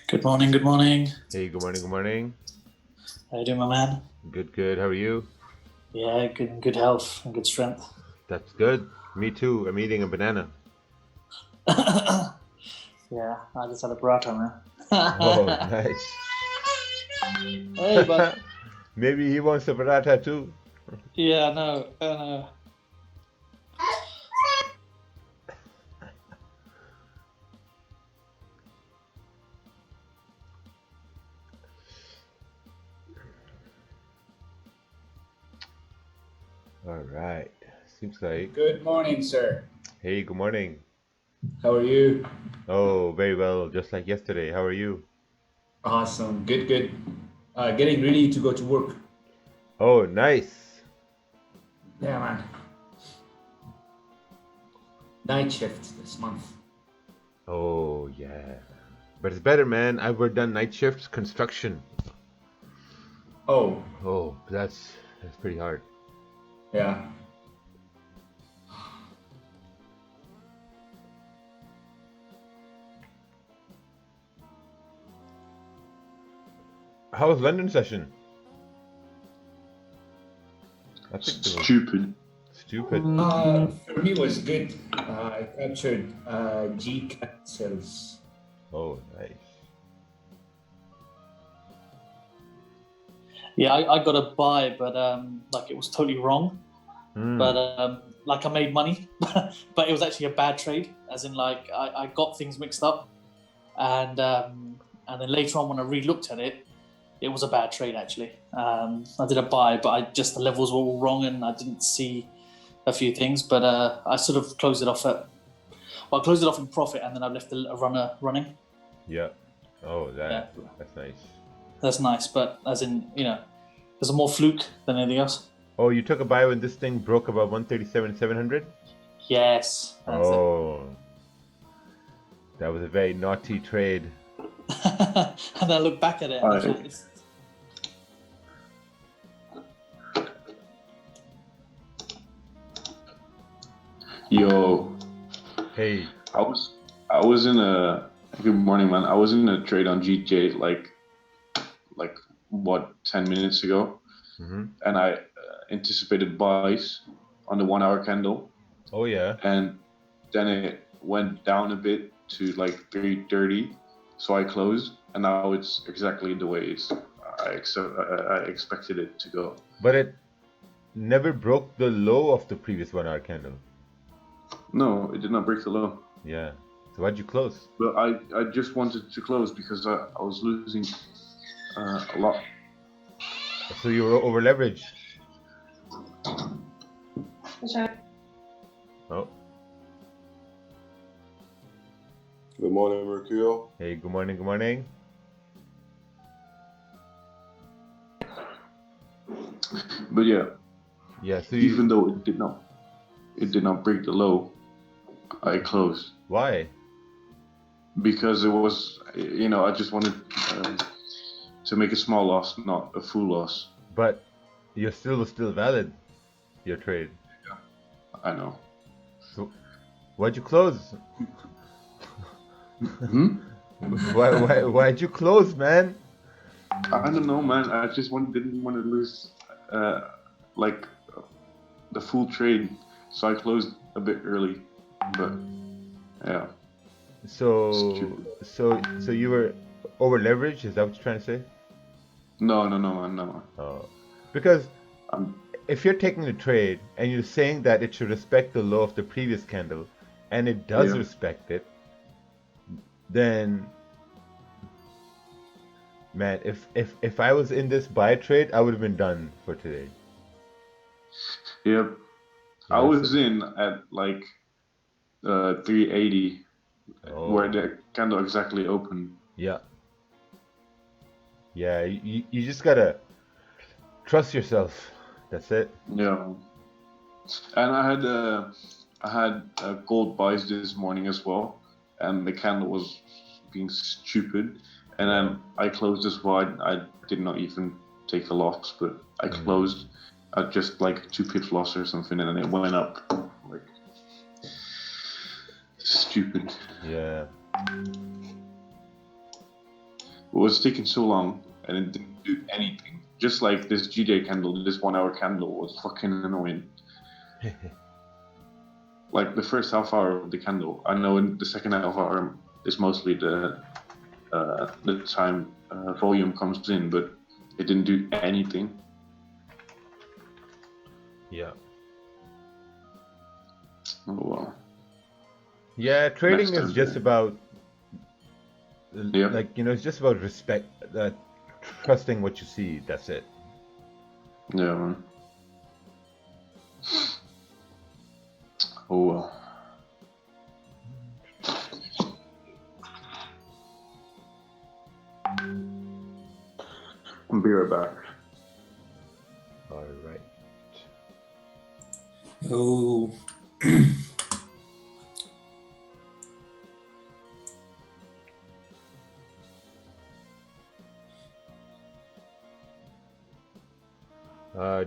Good morning, good morning. Hey, good morning, good morning. How you doing, my man? Good, good. How are you? Yeah, good health and good strength. That's good. Me too. I'm eating a banana. Yeah, I just had a burrata, man. Oh, nice. Hey, bud. Maybe he wants a paratha too. Yeah, I know. All right. Seems like. Good morning, sir. Hey, good morning. How are you? Oh, very well. Just like yesterday. How are you? Awesome. Good. Getting ready to go to work. Oh, nice. Yeah, man. Night shift this month. Oh, yeah. But it's better, man. I've worked done night shifts, construction. Oh, Oh, that's pretty hard. yeah. How was London session? I think it was Stupid. stupid. For me, it was good. I captured G cancels. Oh, nice. Yeah, I got a buy, but like it was totally wrong. Mm. But like I made money, but it was actually a bad trade. As in, like I got things mixed up, and then later on when I re-looked at it, it was a bad trade actually. I did a buy, but the levels were all wrong, and I didn't see a few things. But I sort of closed it off I closed it off in profit, and then I left a runner running. Yeah. Oh, Yeah, that's nice. that's nice. But as in, there's a more fluke than anything else. Oh, you took a buy when this thing broke about 137,700? Yes, that's Oh, that was a very naughty trade. it. And I look back at it, and I was like, Yo, Hey, I was in a good morning, man. I was in a trade on GJ like what 10 minutes ago, and I anticipated buys on the 1 hour candle, oh yeah. and then it went down a bit to like 330, so I closed, and now it's exactly the way I expected it to go. But it never broke the low of the previous 1 hour candle. No, it did not break the low. Yeah. So why'd you close? But I just wanted to close because I was losing a lot. So you were over leveraged. Oh, Good morning, rakeel. hey, good morning, good morning. But yeah, Yeah, so even though it did not break the low, I closed why? because it was, I just wanted to make a small loss, not a full loss. But your still was still valid, your trade. I know. So why'd you close? Why'd you close, man? I don't know, man. I just didn't want to lose like the full trade, so I closed a bit early. But yeah. So Stupid. so you were over leveraged, is that what you're trying to say? No, man, no. Oh. Because I'm if you're taking a trade and you're saying that it should respect the low of the previous candle, and it does Yeah. respect it, then man, if I was in this buy trade, I would have been done for today. Yep. I was in at like 380, where the candle exactly opened. Yeah. Yeah, you just gotta trust yourself. That's it. Yeah. And I had gold buys this morning as well, and the candle was being stupid, and then I closed as well. I did not even take a loss, but I closed at just like 2 pips loss or something, and then it went up like stupid. Yeah. was taking so long and it didn't do anything. Just like this GJ candle, this 1 hour candle was fucking annoying. Like the first half hour of the candle, I know in the second half hour is mostly the time volume comes in, but it didn't do anything. Yeah. Oh well. Yeah, trading Next is time, just yeah. about Yep. like, you know, it's just about respect, trusting what you see. That's it. Yeah, man. Oh well. I'll be right back. All right. Oh.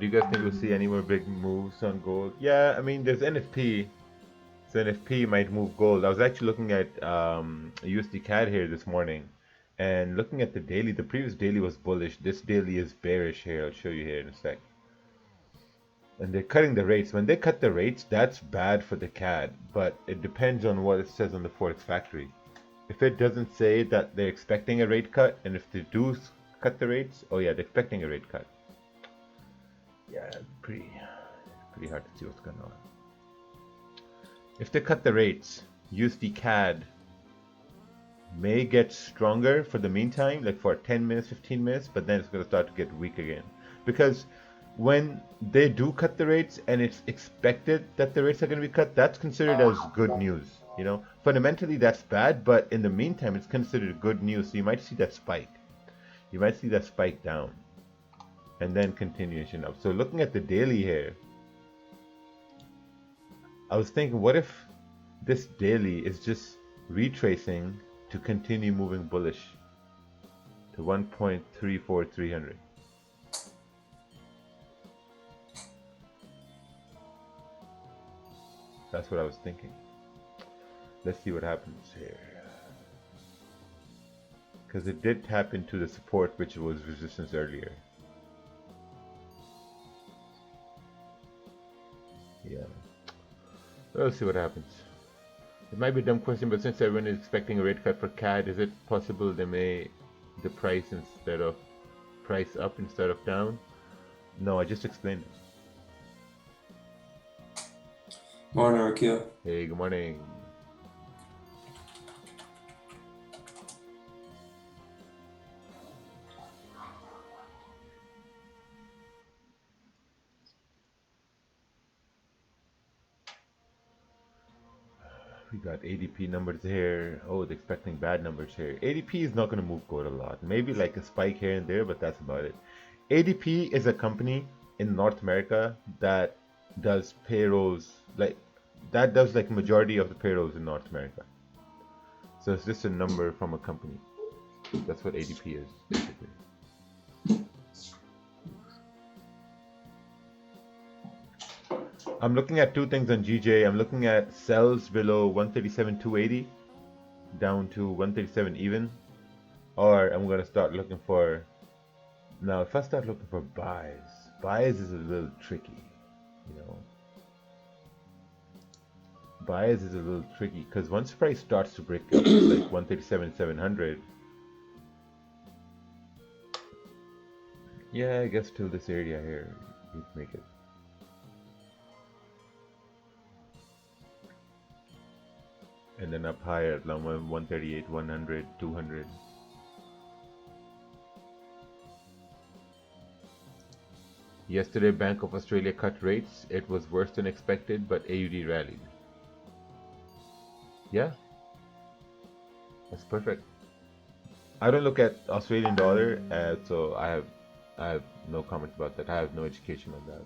Do you guys think we'll see any more big moves on gold? Yeah, I mean, there's NFP. So NFP might move gold. I was actually looking at USD CAD here this morning, and looking at the daily. The previous daily was bullish. This daily is bearish here. I'll show you here in a sec. And they're cutting the rates. When they cut the rates, that's bad for the CAD. But it depends on what it says on the Forex factory. If it doesn't say that they're expecting a rate cut, and if they do cut the rates, oh yeah, they're expecting a rate cut. Yeah, pretty hard to see what's going on. If they cut the rates, USD CAD may get stronger for the meantime, like for 10 minutes, 15 minutes, but then it's going to start to get weak again. Because when they do cut the rates and it's expected that the rates are going to be cut, that's considered as good news. You know, fundamentally that's bad, but in the meantime, it's considered good news. So you might see that spike. You might see that spike down and then continuation up. So looking at the daily here, I was thinking, what if this daily is just retracing to continue moving bullish to 1.34300? That's what I was thinking. Let's see what happens here. Because it did tap into the support, which was resistance earlier. Yeah. We'll see what happens. It might be a dumb question, but since everyone is expecting a rate cut for CAD, is it possible they may the price up instead of down? No, I just explained it. Morning, Rakeel. Hey, good morning. We got ADP numbers here. Oh, they're expecting bad numbers here. ADP is not going to move gold a lot. Maybe like a spike here and there, but that's about it. ADP is a company in North America that does payrolls, like majority of the payrolls in North America. So it's just a number from a company. That's what ADP is, basically. I'm looking at two things on GJ. I'm looking at sells below 137.280 down to 137 even, or I'm gonna start looking for. Now, if I start looking for buys is a little tricky, you know. Buys is a little tricky because once price starts to break up like 137.700, yeah, I guess till this area here, you can make it. And then up higher at 138, 100, 200. Yesterday, Bank of Australia cut rates. It was worse than expected, but AUD rallied. Yeah, that's perfect. I don't look at Australian dollar, so I have no comments about that. I have no education on that.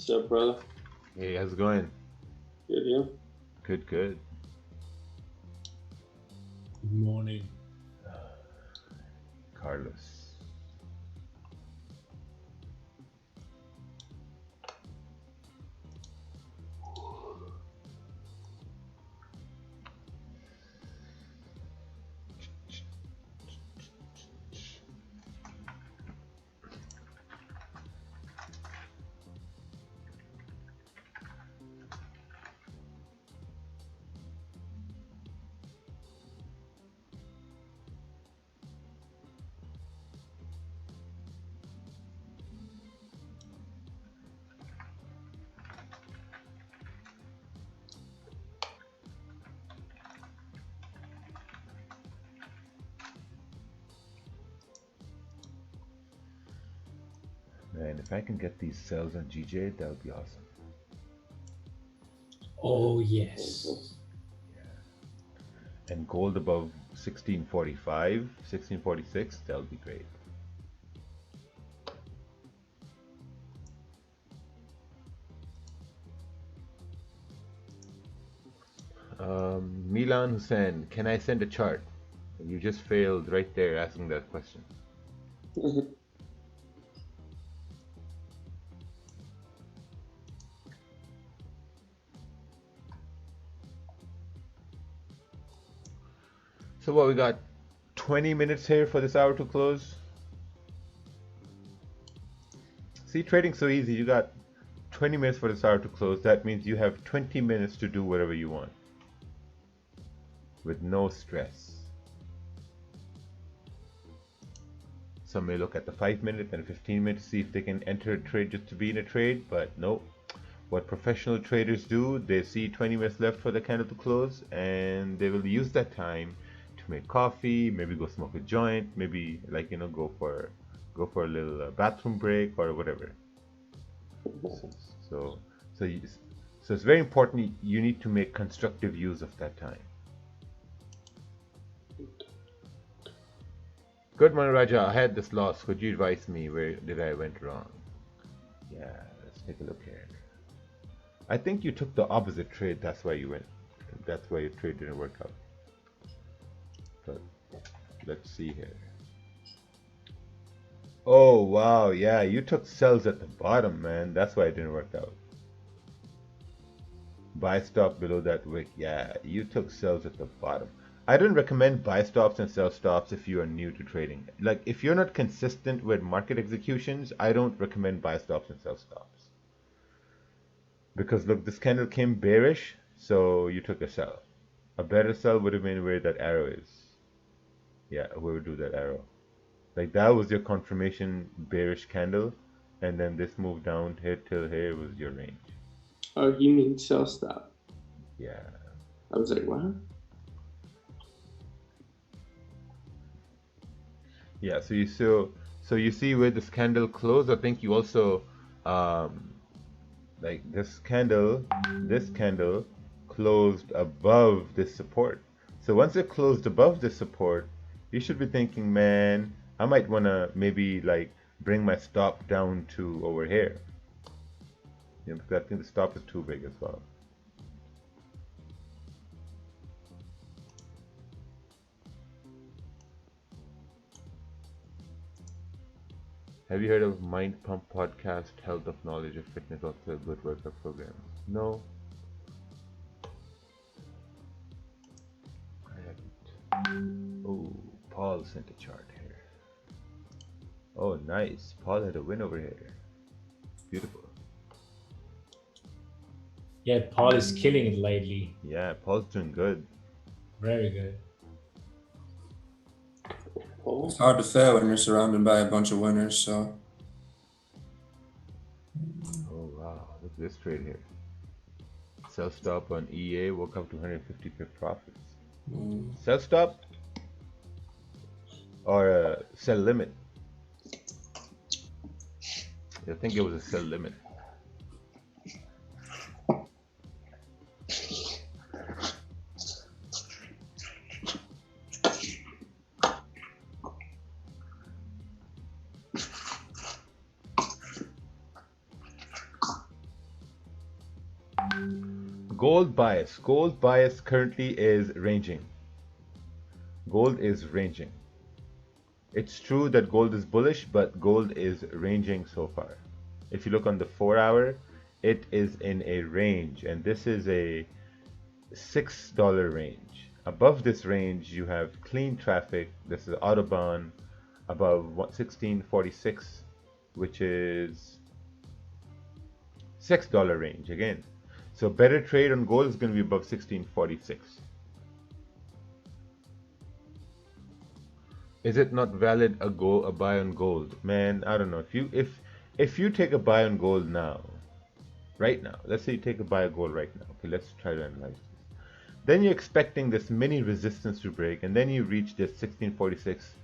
What's up, brother? Hey, how's it going? Good, you? Good, good. Good morning. Carlos. Man, if I can get these cells on GJ, that would be awesome. Oh, yes. And gold above 1645, 1646, that would be great. Milan Hussein, can I send a chart? You just failed right there asking that question. So what, we got 20 minutes here for this hour to close? See, trading's so easy. You got 20 minutes for this hour to close. That means you have 20 minutes to do whatever you want with no stress. Some may look at the 5 minute and 15 minutes to see if they can enter a trade just to be in a trade, but nope. What professional traders do, they see 20 minutes left for the candle to close, and they will use that time to make coffee, maybe go smoke a joint, maybe go for a little bathroom break or whatever. So it's very important. You need to make constructive use of that time. Good morning, Raja. I had this loss. Could you advise me where did I went wrong? Yeah, let's take a look here. I think you took the opposite trade. That's why you went. That's why your trade didn't work out. But let's see here. Oh wow, yeah, you took sells at the bottom, man. That's why it didn't work out. Buy stop below that wick. Yeah, you took sells at the bottom. I don't recommend buy stops and sell stops if you are new to trading. Like, if you're not consistent with market executions, I don't recommend buy stops and sell stops. Because look, this candle came bearish, so you took a sell. A better sell would have been where that arrow is. Yeah, where would do that arrow. Like, that was your confirmation bearish candle, and then this move down here till here was your range. Oh, you mean sell stop? Yeah. I was like, what? Yeah, so you see where this candle closed. I think you also like this candle closed above this support. So once it closed above this support, you should be thinking, man, I might want to maybe like bring my stop down to over here. You know, because I think the stop is too big as well. Have you heard of Mind Pump podcast, Health of Knowledge of Fitness, also a good workout program? No, I haven't. Oh, Paul sent a chart here. Oh, nice. Paul had a win over here. Beautiful. Yeah, Paul is killing it lately. Yeah, Paul's doing good. Very good. It's hard to fail when you're surrounded by a bunch of winners, so. Oh, wow. Look at this trade here. Sell stop on EA, woke up to 150 pip profits. Sell stop or sell limit? I think it was a sell limit. Gold bias. Gold bias currently is ranging. Gold is ranging. It's true that gold is bullish, but gold is ranging so far. If you look on the 4-hour, it is in a range, and this is a $6 range. Above this range, you have clean traffic. This is Autobahn above 1646, which is $6 range again. So better trade on gold is going to be above 1646. Is it not valid a buy on gold? Man, I don't know. If you take a buy on gold now, right now, let's say you take a buy on gold right now. Okay, let's try to analyze this. Then you're expecting this mini resistance to break, and then you reach this 1646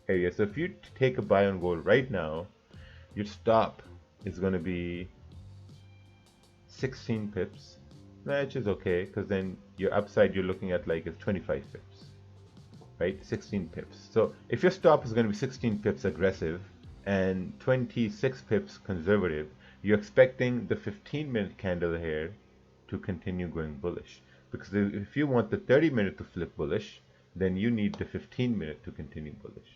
area. So if you take a buy on gold right now, your stop is going to be 16 pips, which is okay, because then your upside you're looking at like is 25 pips, right? 16 pips. So if your stop is going to be 16 pips aggressive and 26 pips conservative, you're expecting the 15-minute candle here to continue going bullish. Because if you want the 30-minute to flip bullish, then you need the 15-minute to continue bullish.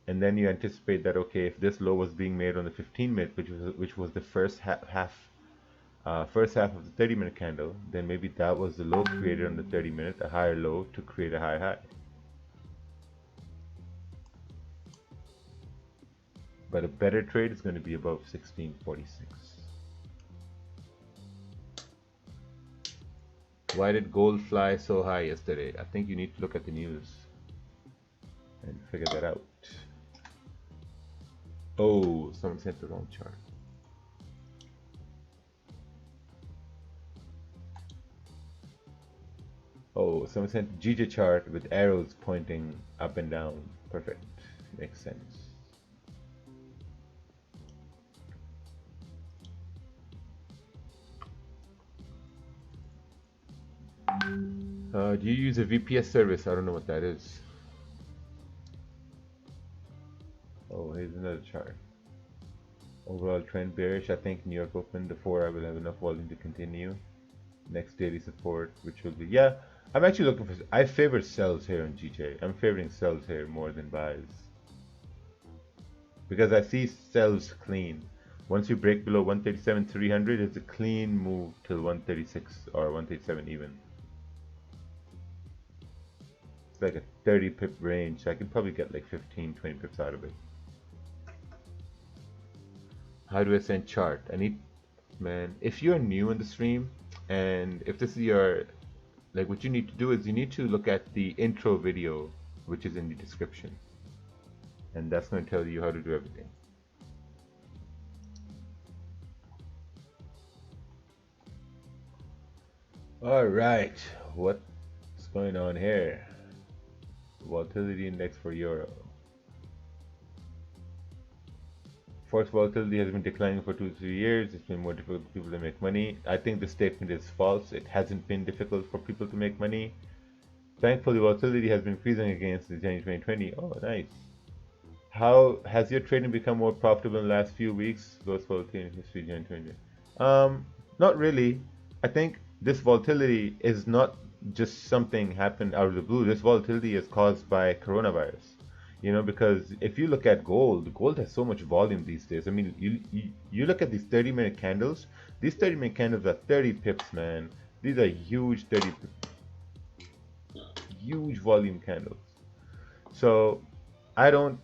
And then you anticipate that, okay, if this low was being made on the 15-minute, which was the first half of the 30-minute candle, then maybe that was the low created on the 30-minute, a higher low to create a high high. But a better trade is going to be above 1646. Why did gold fly so high yesterday? I think you need to look at the news and figure that out. Oh, someone sent the wrong chart. Oh, someone sent GJ chart with arrows pointing up and down. Perfect. Makes sense. Do you use a VPS service? I don't know what that is. Oh, here's another chart. Overall trend bearish. I think New York Open, the 4-hour will have enough volume to continue. Next daily support, which will be, yeah. I'm actually looking for, I favor sells here on GJ. I'm favoring sells here more than buys. Because I see sells clean. Once you break below 137.300, it's a clean move till 136 or 137 even. It's like a 30 pip range, so I can probably get like 15, 20 pips out of it. How do I send chart? I need, man, if you're new in the stream and if this is your, like what you need to do is you need to look at the intro video, which is in the description. And that's going to tell you how to do everything. All right, what's going on here? Volatility index for euro. Forex volatility has been declining for 2 to 3 years. It's been more difficult for people to make money. I think the statement is false. It hasn't been difficult for people to make money. Thankfully, volatility has been increasing against the January 2020. Oh, nice. How has your trading become more profitable in the last few weeks? Lowest volatility in history, January 2020. Not really. I think this volatility is not just something happened out of the blue. This volatility is caused by coronavirus. You know, because if you look at gold, gold has so much volume these days. I mean, you look at these 30-minute candles. These 30-minute candles are 30 pips, man. These are huge huge volume candles. So I don't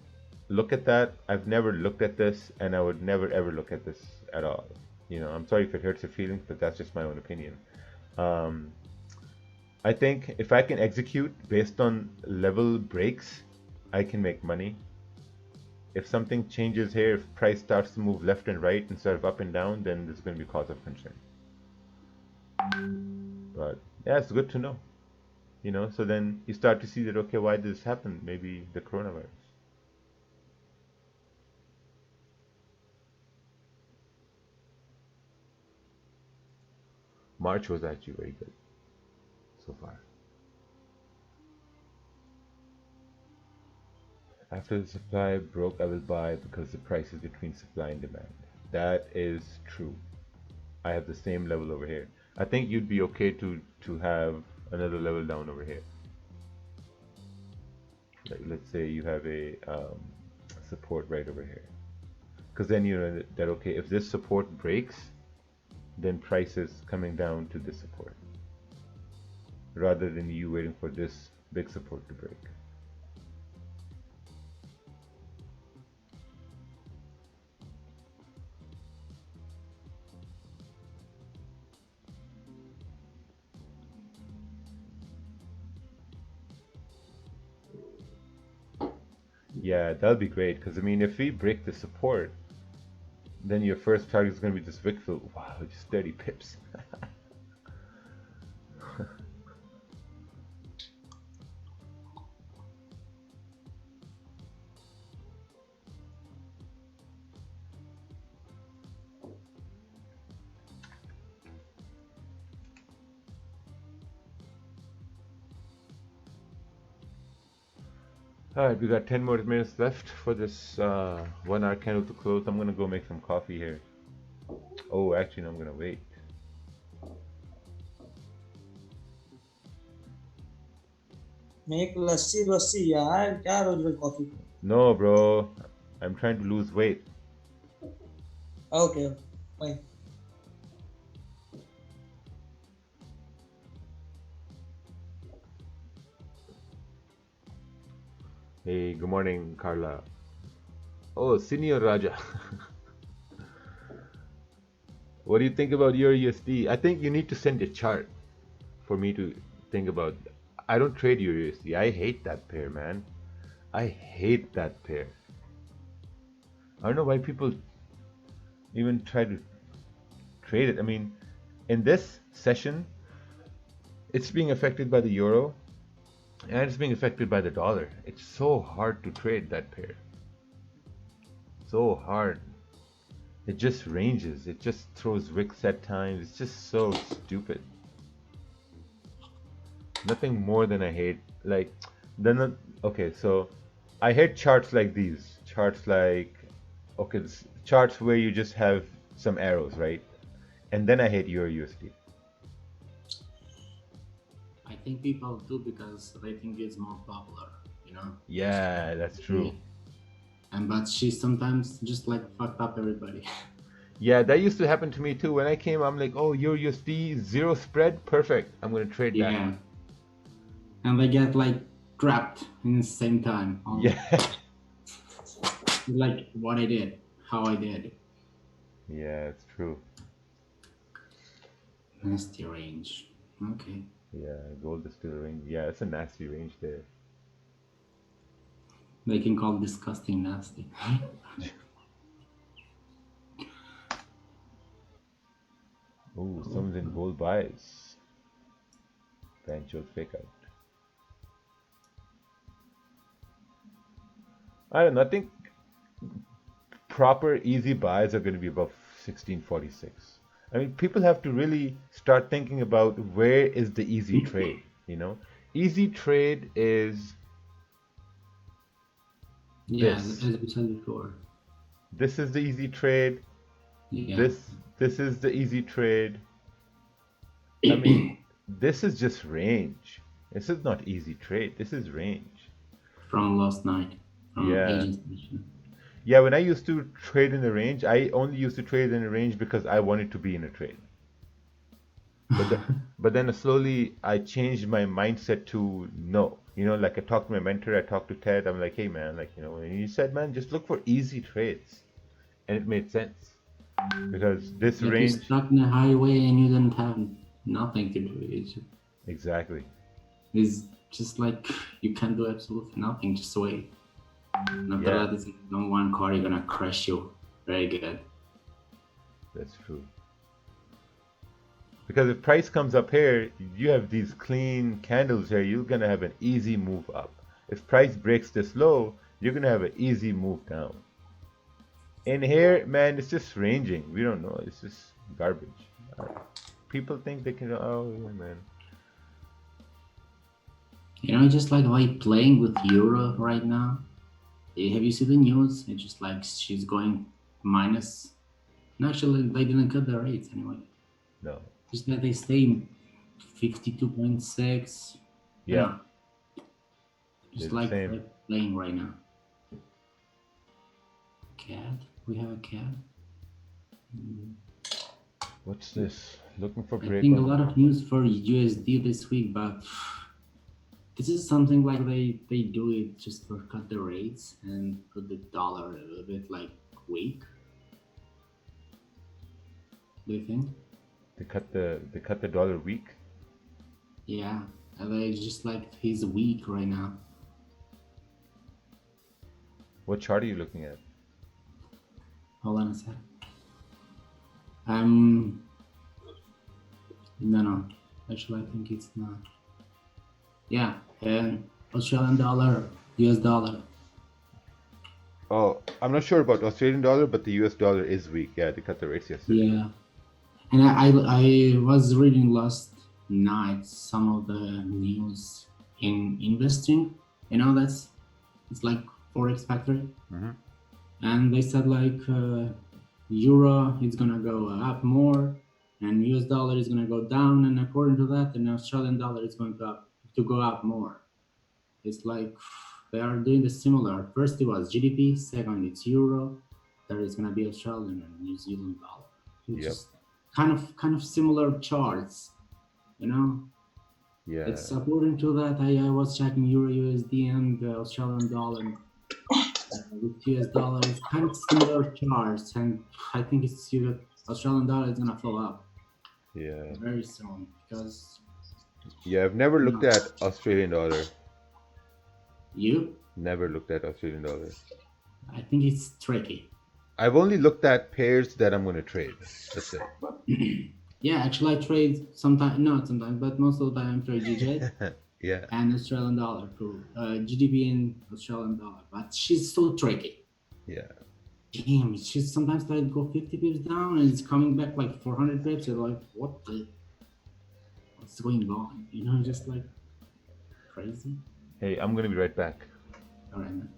look at that. I've never looked at this, and I would never ever look at this at all. You know, I'm sorry if it hurts your feelings, but that's just my own opinion. I think if I can execute based on level breaks, I can make money. If something changes here, if price starts to move left and right instead of up and down, then this is going to be cause of concern. But yeah, it's good to know. You know, so then you start to see that, okay, why did this happen? Maybe the coronavirus. March was actually very good so far. After the supply broke, I will buy because the price is between supply and demand. That is true. I have the same level over here. I think you'd be okay to have another level down over here. Like, let's say you have a support right over here, because then you know that okay, if this support breaks, then price is coming down to this support, rather than you waiting for this big support to break. Yeah, that'll be great, because I mean, if we break the support, then your first target is going to be this wick fill. Wow, just 30 pips. Alright, we got 10 more minutes left for this 1 hour candle to close. I'm gonna go make some coffee here. Oh, actually, no, I'm gonna wait. Make lassi यार क्या रोज रोज coffee No, bro, I'm trying to lose weight. okay fine Hey, good morning, Carla. Oh, Senior Raja. What do you think about your USD? I think you need to send a chart for me to think about. I don't trade your USD. I hate that pair, man. I hate that pair. I don't know why people even try to trade it. I mean, in this session, it's being affected by the euro and it's being affected by the dollar. It's so hard to trade that pair. So hard. It just ranges. It just throws wicks at times. It's just so stupid. Nothing more than I hate. Like, then okay, so I hate charts like these. Charts like, okay, charts where you just have some arrows, right? And then I hate Euro USD. I think people do because they think it's more popular, you know? Yeah, that's true. Yeah. And but she sometimes just like fucked up everybody. Yeah, that used to happen to me too. When I came, I'm like, oh, Euro USD, zero spread, perfect. I'm gonna trade that. Yeah. And they get like trapped in the same time. Yeah. Like what I did, how I did. Yeah, it's true. Nasty range. Okay. Yeah, gold is still a range. Yeah, it's a nasty range there. They can call it disgusting nasty. Ooh, someone's in gold buys. Bancho's fake out. I don't know. I think proper easy buys are going to be above 1646. I mean, people have to really start thinking about where is the easy trade, you know? Easy trade is Yeah, this. as we said before. This is the easy trade. Yeah. This is the easy trade. I mean, this is just range. This is not easy trade. This is range. From last night. From Yeah. Agent Station. Yeah, when I used to trade in the range, I only used to trade in a range because I wanted to be in a trade. But then slowly I changed my mindset to no. You know, like I talked to my mentor, I talked to Ted. I'm like, hey man, like, you know, and he said, man, just look for easy trades. And it made sense. Because this Like range. you're stuck in a highway and you don't have nothing to do. Exactly. It's just like you can't do absolutely nothing, just wait. And after Yeah. that, it's on one car, you're gonna crash you. Very good. That's true. Because if price comes up here, you have these clean candles here, you're gonna have an easy move up. If price breaks this low, you're gonna have an easy move down. In here, man, it's just ranging. We don't know. It's just garbage. People think they can. Oh, yeah, man. You know, just like playing with Euro right now. Have you seen the news? It's just like she's going minus. And actually, they didn't cut the rates anyway. No. Just that they stay 52.6. Yeah. You know, They're just the like same. they're playing right now. CAD? We have a CAD? What's this? Looking for I break think a on. lot of news for USD this week, but this is something like they do it just for cut the rates and put the dollar a little bit like weak. Do you think? They cut the dollar weak. Yeah, and they just like he's weak right now. What chart are you looking at? Hold on a sec. No. Actually, I think it's not. Yeah, and Australian dollar, US dollar. Oh, I'm not sure about Australian dollar, but the US dollar is weak. Yeah, they cut the rates yesterday. Yeah, and I was reading last night some of the news in investing. You know, it's like Forex factory, and they said like euro is gonna go up more, and US dollar is gonna go down, and according to that, the Australian dollar is going to go up more. It's like they are doing the similar. First it was GDP, second it's euro, third is gonna be Australian and New Zealand dollar. It's just kind of similar charts, you know. Yeah. It's according to that. I was checking Euro USD and the Australian dollar with US dollar. It's kind of similar charts, and I think it's Australian dollar is gonna fall up. Yeah. Very soon because. Yeah, I've never looked at Australian dollar. You? Never looked at Australian dollar. I think it's tricky. I've only looked at pairs that I'm going to trade. That's it. Yeah, actually I trade sometimes, not sometimes, but most of the time I trade GJ. Yeah. And Australian dollar too. GDP and Australian dollar. But she's so tricky. Yeah. Damn, she's sometimes like go 50 pips down and it's coming back like 400 pips. You're like, what's going on? You know, just like crazy. Hey, I'm going to be right back. All right, man.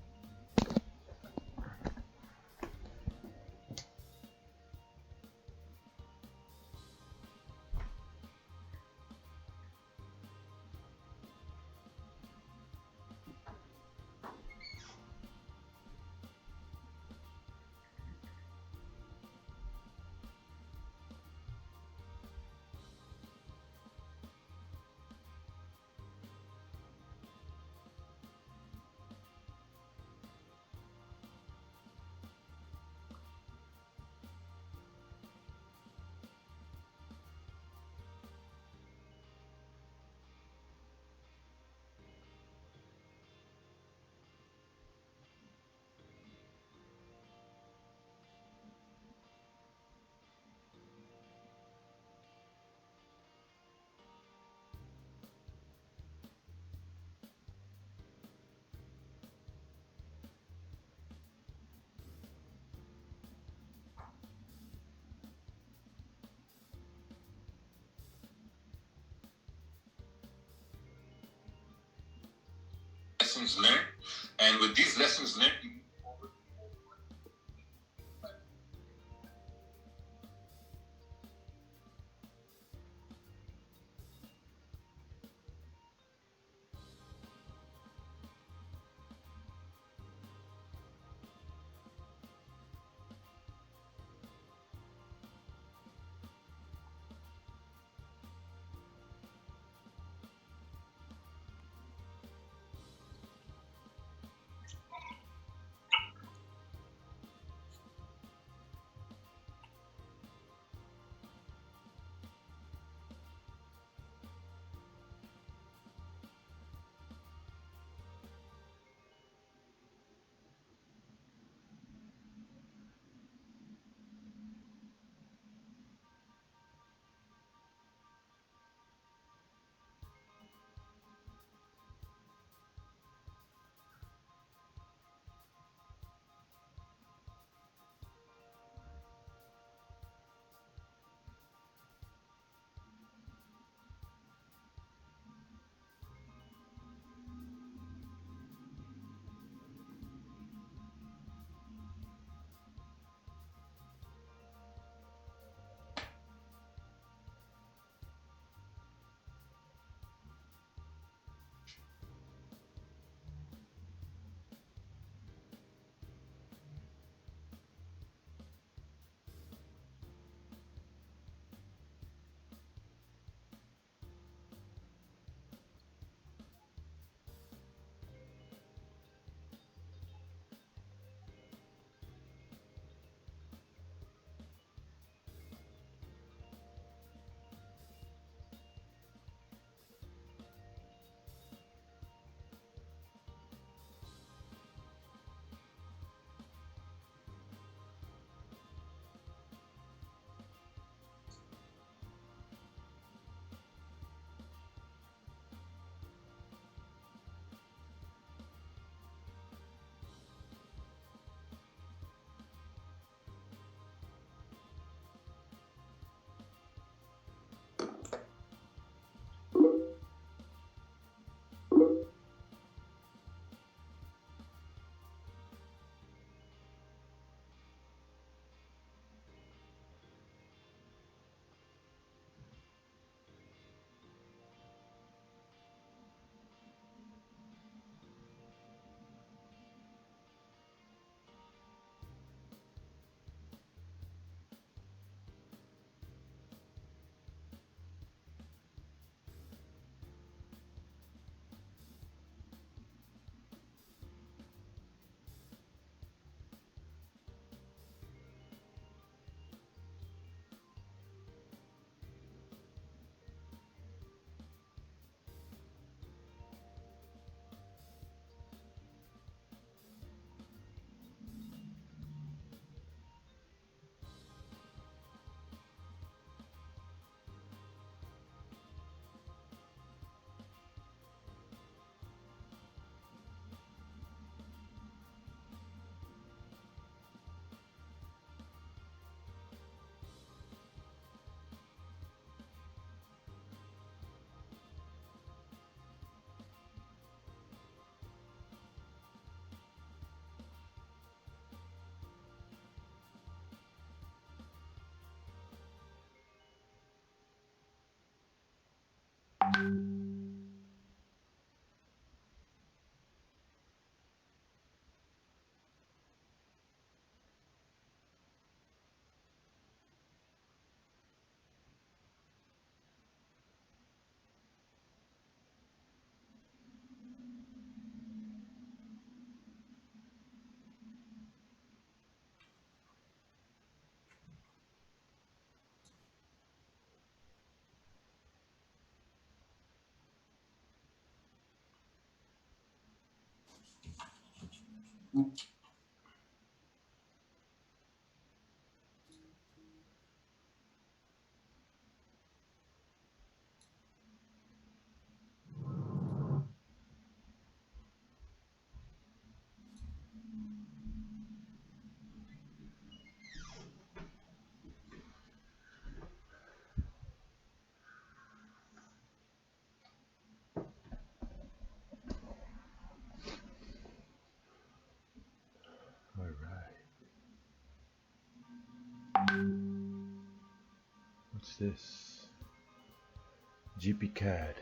Lessons learned, and with these lessons learned, you move forward. All right. What's this? GP CAD.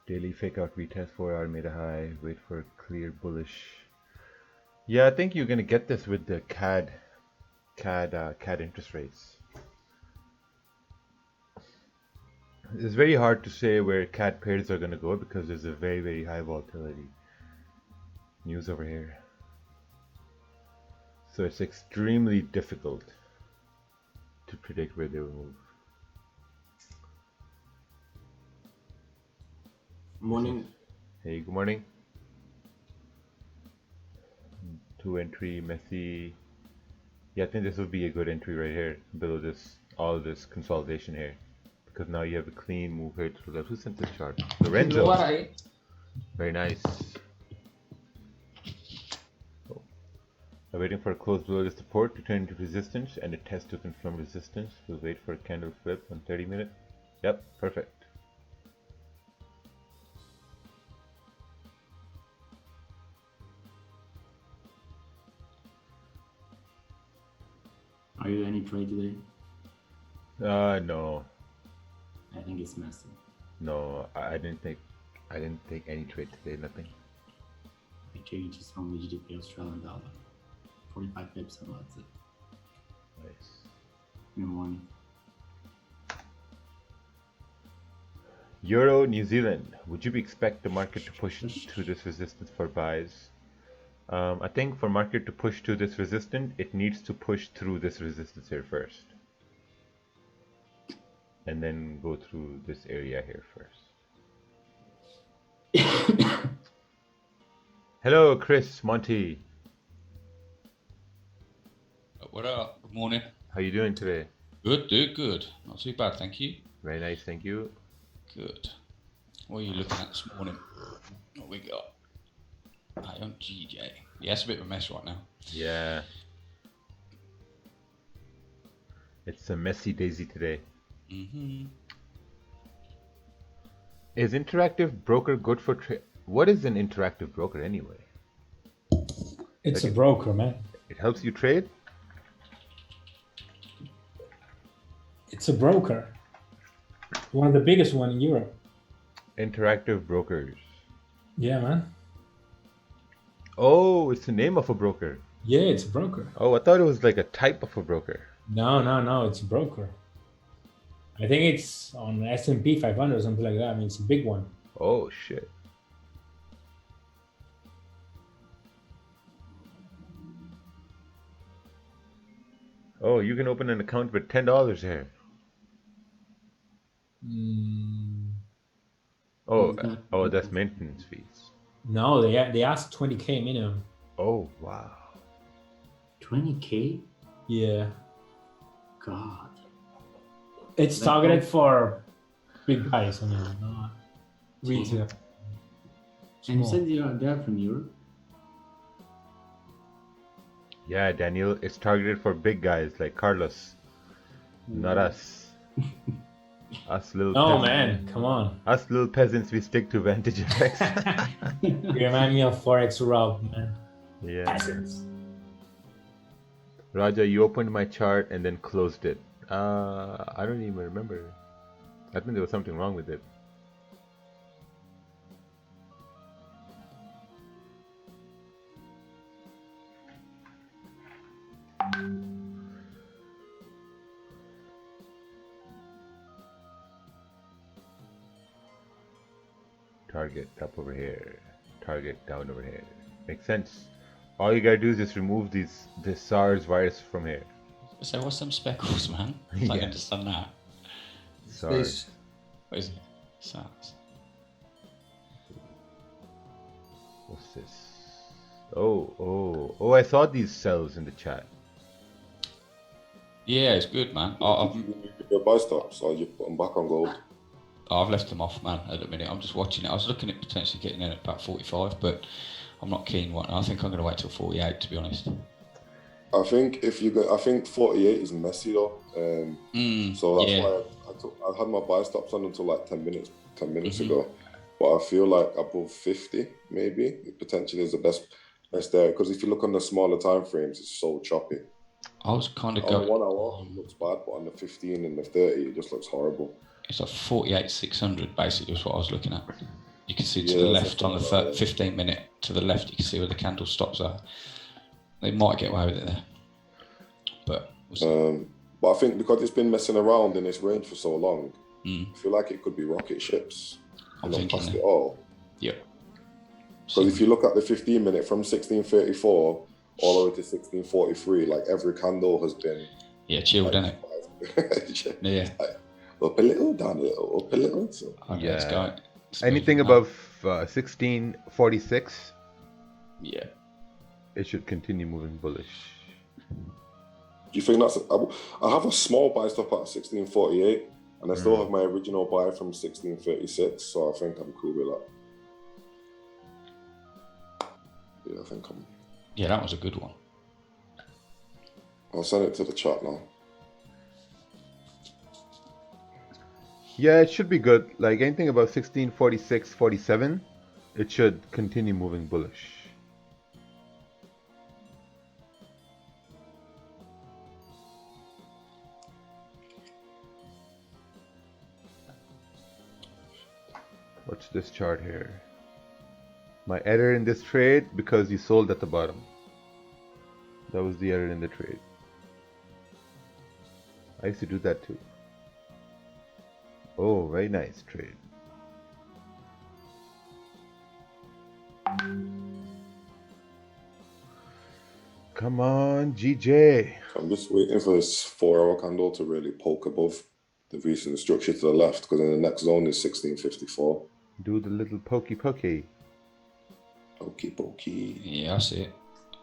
Daily fake out retest 4-hour made a high. Wait for clear bullish. Yeah, I think you're gonna get this with the CAD interest rates. It's very hard to say where CAD pairs are gonna go because there's a very high volatility. News over here. So it's extremely difficult to predict where they will move. Morning. Hey, good morning. 2 entry, messy. Yeah, I think this will be a good entry right here, below this, all this consolidation here. Because now you have a clean move here to the left. Who sent this chart? Lorenzo. Very nice. Oh. I'm waiting for a close below the support to turn into resistance and a test to confirm resistance. We'll wait for a candle flip on 30 minutes. Yep, perfect. Are you any trade today? No. I think it's messy. No, I didn't take any trade today, nothing. I changed from GDP Australian dollar. 45 pips and that's it. Nice. In the morning. Euro, New Zealand. Would you expect the market to push through this resistance for buys? I think for market to push to this resistance, it needs to push through this resistance here first. And then go through this area here first. Hello, Chris, Monty. What up? Good morning. How you doing today? Good, dude. Good. Not too bad, thank you. Very nice, thank you. Good. What are you looking at this morning? What we got? On GJ. Yeah, it's a bit of a mess right now. Yeah. It's a messy daisy today. Is interactive broker good for trade? What is an interactive broker anyway? It's a broker, man. It helps you trade? It's a broker. One of the biggest one in Europe. Interactive brokers. Yeah, man. Oh, it's the name of a broker. Yeah, it's a broker. Oh, I thought it was like a type of a broker. No, it's a broker. I think it's on S&P 500 or something like that. I mean, it's a big one. Oh, shit. Oh, you can open an account with $10 here. Oh, that's maintenance fees. No, they asked 20K minimum. Oh, wow. 20K? Yeah. God. It's targeted for big guys, I mean, not retail. And you said they're from Europe? Yeah, Daniel, it's targeted for big guys like Carlos. Not us. Us little Oh, peasants. man, come on. Us little peasants, we stick to Vantage FX. You remind me of Forex Rob, man. Yeah. Peasants. Raja, you opened my chart and then closed it. I don't even remember. I think there was something wrong with it. Target up over here, target down over here. Makes sense. All you gotta do is just remove this SARS virus from here. So what's them speckles, man? I don't Yeah. understand that. SARS. What is it? SARS. What's this? Oh! I saw these cells in the chat. Yeah, it's good, man. Your buy stops, or you put them back on gold? I've left them off, man, at the minute. I'm just watching it. I was looking at potentially getting in at about 45, but I'm not keen. I think I'm going to wait till 48, to be honest. I think I think 48 is messy though. So that's why I had my buy stops on until like 10 minutes ago. But I feel like above 50, maybe potentially is the best there. Because if you look on the smaller time frames, it's so choppy. I was kind of going. On 1 hour, it looks bad, but on the 15 and the 30, it just looks horrible. It's like 48,600 basically is what I was looking at. You can see to the left on the 15 minute to the left, you can see where the candle stops are. They might get away with it there, but we'll see. But I think because it's been messing around in this range for so long, I feel like it could be rocket ships. I'm thinking past it all. Yep. Because if you look at the 15 minute from 1634 all the way to 1643, like every candle has been chilled, isn't it? Yeah. Up a little, down a little, up a little. So. Okay, let's go. Anything above 1646, it should continue moving bullish. Do you think that's? I have a small buy stop at 1648, and I still have my original buy from 1636, so I think I'm cool with that. Yeah, I think I'm. Yeah, that was a good one. I'll send it to the chat now. Yeah, it should be good. Like anything above 1646, 47, it should continue moving bullish. What's this chart here? My error in this trade because you sold at the bottom. That was the error in the trade. I used to do that too. Oh, very nice trade. Come on, GJ. I'm just waiting for this 4 hour candle to really poke above the recent structure to the left, because then the next zone is 1654. Do the little pokey pokey. Pokey pokey. Yeah, I see it.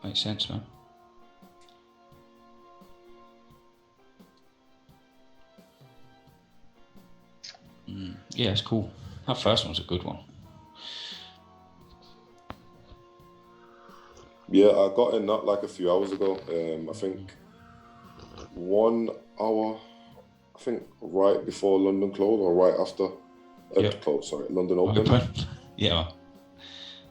Makes sense, man. Yeah, it's cool. That first one's a good one. Yeah, I got in that like a few hours ago. I think 1 hour, I think right before London closed or right after close, sorry, London open. Yeah,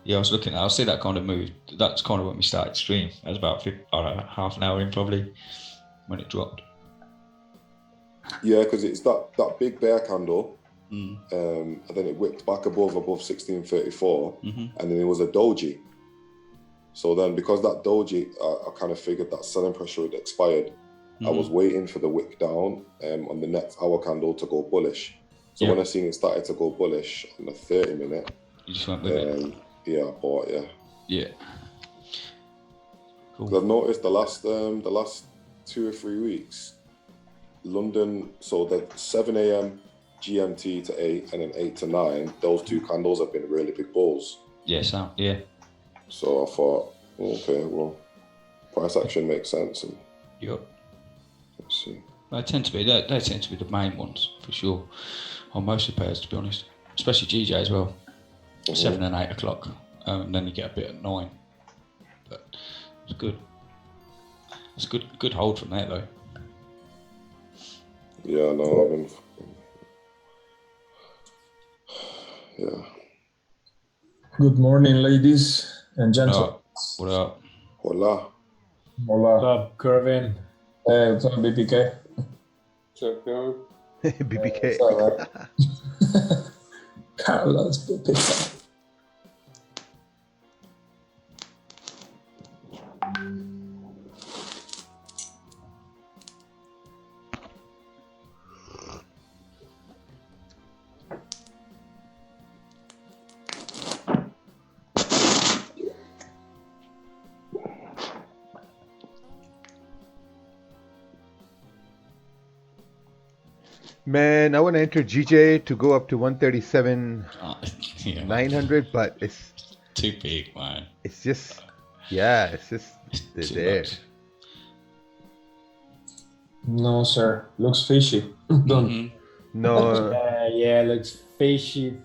I was looking at I see that kind of move. That's kind of when we started stream. That was about half an hour in probably when it dropped. Yeah, because it's that big bear candle. And then it whipped back above 1634, and then it was a doji. So then, because that doji, I kind of figured that selling pressure had expired. I was waiting for the wick down on the next hour candle to go bullish. So when I seen it started to go bullish on the 30 minute, you just went with it. Yeah, I bought. Yeah. Cool. 'Cause I've noticed the last 2 or 3 weeks, London. So the 7 a.m. GMT to 8 and then 8 to 9, those 2 candles have been really big bulls. Yeah, So I thought, okay, well, price action makes sense. And let's see. They tend to be the main ones for sure on most of the pairs, to be honest. Especially GJ as well. 7 and 8 o'clock, and then you get a bit at 9. But it's good. It's a good hold from there though. Yeah, no, I've been. Yeah. Good morning, ladies and gentlemen. What up? Hola. Hola. What's up, Kervin? Hey, what's up, BPK? Check out. BBK. It's all right. Carlos pizza. Man, I want to enter GJ to go up to 137 Yeah, 900, but it's too big, man. it's just it's just they're Too there. much. No, sir. Looks fishy. Done. No, Yeah, looks fishy.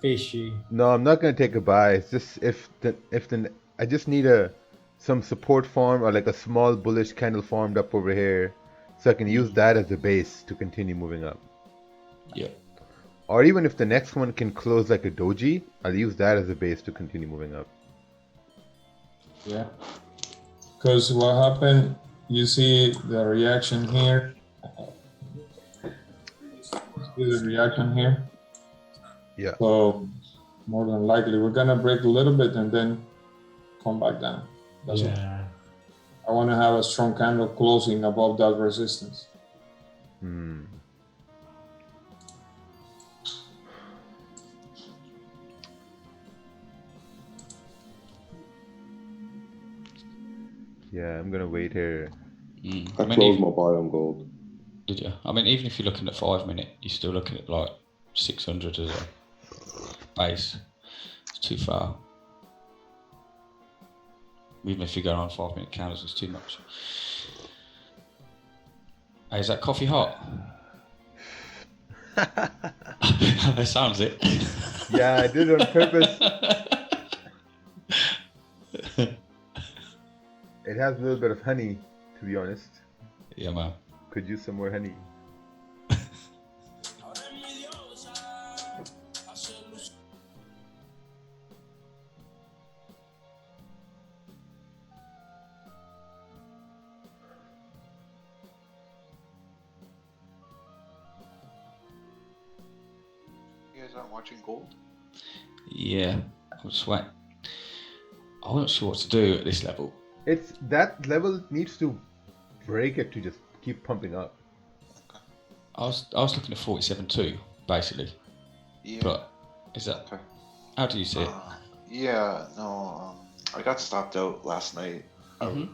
no, I'm not gonna take a buy. It's just if the I just need some support form or like a small bullish candle formed up over here, so I can use that as a base to continue moving up. Yeah. Or even if the next one can close like a doji, I'll use that as a base to continue moving up. Yeah. Because what happened, you see the reaction here. See the reaction here? Yeah. So more than likely we're gonna break a little bit and then come back down. That's what I want to have a strong candle closing above that resistance. Yeah, I'm gonna wait here. I closed my buy on gold. Did you? I mean, even if you're looking at 5 minute, you're still looking at like 600 as a base. It's too far. Even if you go on 5 minute candles, it's too much. Hey, is that coffee hot? That sounds it. Yeah, I did it on purpose. It has a little bit of honey, to be honest. Yeah, man. Could use some more honey. You guys aren't watching gold? Yeah, I'm sweating. I wasn't sure what to do at this level. It's that level needs to break it to just keep pumping up. I was looking at 47.2 basically. Yeah. But is that Okay. How do you see it? Yeah, no, I got stopped out last night. I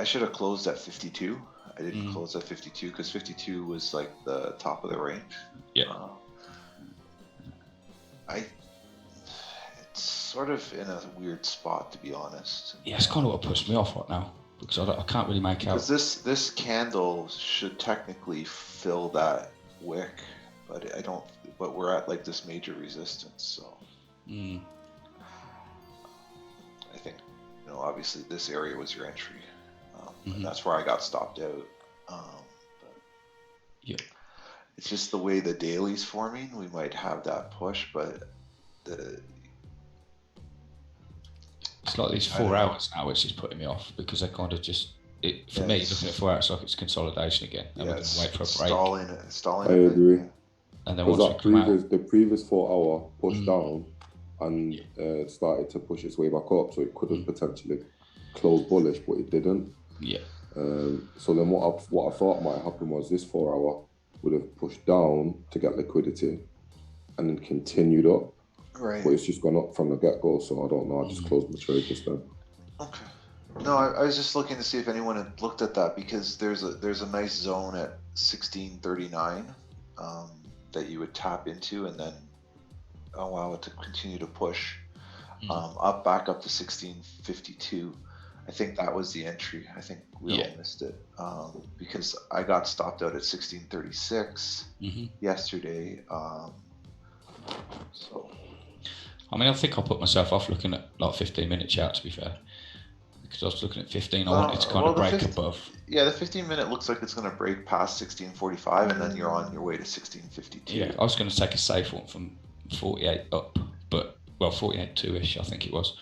should have closed at 52. I didn't close at 52 because 52 was like the top of the range. Yeah. It's sort of in a weird spot, to be honest. Yeah, it's kind of what pushed me off right now because I can't really make out. Because this candle should technically fill that wick, but I don't. But we're at like this major resistance, so. I think, obviously this area was your entry. And that's where I got stopped out. But yeah, it's just the way the daily's forming. We might have that push, but it's like these 4 hours now, which is putting me off because I kind of just for me looking at 4 hours like it's consolidation again. And we're going to wait for a break. Stalling. I agree. And then because once we come out, the previous 4 hour pushed down and started to push its way back up, so it could have potentially closed bullish, but it didn't. Yeah. So then what I thought might happen was this 4 hour would have pushed down to get liquidity and then continued up. Right. But it's just gone up from the get-go, so I don't know. I just closed my trade just then. Okay. No, I was just looking to see if anyone had looked at that because there's a nice zone at 1639 that you would tap into and then allow it to continue to push back up to 1652. I think that was the entry. I think we all missed it because I got stopped out at 1636 yesterday. So, I mean, I think I put myself off looking at like 15-minute chart, to be fair, because I was looking at 15. I wanted to kind of break above. Yeah, the 15-minute looks like it's going to break past 1645, and then you're on your way to 1652. Yeah, I was going to take a safe one from 48 up, but 48.2-ish, I think it was.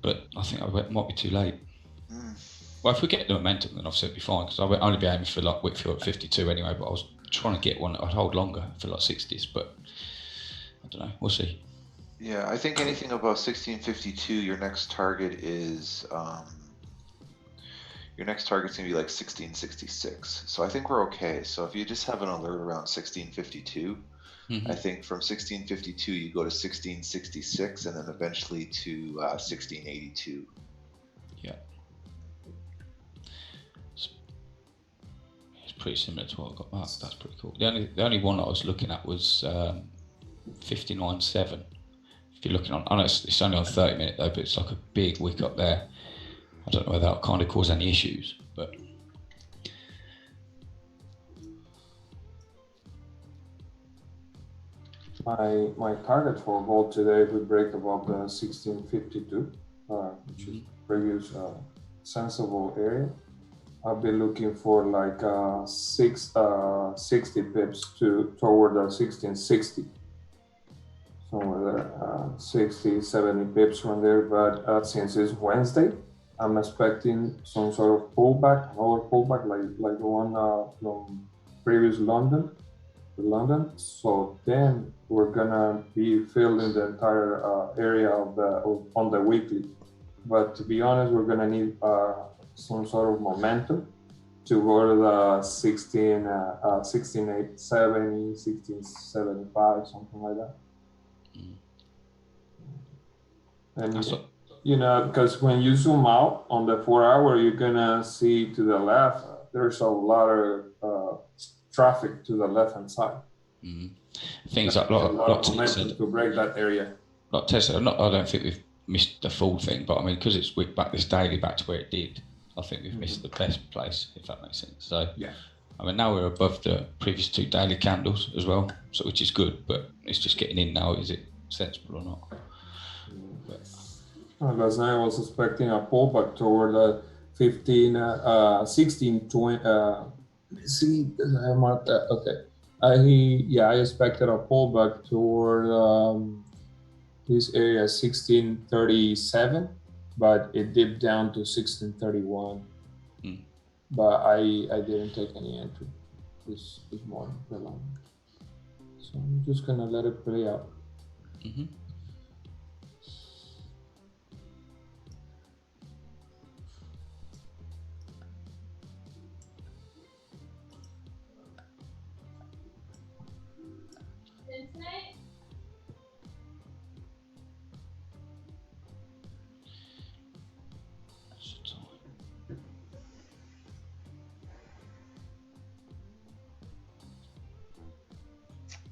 But I think I might be too late. Well, if we get the momentum, then obviously it'll be fine because I'll only be aiming for like Whitfield at 52 anyway. But I was trying to get one that I'd hold longer for like 60s, but I don't know. We'll see. Yeah, I think anything above 1652, your next target is your next target's gonna be like 1666. So I think we're okay. So if you just have an alert around 1652, I think from 1652 you go to 1666 and then eventually to 1682. Yeah. It's pretty similar to what I got marked. That's pretty cool. The only one I was looking at was 59.7. If you're looking on, I know it's only on 30 minute though, but it's like a big wick up there. I don't know whether that kind of cause any issues, but my target for gold today would break above the 1652, which is previous sensible area. I'll be looking for like 60 pips toward the 1660. Somewhere there, 60, 70 pips from there. But since it's Wednesday, I'm expecting some sort of pullback, another pullback like the one from previous London. So then we're gonna be filling the entire area on the weekly. But to be honest, we're gonna need some sort of momentum to go to the 1670, 1675, something like that. And you know, because when you zoom out on the 4 hour, you're gonna see to the left, there's a lot of traffic to the left hand side. Things like a lot of momentum to break that area. Like Tesla, I don't think we've missed the full thing, but I mean, because it's back this daily back to where it did, I think we've missed the best place, if that makes sense. So yeah, I mean, now we're above the previous 2 daily candles as well, so which is good, but it's just getting in now. Is it sensible or not? Last night I was expecting a pullback toward the 16, 20. See, I marked that. Okay. I expected a pullback toward this area 1637, but it dipped down to 1631. But I didn't take any entry this morning. So I'm just gonna let it play out.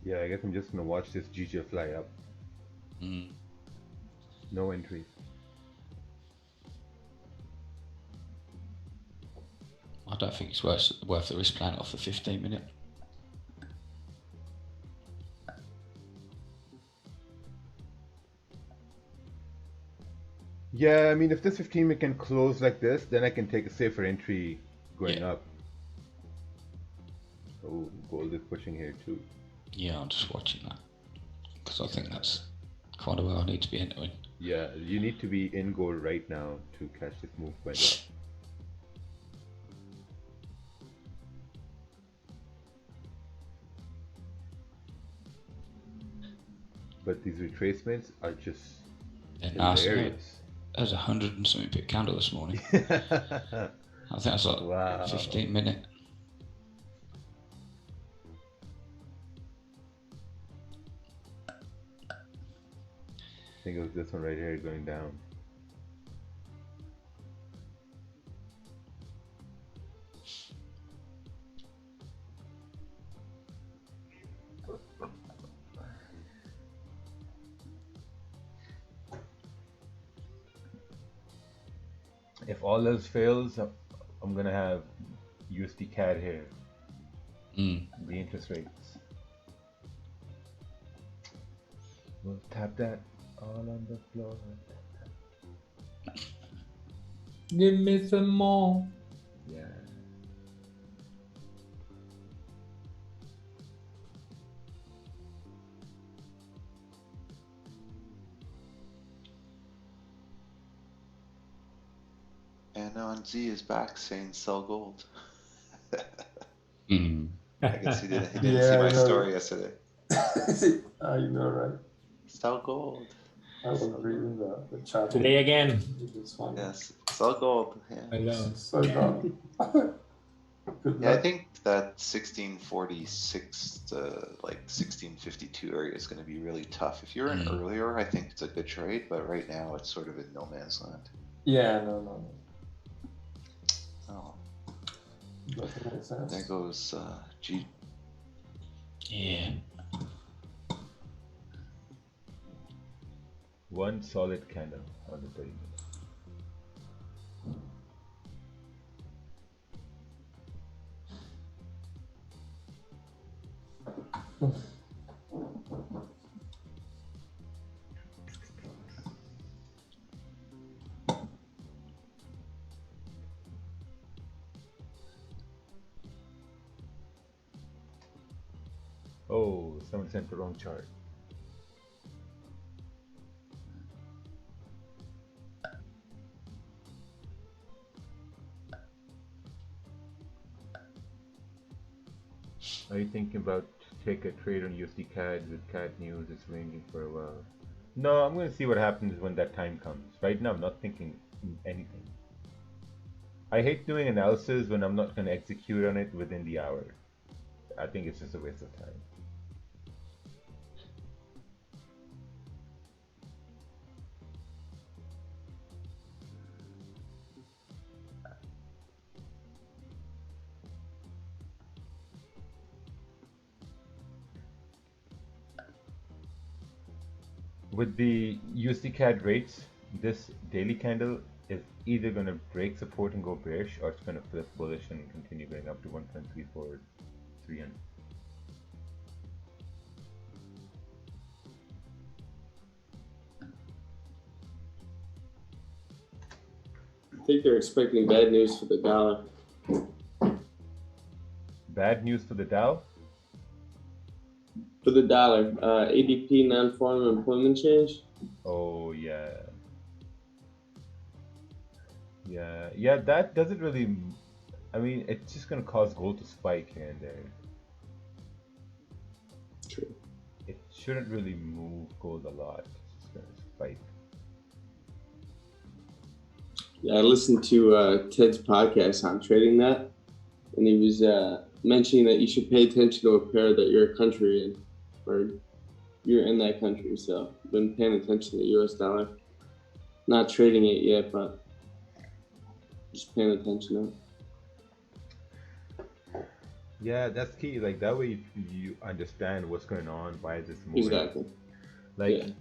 Yeah, I guess I'm just gonna watch this GJ fly up. No entries. I don't think it's worth the risk playing it off the 15 minute. Yeah, I mean, if this 15 minute can close like this, then I can take a safer entry going up. Oh, gold is pushing here too. Yeah, I'm just watching that because I think that's kind of where I need to be entering. Yeah, you need to be in gold right now to catch this move going up. But these retracements are just hilarious. There's 100 and something pip candle this morning. I think that's like 15 minute. I think it was this one right here going down. If all else fails, I'm gonna have USD CAD here. The interest rates. We'll tap that all on the floor. Give me some more. Yeah. And on Z is back saying sell gold. I guess he didn't see Yeah, I my know. story yesterday. I know, right? Sell gold. I was reading the chat. Today again. It's funny. Yes, sell gold. Yeah. I know. So gone. Good Yeah, I luck. think that 1646 to like 1652 area is going to be really tough. If you're in earlier, I think it's a good trade, but right now it's sort of in no man's land. Yeah, no. Oh, Doesn't make sense. there goes G. Yeah. One solid candle on the 30 minutes. Oh, someone sent the wrong chart. Are you thinking about take a trade on USD CAD with CAD news? It's ranging for a while. No, I'm going to see what happens when that time comes. Right now, I'm not thinking anything. I hate doing analysis when I'm not going to execute on it within the hour. I think it's just a waste of time. With the USD CAD rates, this daily candle is either going to break support and go bearish, or it's going to flip bullish and continue going up to 1.34300. I think they're expecting bad news for the dollar. Bad news for the Dow? For the dollar, ADP non-farm employment change. Oh yeah. Yeah, that doesn't really, I mean, it's just gonna cause gold to spike here and there. True. It shouldn't really move gold a lot. It's just gonna spike. Yeah, I listened to Ted's podcast on trading that, and he was mentioning that you should pay attention to a pair that you're a country in, or you're in that country. So I've been paying attention to the US dollar. Not trading it yet, but just paying attention to it. Yeah, that's key. Like that way you understand what's going on, why is this moving. Exactly. Like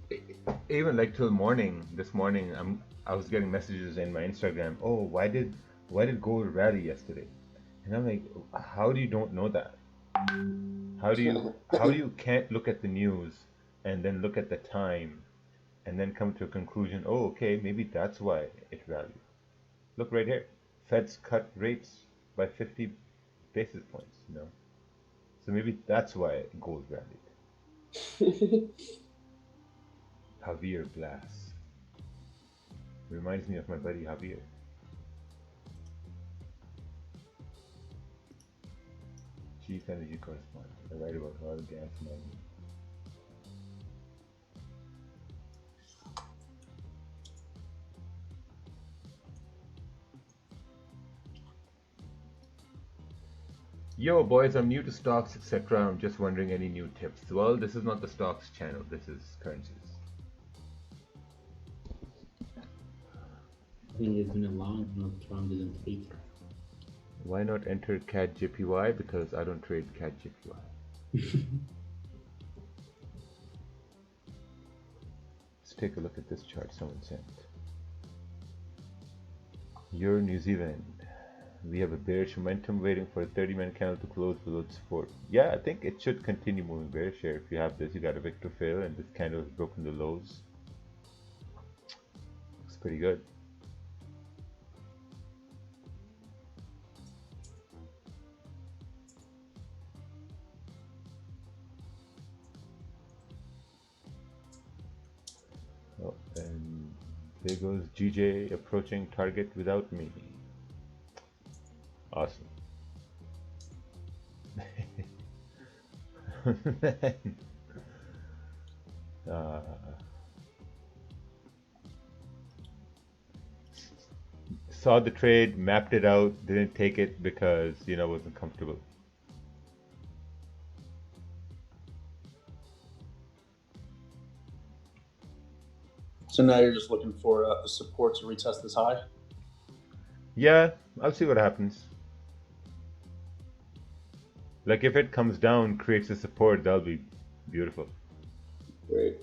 even like till morning, this morning I was getting messages in my Instagram, oh why did gold rally yesterday? And I'm like, how do you don't know that? How do you can't look at the news and then look at the time and then come to a conclusion, oh okay, maybe that's why it rallied. Look right here. Fed's cut rates by 50 basis points, you know. So maybe that's why gold rallied. Javier Glass. Reminds me of my buddy Javier. Chief Energy Correspondent. I write about oil, gas, mining. Yo boys, I'm new to stocks, etc. I'm just wondering any new tips. Well, this is not the stocks channel, this is currencies. I think it's been a long not Trump didn't tweet. Why not enter CAD JPY? Because I don't trade CAD JPY. Let's take a look at this chart someone sent. Euro New Zealand. We have a bearish momentum waiting for a 30-man candle to close below the support. Yeah, I think it should continue moving bearish here. If you have this, you got a Victor fail, and this candle has broken the lows. Looks pretty good. Oh, and there goes GJ approaching target without me. Awesome. uh, saw the trade, mapped it out, didn't take it because wasn't comfortable. So now you're just looking for a support to retest this high? Yeah, I'll see what happens. Like if it comes down, creates a support, that'll be beautiful. Great.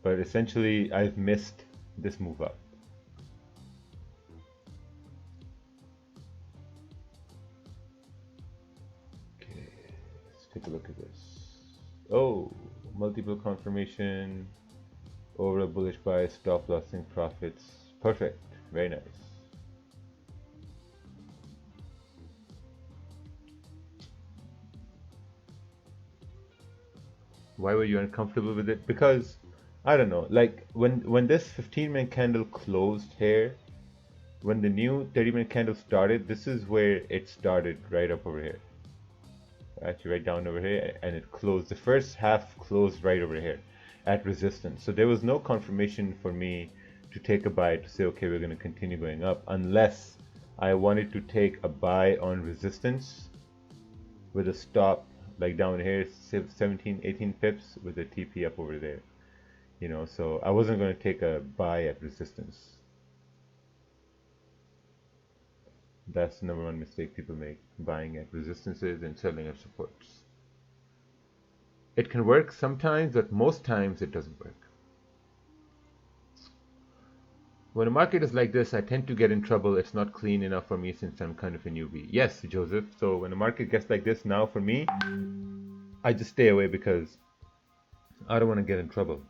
But essentially, I've missed this move up. Okay, let's take a look at this. Oh, multiple confirmation, over a bullish buy, stop lossing profits. Perfect, very nice. Why were you uncomfortable with it? Because I don't know, like when this 15-minute candle closed here, when the new 30-minute candle started, this is where it started, right up over here. Actually right down over here, and it closed. The first half closed right over here at resistance. So there was no confirmation for me to take a buy to say, okay, we're going to continue going up, unless I wanted to take a buy on resistance with a stop like down here, 17, 18 pips with a TP up over there. So I wasn't going to take a buy at resistance. That's the number one mistake people make, buying at resistances and selling at supports. It can work sometimes, but most times it doesn't work. When a market is like this, I tend to get in trouble. It's not clean enough for me since I'm kind of a newbie. Yes, Joseph. So when a market gets like this now for me, I just stay away because I don't want to get in trouble.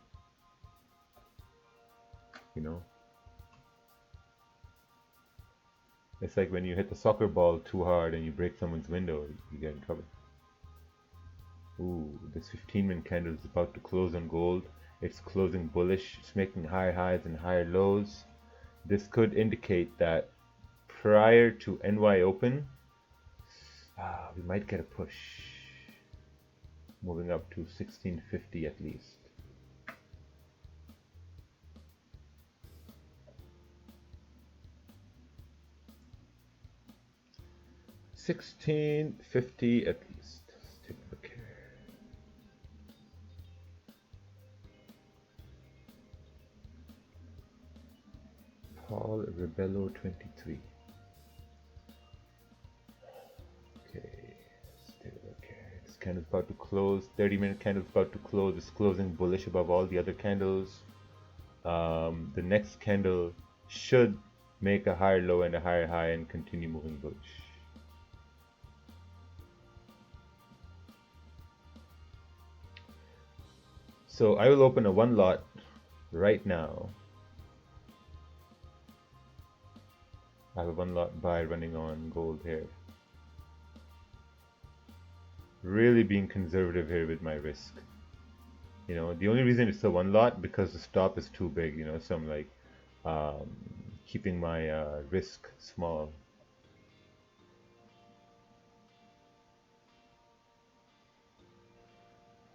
It's like when you hit the soccer ball too hard and you break someone's window, you get in trouble. Ooh, this 15-minute candle is about to close on gold. It's closing bullish. It's making higher highs and higher lows. This could indicate that prior to NY open, we might get a push. Moving up to 1650 at least. $16.50 at least. Let's take a look here. Paul Rebello 23. Okay, let's take a look here. This candle's about to close. 30-minute candle's about to close. It's closing bullish above all the other candles. The next candle should make a higher low and a higher high and continue moving bullish. So I will open a one lot right now. I have a one lot buy running on gold here. Really being conservative here with my risk. The only reason it's a one lot because the stop is too big, so I'm like keeping my risk small.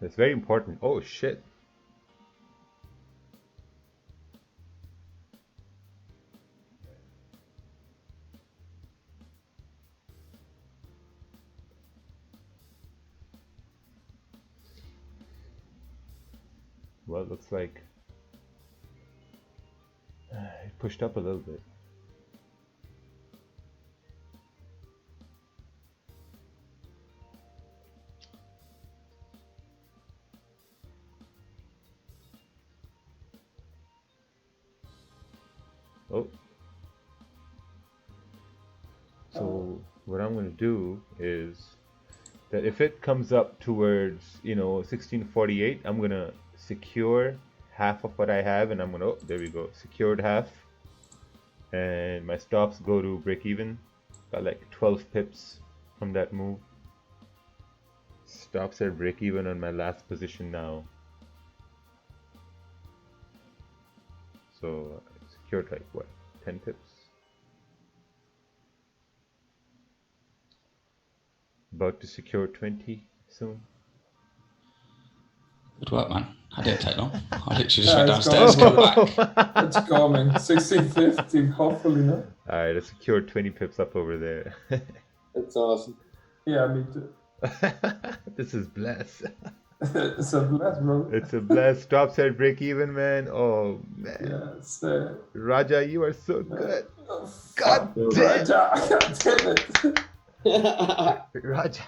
That's very important. Oh shit. Well, it looks like it pushed up a little bit. Oh. So what I'm going to do is that if it comes up towards, 1648, I'm going to secure half of what I have, and I'm going to, oh, there we go, secured half. And my stops go to break even. Got like 12 pips from that move. Stops at break even on my last position now. So secured like what, 10 pips? about to secure 20 soon. Good work, man. I didn't take long. I literally just Yeah, went it's downstairs, come coming. back. It's coming. 1650, hopefully, no? Alright, I secured 20 pips up over there. That's awesome. Yeah, me too. This is blessed. It's a blast, bro. It's a blessed. Stops at break even, man. Oh, man. Yeah, it's Raja, you are so good. God damn. Raja, God damn it. Raja.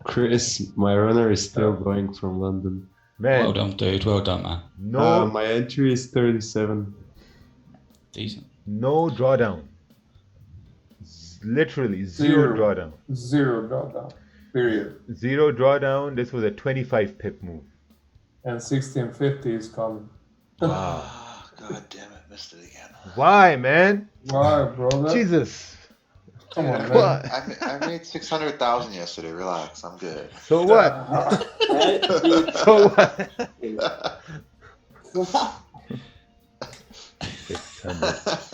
Chris, my runner is still going from London. Man. Well done, dude. Well done, man. No. My entry is 37. Decent. No drawdown. Literally zero drawdown. Zero drawdown. Period. Zero drawdown. This was a 25 pip move. And 1650 is coming. Wow. God damn it, missed it again. Why, man? Why, brother? Jesus. Come on, man. What? I made 600,000 yesterday. Relax, I'm good. So what? So what?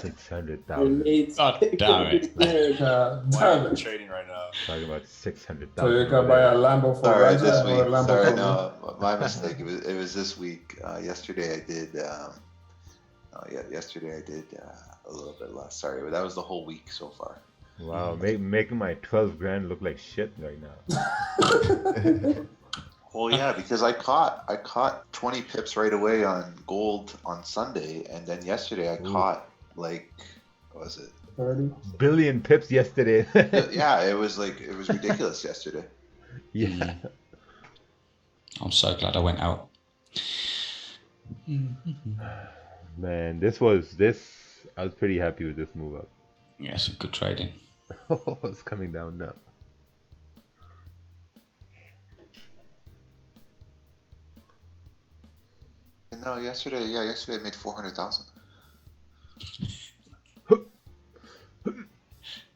600,000. God damn it. Damn it. Trading right now. Talking about 600,000. So you can buy a Lambo for Sorry, Raja this or a week. Lambo Sorry, for no, my mistake. It was this week. Yesterday I did. Yesterday I did a little bit less. Sorry, but that was the whole week so far. Wow, making my 12 grand look like shit right now. Well, yeah, because I caught 20 pips right away on gold on Sunday, and then yesterday I caught like, what was it? 30 billion pips yesterday. Yeah, it was ridiculous yesterday. Yeah. I'm so glad I went out. Man, I was pretty happy with this move up. Yeah, some good trading. It's coming down now. No, yesterday I made 400,000.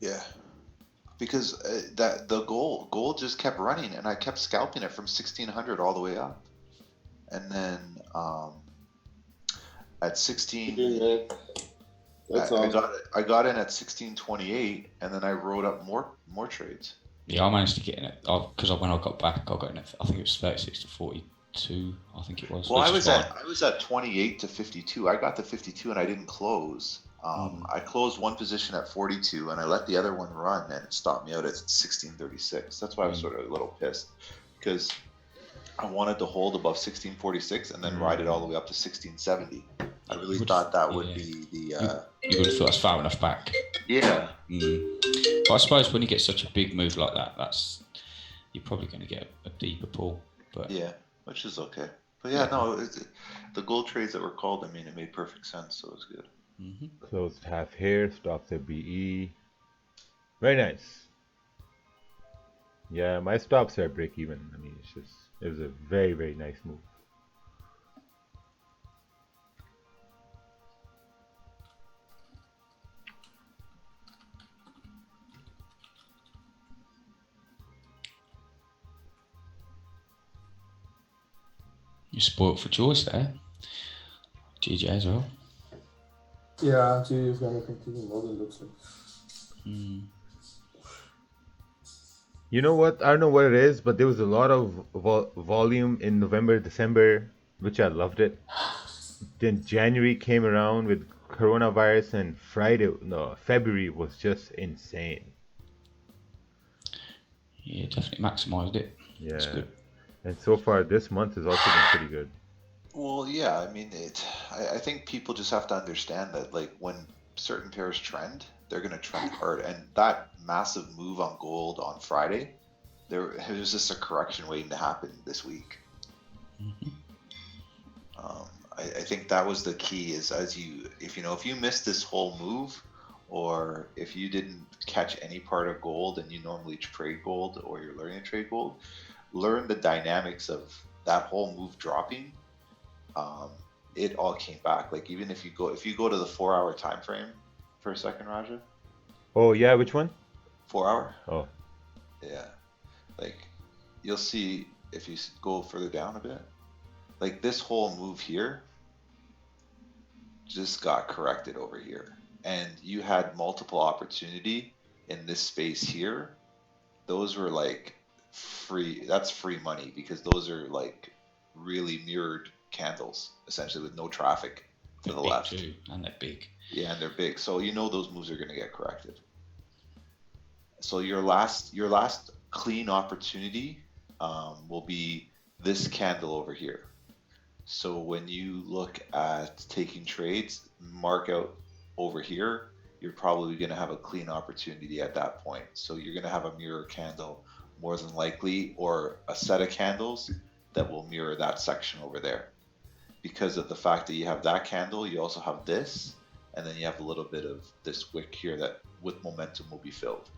Yeah, because that the gold just kept running, and I kept scalping it from 1600 all the way up, and then at 16, I got in at 1628, and then I wrote up more trades. Yeah, I managed to get in it because when I got back, I got in it. I think it was 36 to 42. I think it was. Well, I which is fine. was at 28 to 52. I got to 52 and I didn't close. I closed one position at 42 and I let the other one run, and it stopped me out at 1636. That's why I was sort of a little pissed, because I wanted to hold above 1646 and then ride it all the way up to 1670. I really thought that would be the. You would have thought that's far enough back. Yeah. But I suppose when you get such a big move like that, you're probably going to get a deeper pull. But yeah, which is okay. But yeah, no, the gold trades that were called, I mean, it made perfect sense, so it was good. Closed half here, stops at BE. Very nice. Yeah, my stops are break even. I mean, it was a very, very nice move. you're spoiled for choice there. GJ as well. Yeah, G is gonna continue more than looks like. You know what? I don't know what it is, but there was a lot of volume in November, December, which I loved it. Then January came around with coronavirus, and February was just insane. Yeah, definitely maximised it. Yeah. It's good. And so far, this month has also been pretty good. Well, yeah, I mean, I think people just have to understand that, like, when certain pairs trend, they're going to trend hard. And that massive move on gold on Friday, it was just a correction waiting to happen this week. I think that was the key, is if you missed this whole move, or if you didn't catch any part of gold and you normally trade gold, or you're learning to trade gold, learn the dynamics of that whole move dropping. It all came back. Like, even if you go to the 4-hour time frame for a second, Raja. Oh yeah, which one? 4 hour. Oh. Yeah, like, you'll see if you go further down a bit. Like, this whole move here just got corrected over here, and you had multiple opportunity in this space here those were like free. That's free money because those are like really mirrored candles, essentially with no traffic to the left. Too, and they're big. Yeah, and they're big. So you know those moves are going to get corrected. So your last clean opportunity will be this candle over here. So when you look at taking trades, mark out over here, you're probably going to have a clean opportunity at that point. So you're going to have a mirror candle more than likely, or a set of candles that will mirror that section over there. Because of the fact that you have that candle, you also have this, and then you have a little bit of this wick here that with momentum will be filled.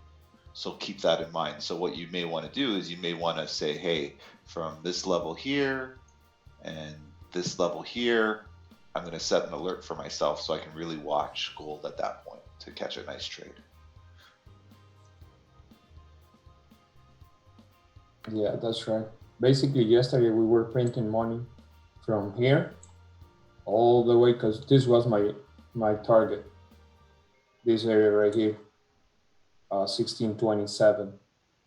So keep that in mind. So what you may want to do is you may want to say, hey, from this level here and this level here, I'm going to set an alert for myself so I can really watch gold at that point to catch a nice trade. Yeah, that's right. Basically, yesterday we were printing money from here all the way, because this was my target. This area right here, 1627.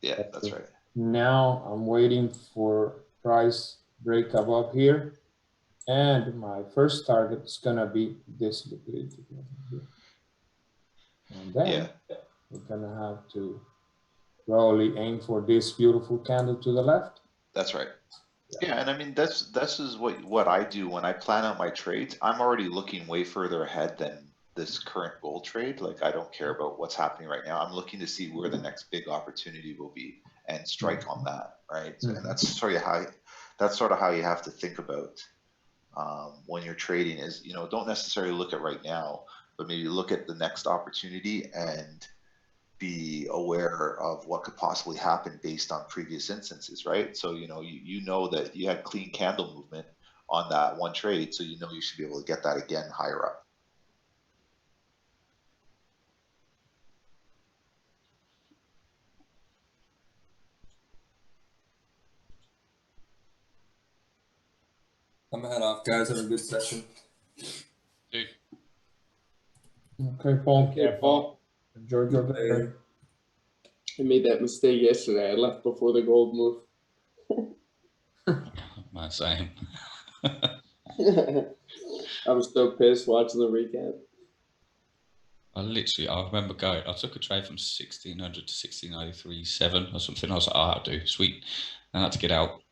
Yeah, that's right. Now I'm waiting for price break above here, and my first target is gonna be this liquidity here. And then we're gonna have to probably aim for this beautiful candle to the left. That's right. Yeah, and I mean this is what I do when I plan out my trades. I'm already looking way further ahead than this current gold trade. Like I don't care about what's happening right now. I'm looking to see where the next big opportunity will be and strike on that, right? And that's sort of how you have to think about when you're trading. Is don't necessarily look at right now, but maybe look at the next opportunity and be aware of what could possibly happen based on previous instances, right? So you know that you had clean candle movement on that one trade, so you should be able to get that again higher up. I'm head off, guys. Have a good session. Okay, Paul. Okay, Paul. Enjoy your day. I made that mistake yesterday. I left before the gold move. My same. I was so pissed watching the recap. I remember going, I took a trade from 1600 to 1693.7 or something. I was like, I'll do, sweet. Then I had to get out.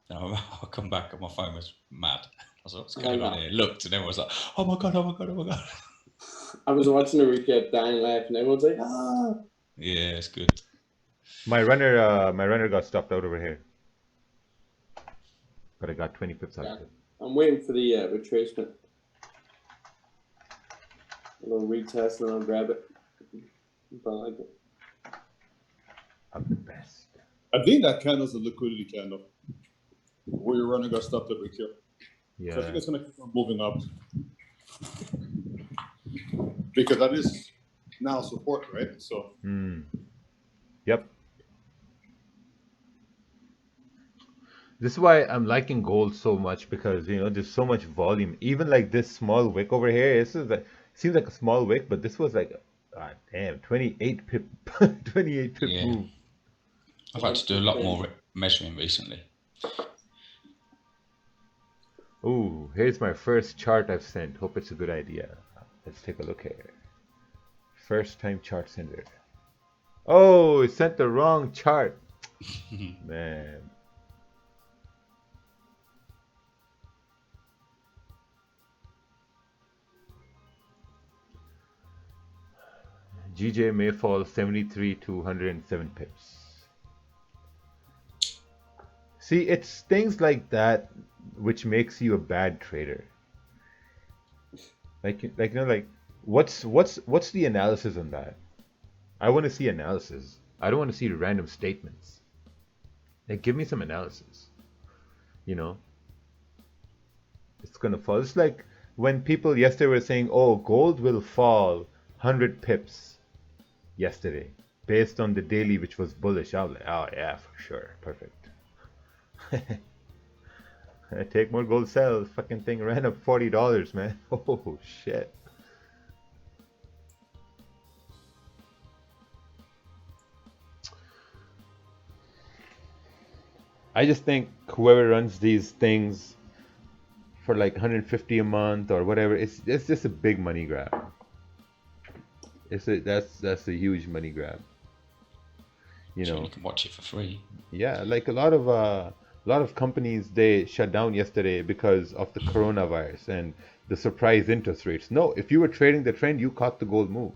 Then I'll come back and my phone was mad. I was like, what's going on here? Looked and everyone was like, oh my God, oh my God, oh my God. I was watching the recap dying laughing. Everyone's like, ah. Yeah, it's good. My runner got stopped out over here. But I got 20 pips out of it. I'm waiting for the retracement. A little retest and I'll grab it. If I like it. I'm the best. I think that candle's a liquidity candle. Where your runner got stopped over here. Yeah. So I think it's gonna keep on moving up. Because that is now support, right? So Yep. This is why I'm liking gold so much, because there's so much volume. Even like this small wick over here, seems like a small wick, but this was like damn 28 pip 28 pip move. I've had to do a lot more measuring recently. Ooh, here's my first chart I've sent. Hope it's a good idea. Let's take a look here. First time chart sender. Oh, it sent the wrong chart. Man. GJ may fall 73 to 107 pips. See, it's things like that which makes you a bad trader. Like what's the analysis on that? I want to see analysis. I don't want to see random statements. Like, give me some analysis. It's gonna fall. It's like when people yesterday were saying, "Oh, gold will fall 100 pips." Yesterday, based on the daily, which was bullish. I was like, oh yeah, for sure, perfect. Take more gold, sell. Fucking thing ran up $40, man. Oh shit. I just think whoever runs these things for like 150 a month or whatever, it's just a big money grab. That's a huge money grab. You Sure, know, you can watch it for free. yeah, like a lot of companies, they shut down yesterday because of the coronavirus and the surprise interest rates. No, if you were trading the trend, you caught the gold move.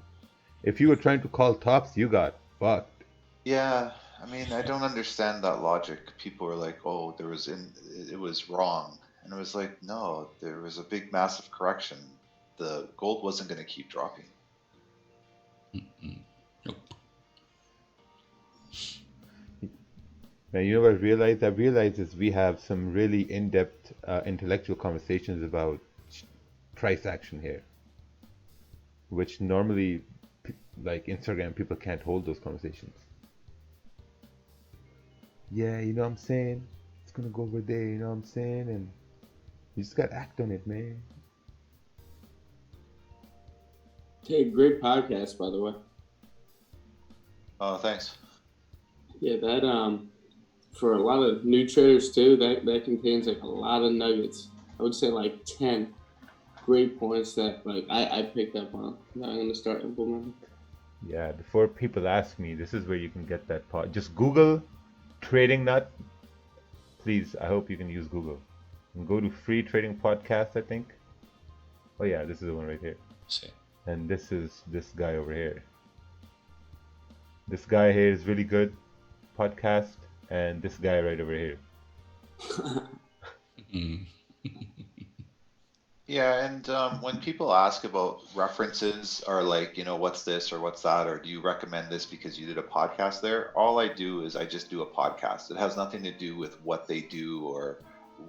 If you were trying to call tops, you got fucked. Yeah, I mean, I don't understand that logic. People are like, "Oh, it was wrong," and it was like, no, there was a big, massive correction. The gold wasn't going to keep dropping. Now, you know what I realized is we have some really in-depth intellectual conversations about price action here, which normally, like Instagram, people can't hold those conversations. Yeah, you know what I'm saying? It's gonna go over there, you know what I'm saying? And you just gotta act on it, man. Hey, great podcast, by the way. Oh, thanks. Yeah, that for a lot of new traders too, that contains like a lot of nuggets. I would say like 10 great points that like I picked up on that I'm gonna start implementing. Yeah, before people ask me, this is where you can get that pod. Just Google Trading Nut. Please, I hope you can use Google. And go to Free Trading Podcast, I think. Oh yeah, this is the one right here. See. And this is this guy over here. This guy here is really good podcast, and this guy right over here. Yeah, and when people ask about references or like, what's this or what's that, or do you recommend this because you did a podcast there? All I do is I just do a podcast. It has nothing to do with what they do or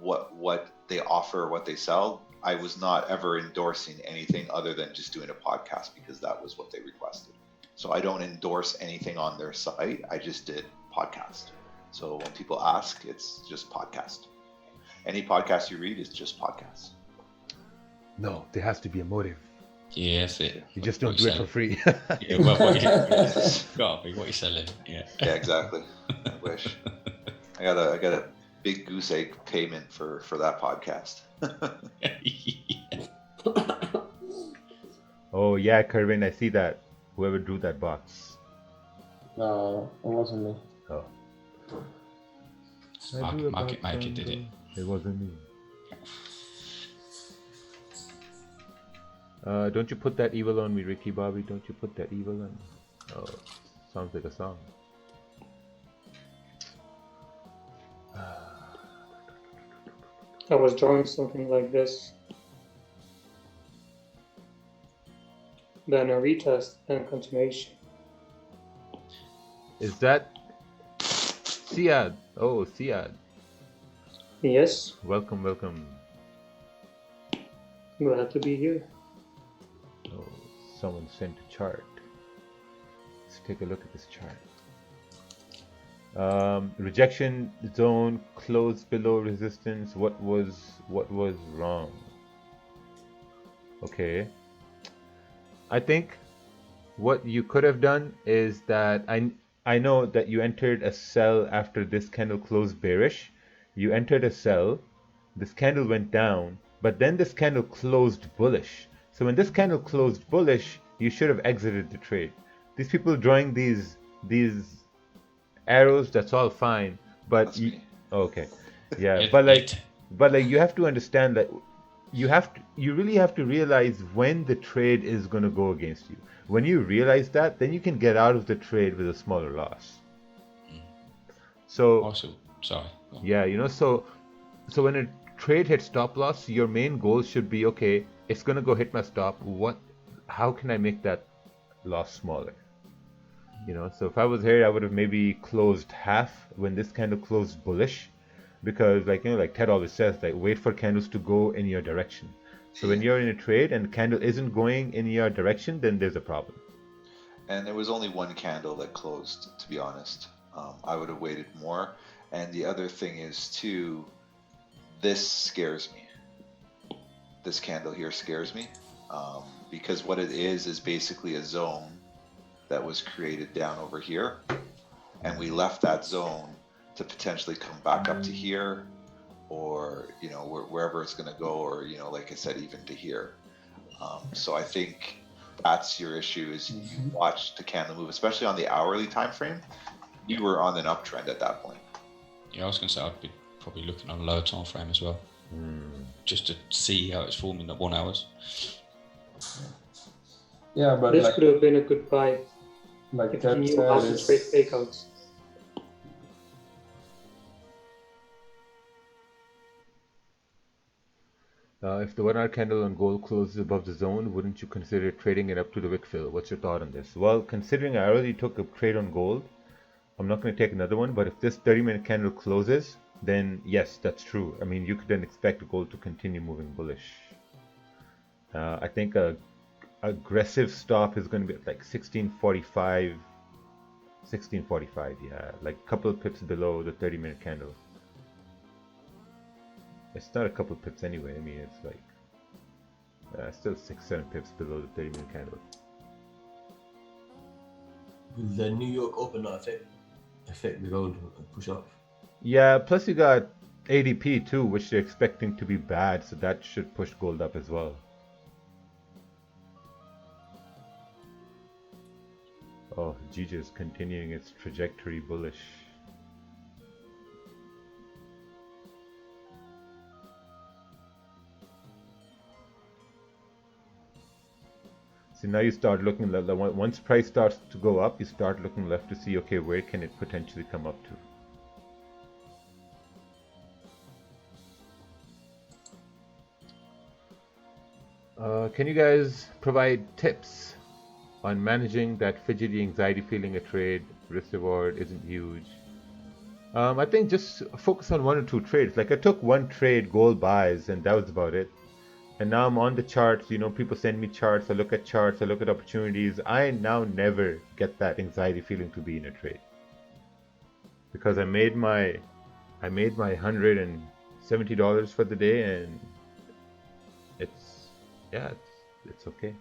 what they offer or what they sell. I was not ever endorsing anything other than just doing a podcast because that was what they requested. So I don't endorse anything on their site. I just did podcast. So when people ask, it's just podcast. Any podcast you read is just podcast. No, there has to be a motive. Yeah, that's it. You just don't do it for free. Yeah, well, gotta be what you're selling. Yeah. Yeah, exactly. I wish. I got a big goose egg payment for that podcast. Oh yeah, Kervin, I see that. Whoever drew that box. No, it wasn't me. Oh. Market Maker did it. It wasn't me. Don't you put that evil on me, Ricky Bobby? Don't you put that evil on me? Oh, sounds like a song. I was drawing something like this. Then a retest and continuation. Is that Siad? Oh, Siad. Yes. Welcome, welcome. Glad to be here. Oh, someone sent a chart. Let's take a look at this chart. Rejection zone closed below resistance. What was wrong? Okay. I think what you could have done is that I know that you entered a sell after this candle closed bearish. You entered a sell. This candle went down, but then this candle closed bullish. So when this candle closed bullish, you should have exited the trade. These people drawing these arrows, that's all fine, but okay, yeah, but like you have to understand that you really have to realize when the trade is going to go against you. When you realize that, then you can get out of the trade with a smaller loss. So also, sorry. Yeah, so when a trade hits stop loss, your main goal should be, okay, it's going to go hit my stop. How can I make that loss smaller? So if I was here, I would have maybe closed half when this candle closed bullish, because like Ted always says, like, wait for candles to go in your direction. So when you're in a trade and the candle isn't going in your direction, then there's a problem. And there was only one candle that closed, to be honest. I would have waited more. And the other thing is too, this scares me. This candle here scares me, because what it is basically a zone that was created down over here, and we left that zone to potentially come back up to here, or wherever it's going to go, or like I said, even to here. So I think that's your issue, is you watch the candle move, especially on the hourly time frame. You were on an uptrend at that point. Yeah, I was going to say I'd be probably looking on a lower time frame as well, just to see how it's forming at 1 hour. Yeah, but this could have been a good buy. Like if you knew how to trade breakouts. If the 1 hour candle on gold closes above the zone, wouldn't you consider trading it up to the wick fill? What's your thought on this? Well, considering I already took a trade on gold, I'm not going to take another one. But if this 30-minute candle closes, then yes, that's true. I mean, you could then expect gold to continue moving bullish. I think a aggressive stop is going to be like 1645, yeah, like a couple of pips below the 30-minute candle. It's not a couple pips anyway. I mean, it's like still 6-7 pips below the 30-minute candle. Will the New York Open not affect the gold push up? Yeah, plus you got ADP too, which they're expecting to be bad, so that should push gold up as well. Oh, GJ is continuing its trajectory bullish. So now you start looking left. Once price starts to go up, you start looking left to see, okay, where can it potentially come up to? Can you guys provide tips on managing that fidgety anxiety feeling a trade? Risk reward isn't huge. I think just focus on 1 or 2 trades. Like I took 1 trade gold buys and that was about it. And now I'm on the charts, people send me charts, I look at charts, I look at opportunities. I now never get that anxiety feeling to be in a trade. Because I made my $170 for the day, and it's okay.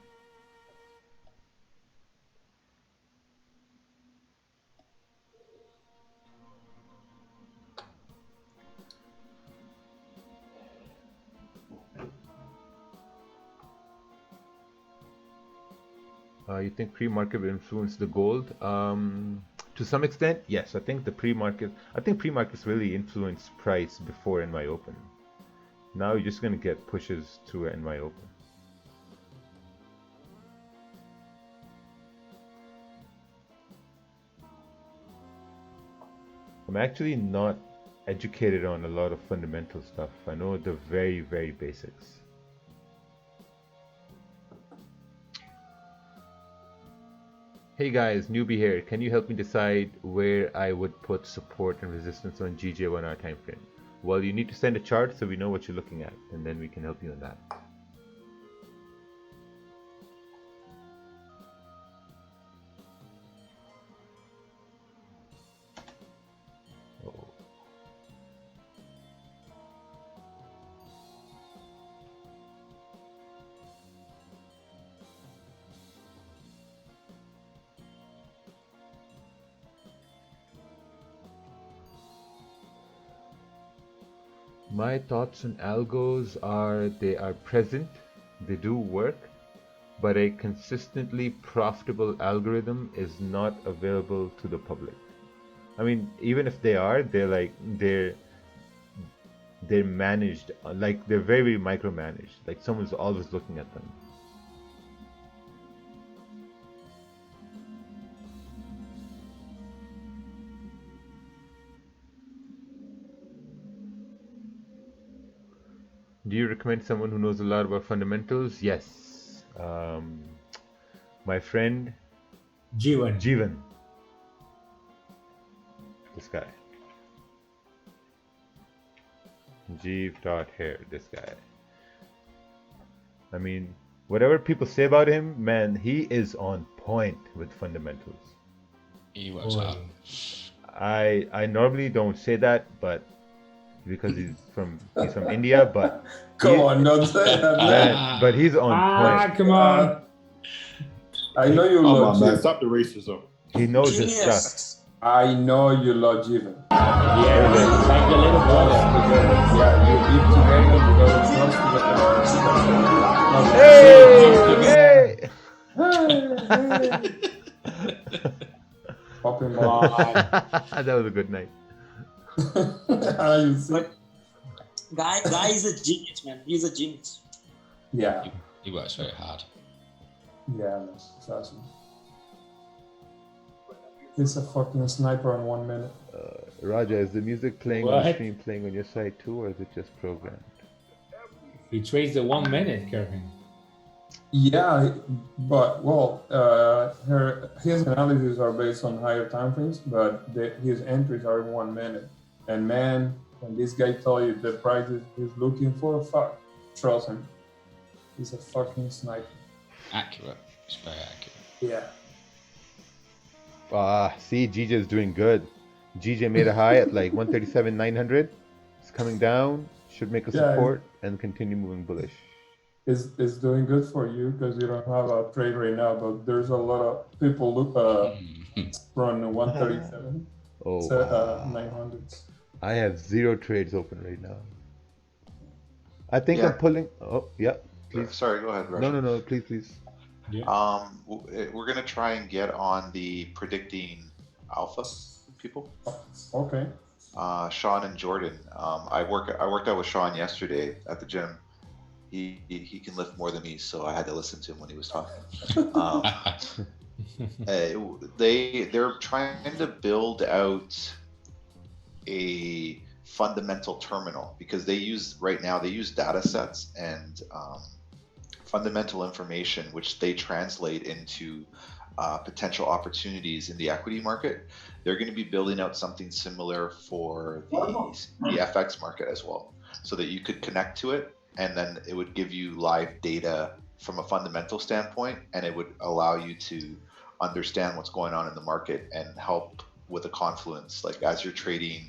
You think pre-market will influence the gold? To some extent, yes. I think pre-markets really influence price before NY Open. Now you're just going to get pushes through NY Open. I'm actually not educated on a lot of fundamental stuff. I know the very, very basics. Hey guys, newbie here. Can you help me decide where I would put support and resistance on GJ 1 hour time frame? Well, you need to send a chart so we know what you're looking at, and then we can help you on that. My thoughts on algos are they are present, they do work, but a consistently profitable algorithm is not available to the public. I mean, even if they are, they're managed, like they're very micromanaged, like someone's always looking at them. Do you recommend someone who knows a lot about fundamentals? Yes. My friend Jeevan. This guy. Jeev.hair, this guy. I mean, whatever people say about him, man, he is on point with fundamentals. He works hard. I normally don't say that, but because he's from India, but come on, don't say that, man. But he's on point. Come on. I know you Come love on, man. Jeev. Stop the racism. He knows his stuff. I know you love Jivan. Yeah, like your little brother. Yeah, you eat together, you go to class together. Popping balls. That was a good night. You see? Guy is a genius, man. He's a genius. Yeah. He works very hard. Yeah, man. It's awesome. He's a fucking sniper in 1 minute. Raja, is the music playing on the What? stream playing on your side too, or is it just programmed? He trades the 1 minute, Kevin. Yeah, but well, his analyses are based on higher time frames, but his entries are in 1 minute. And man, when this guy tell you the prices he's looking for, fuck, trust him. He's a fucking sniper. Accurate. It's very accurate. Yeah. See, GJ is doing good. GJ made a high at like 137,900. It's coming down, should make a support and continue moving bullish. It's doing good for you because you don't have a trade right now, but there's a lot of people run 137 900s. I have 0 trades open right now. I think Yeah. I'm pulling. Oh, yeah. Please. Sorry, go ahead, Raja. No, please. We're gonna try and get on the predicting alpha people. Okay. Sean and Jordan. I worked out with Sean yesterday at the gym. He can lift more than me, so I had to listen to him when he was talking. They're trying to build out a fundamental terminal because they use data sets and fundamental information which they translate into potential opportunities in the equity market. They're going to be building out something similar for the FX market as well, so that you could connect to it and then it would give you live data from a fundamental standpoint, and it would allow you to understand what's going on in the market and help with a confluence. Like as you're trading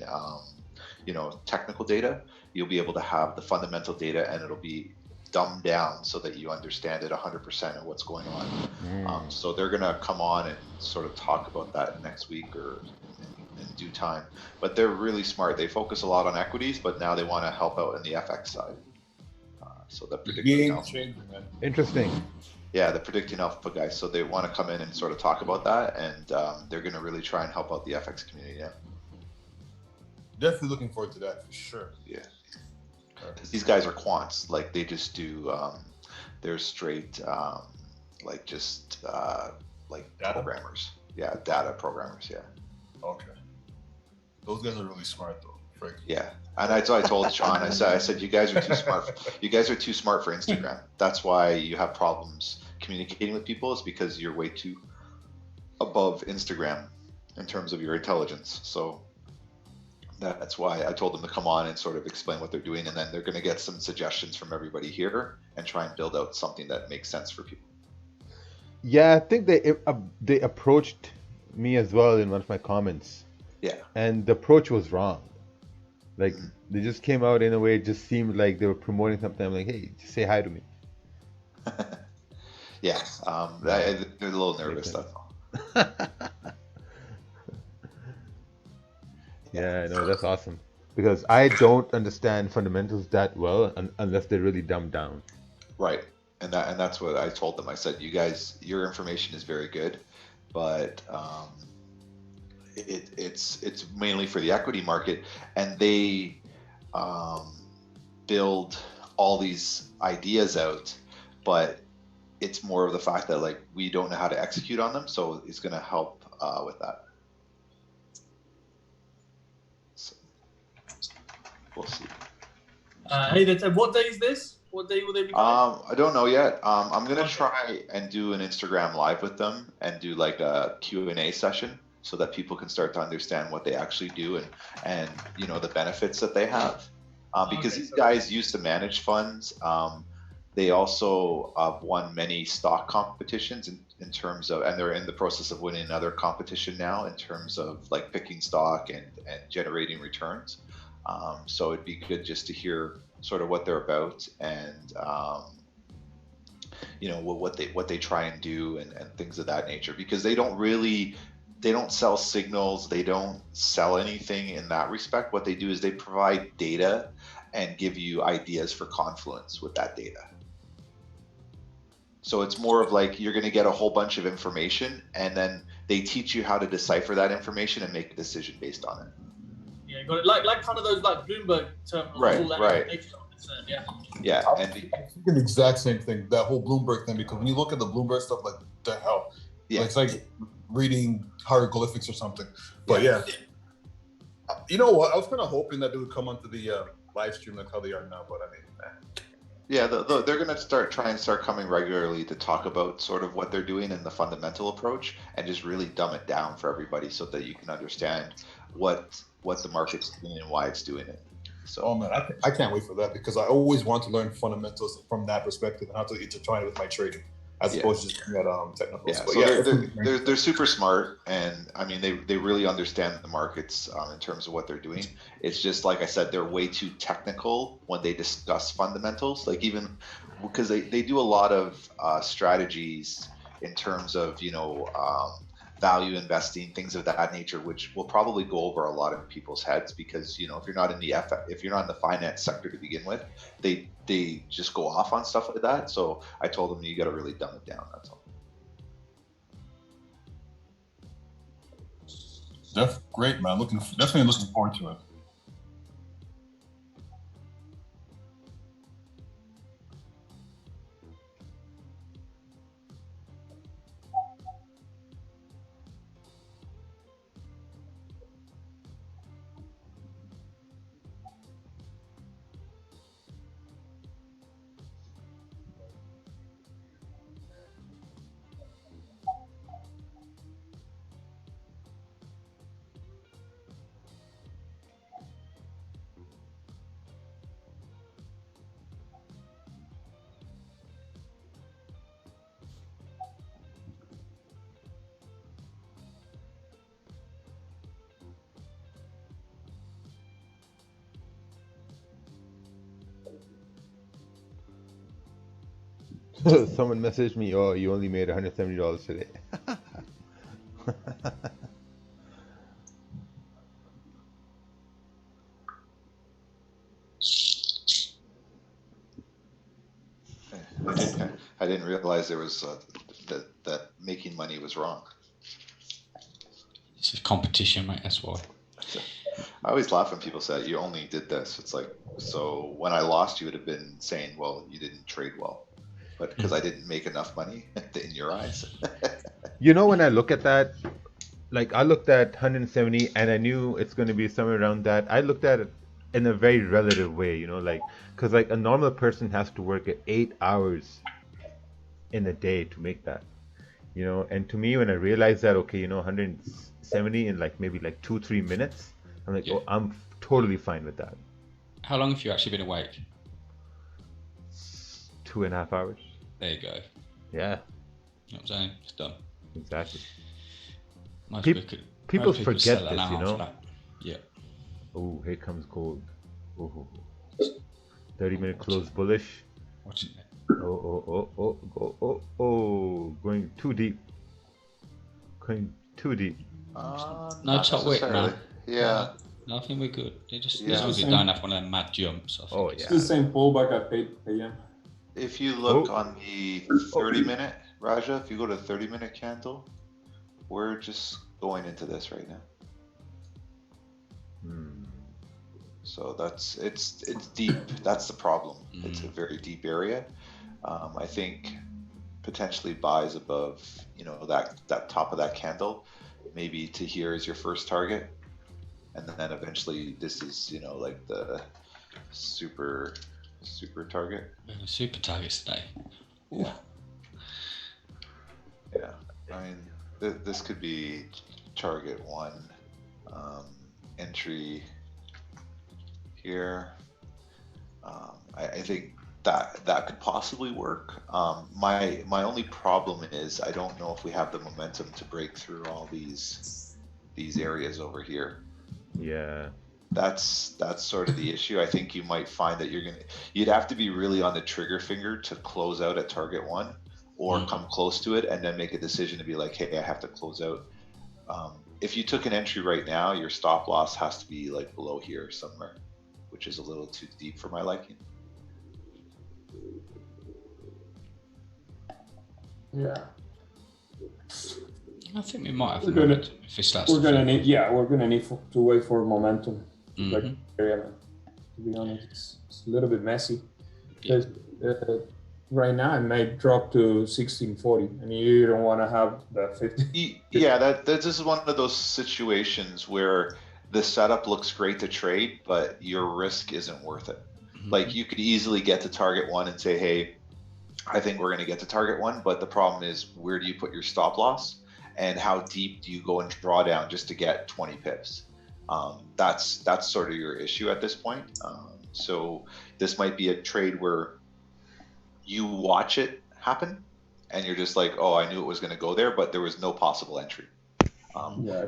technical data, you'll be able to have the fundamental data and it'll be dumbed down so that you understand it 100% of what's going on. So they're gonna come on and sort of talk about that next week or in due time. But they're really smart. They focus a lot on equities, but now they want to help out in the FX side. So the predicting alpha. Interesting. Yeah, the predicting alpha guys. So they want to come in and sort of talk about that, and they're going to really try and help out the FX community. Yeah. Definitely looking forward to that for sure. Yeah. Because these guys are quants. Like they just do. They're straight like data programmers. Yeah, data programmers. Yeah. Okay. Those guys are really smart though. Frank. Yeah, and I told Sean, I said, you guys are too smart. You guys are too smart for Instagram. That's why you have problems communicating with people, is because you're way too above Instagram in terms of your intelligence. So that's why I told them to come on and sort of explain what they're doing, and then they're going to get some suggestions from everybody here and try and build out something that makes sense for people. Yeah, I think they approached me as well in one of my comments. Yeah. And the approach was wrong. Like they just came out in a way, it just seemed like they were promoting something. I'm like, hey, just say hi to me. Yeah, they're a little nervous. That's all. Yeah, no, that's awesome. Because I don't understand fundamentals that well unless they're really dumbed down. Right, and that's what I told them. I said, you guys, your information is very good, but it's mainly for the equity market, and they build all these ideas out, but it's more of the fact that like we don't know how to execute on them, so it's going to help with that. So, we'll see. Hey, what day is this? What day will they be coming? I don't know yet. I'm going to try and do an Instagram live with them and do like a Q&A session, so that people can start to understand what they actually do and the benefits that they have. Because these guys used to manage funds. They also won many stock competitions in terms of, and they're in the process of winning another competition now in terms of like picking stock and generating returns. So it'd be good just to hear sort of what they're about and what they try and do and things of that nature, because they don't sell signals. They don't sell anything in that respect. What they do is they provide data and give you ideas for confluence with that data. So it's more of like you're going to get a whole bunch of information, and then they teach you how to decipher that information and make a decision based on it. Yeah, got it. Like kind of those like Bloomberg terminals. Right, all that right. Yeah. Yeah, I'm thinking the exact same thing, that whole Bloomberg thing, because when you look at the Bloomberg stuff, like, the hell? Yeah. Like, it's like reading hieroglyphics or something. But yeah. You know what? I was kind of hoping that they would come onto the live stream like how they are now, but I mean, Yeah, they're going to start coming regularly to talk about sort of what they're doing and the fundamental approach, and just really dumb it down for everybody so that you can understand what the market's doing and why it's doing it. So, oh man, I can't wait for that, because I always want to learn fundamentals from that perspective and how to intertwine it with my trading, as opposed to just looking at technicals. yeah, But so they're super smart, and I mean they really understand the markets in terms of what they're doing. It's just like I said, they're way too technical when they discuss fundamentals. Like, even because they do a lot of strategies in terms of value investing, things of that nature, which will probably go over a lot of people's heads, because if you're not in the finance sector to begin with, they just go off on stuff like that. So I told them, you got to really dumb it down. That's all. that's great, man. Definitely looking forward to it. Someone messaged me, oh, you only made $170 today. I didn't realize there was that making money was wrong. It's a competition, mate. That's why. I always laugh when people say you only did this. It's like, so when I lost, you would have been saying, well, you didn't trade well, but because I didn't make enough money in your eyes. When I look at that, like I looked at 170 and I knew it's going to be somewhere around that. I looked at it in a very relative way, because like a normal person has to work at 8 hours in a day to make that, and to me, when I realized that, okay, 170 in like maybe like 2-3 minutes, I'm like, oh, I'm totally fine with that. How long have you actually been awake? 2.5 hours. There you go. Yeah. You know what I'm saying? It's done. Exactly. People forget this, Yeah. Oh, here comes gold. Oh, 30-minute close bullish. Watching it. Oh, going too deep. No top wick, man. Yeah. No, I think we're good. As Yeah. long as we don't have one of them mad jumps. I think It's the same pullback at 8 a.m. If you look on the 30-minute, Raja, if you go to 30-minute candle, we're just going into this right now. So it's deep. That's the problem. It's a very deep area. I think potentially buys above, that top of that candle, maybe to here is your first target, and then eventually this is, like the super target. Super targets today. Yeah. Yeah. I mean, this could be target one, entry here. I think that could possibly work. My only problem is I don't know if we have the momentum to break through all these areas over here. Yeah. That's sort of the issue. I think you might find that you'd have to be really on the trigger finger to close out at target one, or come close to it and then make a decision to be like, hey, I have to close out If you took an entry right now, your stop loss has to be like below here somewhere, which is a little too deep for my liking. Yeah. I think we might have We're the gonna- momentum if it starts. We're to gonna flip. need, yeah, we're gonna need to wait for momentum. Mhm. Like area, man. To be honest, it's a little bit messy. Because right now it might drop to 1640, and you don't want to have that 50. Yeah, that this is one of those situations where the setup looks great to trade, but your risk isn't worth it. Like you could easily get to target one and say, hey, I think we're going to get to target one, but the problem is where do you put your stop loss and how deep do you go and draw down just to get 20 pips? That's sort of your issue at this point. So this might be a trade where you watch it happen and you're just like, oh, I knew it was going to go there, but there was no possible entry.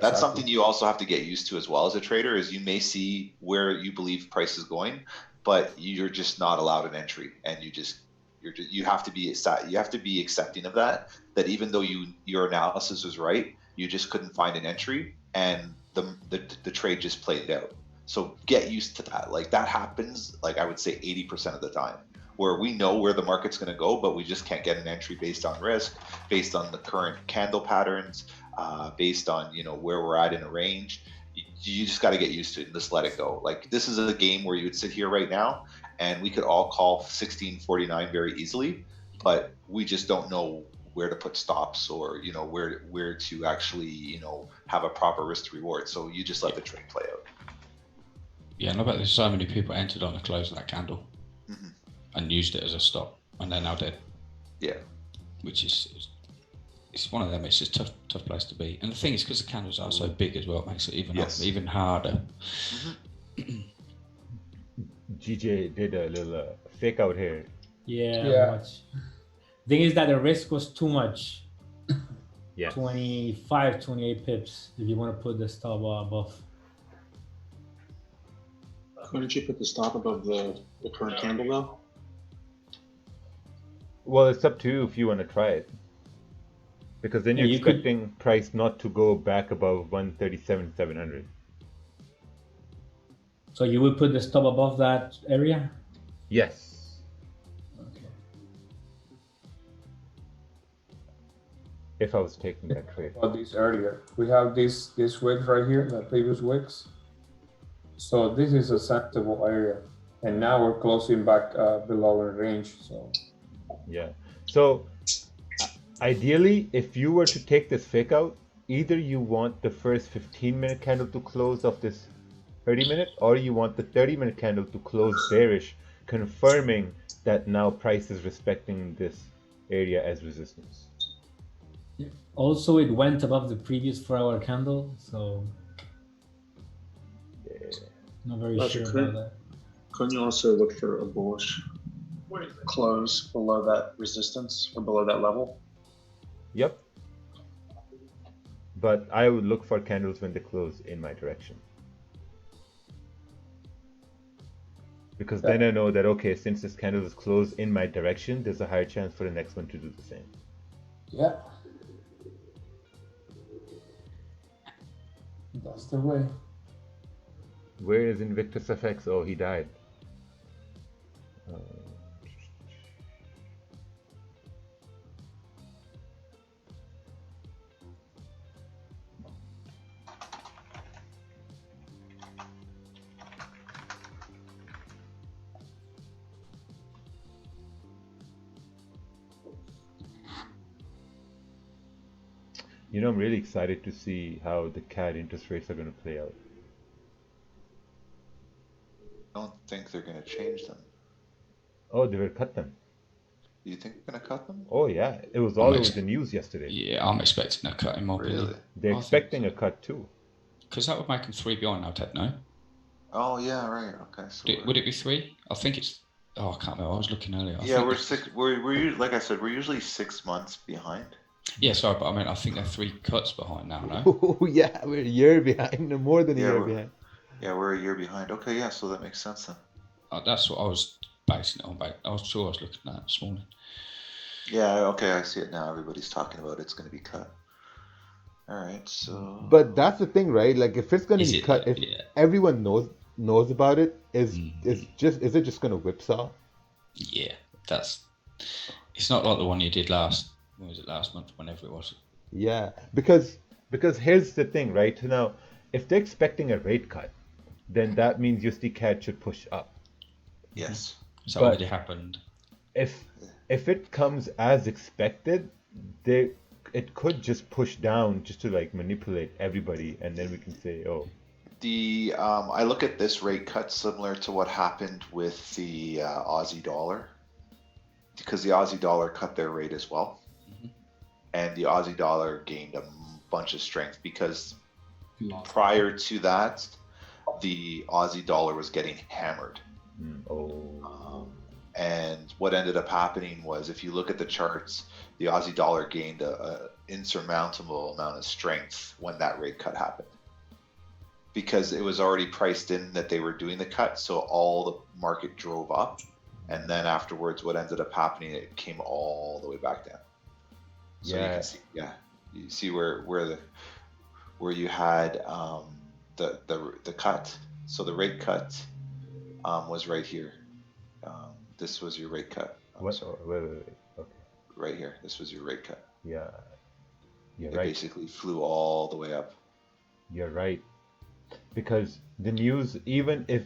That's something you also have to get used to as well as a trader, is you may see where you believe price is going, but you're just not allowed an entry, and you have to be accepting of that even though your analysis was right, you just couldn't find an entry and the trade just played out. So get used to that. Like that happens, like I would say 80% of the time, where we know where the market's going to go, but we just can't get an entry based on risk, based on the current candle patterns, based on where we're at in a range. You just got to get used to it and just let it go. Like this is a game where you would sit here right now and we could all call 1649 very easily, but we just don't know where to put stops or where to actually have a proper risk to reward. So you just let the trade play out. Yeah, and I bet there's so many people entered on the close of that candle and used it as a stop, and they're now dead. Yeah, which is it's one of them. It's just tough place to be. And the thing is, because the candles are so big as well, it makes it even harder. GJ did a little fake out here. Yeah. Much. The thing is that the risk was too much. Yeah. 25, 28 pips if you want to put the stop above. Couldn't you put the stop above the current candle though? Well, it's up to you if you want to try it. Because then you're expecting price not to go back above 137,700. So you would put the stop above that area? Yes. Okay. If I was taking that trade. About this earlier, we have this wick right here, the previous wicks. So this is a sensible area, and now we're closing back below our range. So yeah. So ideally, if you were to take this fake out, either you want the first 15-minute candle to close off this 30-minute, or you want the 30-minute candle to close bearish, confirming that now price is respecting this area as resistance. Also, it went above the previous 4-hour candle, so not very sure about that. Couldn't you also look for a bullish close below that resistance or below that level? Yep. But I would look for candles when they close in my direction. Because then I know that, okay, since this candle is closed in my direction, there's a higher chance for the next one to do the same. yeah, that's the way. Where is Invictus FX? Oh, he died. I'm really excited to see how the CAD interest rates are going to play out. I don't think they're going to change them. Oh, they will cut them. Do you think they're going to cut them? Oh yeah, it was all over the news yesterday. Yeah, I'm expecting a cut in my opinion. They're expecting a cut too. Because that would make them 3 behind now, Ted, no? Oh yeah, right. Okay. So Would it be 3? I think it's. Oh, I can't remember. I was looking earlier. yeah, we're 6. We're like I said, we're usually 6 months behind. Yeah, sorry, but I mean, I think they're 3 cuts behind now, no? Oh yeah, we're a year behind, more than a year behind. Yeah, we're a year behind. Okay, yeah, so that makes sense then. That's what I was basing it on. I was sure I was looking at that this morning. Yeah, okay, I see it now. Everybody's talking about it's going to be cut. All right, so. But that's the thing, right? Like if it's gonna Is be it cut, though? if Yeah. everyone knows about it, is it just gonna whipsaw? Yeah, it's not like the one you did last month, whenever it was. Yeah, because here's the thing, right? Now, if they're expecting a rate cut, then that means USD CAD should push up. Yes. So But already happened. if it comes as expected, it could just push down just to like manipulate everybody, and then we can say, oh, I look at this rate cut similar to what happened with the Aussie dollar, because the Aussie dollar cut their rate as well, and the Aussie dollar gained a bunch of strength because prior to that, the Aussie dollar was getting hammered. And what ended up happening was, if you look at the charts, the Aussie dollar gained a insurmountable amount of strength when that rate cut happened, because it was already priced in that they were doing the cut, so all the market drove up, and then afterwards what ended up happening, it came all the way back down. So you can see, you see where you had the cut. So the rate cut was right here. This was your rate cut. wait. Okay. Right here. This was your rate cut. Yeah, you're It right. basically flew all the way up. You're right. Because the news, even if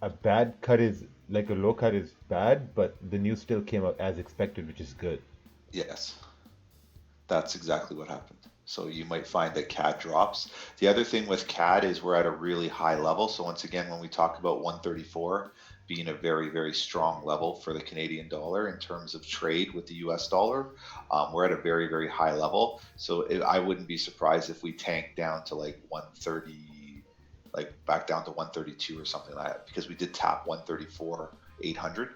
a bad cut is like a low cut is bad, but the news still came out as expected, which is good. Yes, that's exactly what happened. So you might find that CAD drops. The other thing with CAD is we're at a really high level. So once again, when we talk about 134 being a very, very strong level for the Canadian dollar in terms of trade with the US dollar, we're at a very, very high level. So I wouldn't be surprised if we tank down to like 130, like back down to 132 or something like that, because we did tap 134.800.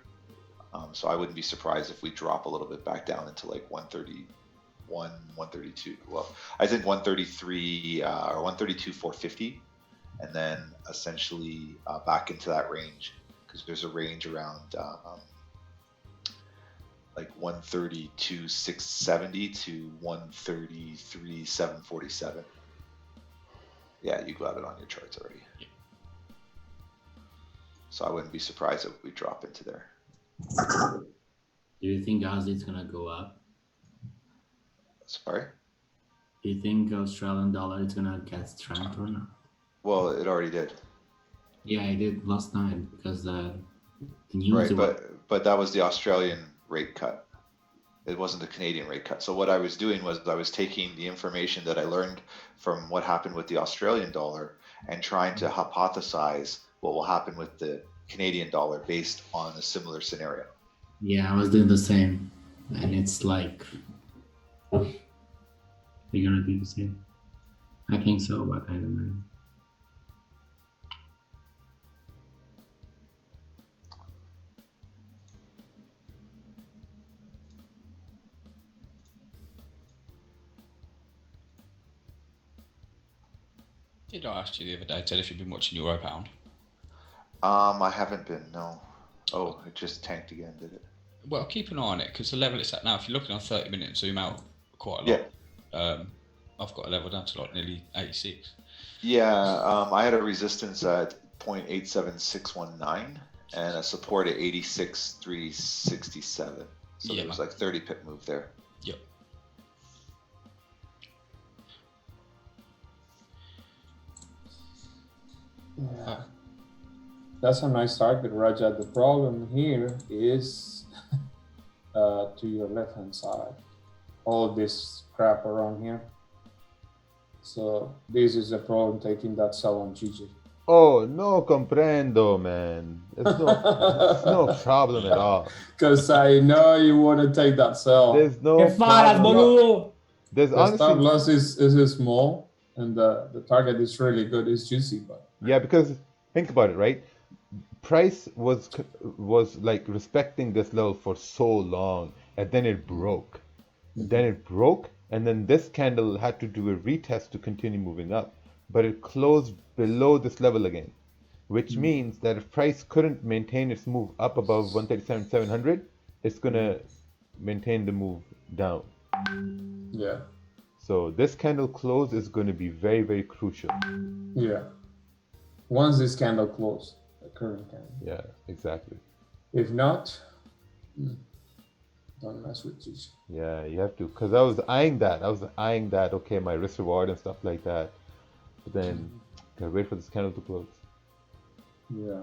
So I wouldn't be surprised if we drop a little bit back down into like 131, 132. Well, I think 133 or 132.450, and then essentially back into that range, because there's a range around like 132.670 to 133.747. Yeah, you got it on your charts already. Yeah. So I wouldn't be surprised if we drop into there. Do you think Aussie is gonna go up? Sorry? Do you think Australian dollar is gonna get strength or not? Well, it already did. Yeah, I did last night because the news. Right, but that was the Australian rate cut. It wasn't the Canadian rate cut. So what I was doing was I was taking the information that I learned from what happened with the Australian dollar and trying to hypothesize what will happen with the Canadian dollar based on a similar scenario. Yeah, I was doing the same, and it's like they're gonna do the same. I think so, but I don't know. Did I ask you the other day, Ted, if you've been watching Euro Pound? I haven't been, no. Oh, it just tanked again, did it? Well, keep an eye on it, because the level it's at now, if you're looking on 30 minutes, zoom out quite a lot. Yeah. I've got a level down to like nearly 86. Yeah, I had a resistance at 0.87619 and a support at 86.367. So there was like 30 pip move there. Yep. That's a nice target, Raja. The problem here is to your left hand side, all this crap around here. So this is a problem taking that sell on GG. Oh, no comprendo, man. It's no problem at all. Because I know you want to take that sell. There's no problem. There's the honestly stop loss is small, and the target is really good. It's juicy, but yeah, because think about it, right? Price was like respecting this level for so long, and then it broke. And then this candle had to do a retest to continue moving up, but it closed below this level again, which means that if price couldn't maintain its move up above 137,700, it's gonna maintain the move down. Yeah. So this candle close is going to be very, very crucial. Yeah. Once this candle closed, the current candle. Yeah, exactly. If not, don't mess with these. Yeah, you have to. Because I was eyeing that. Okay, my risk reward and stuff like that. But then, gotta wait for this candle to close. Yeah.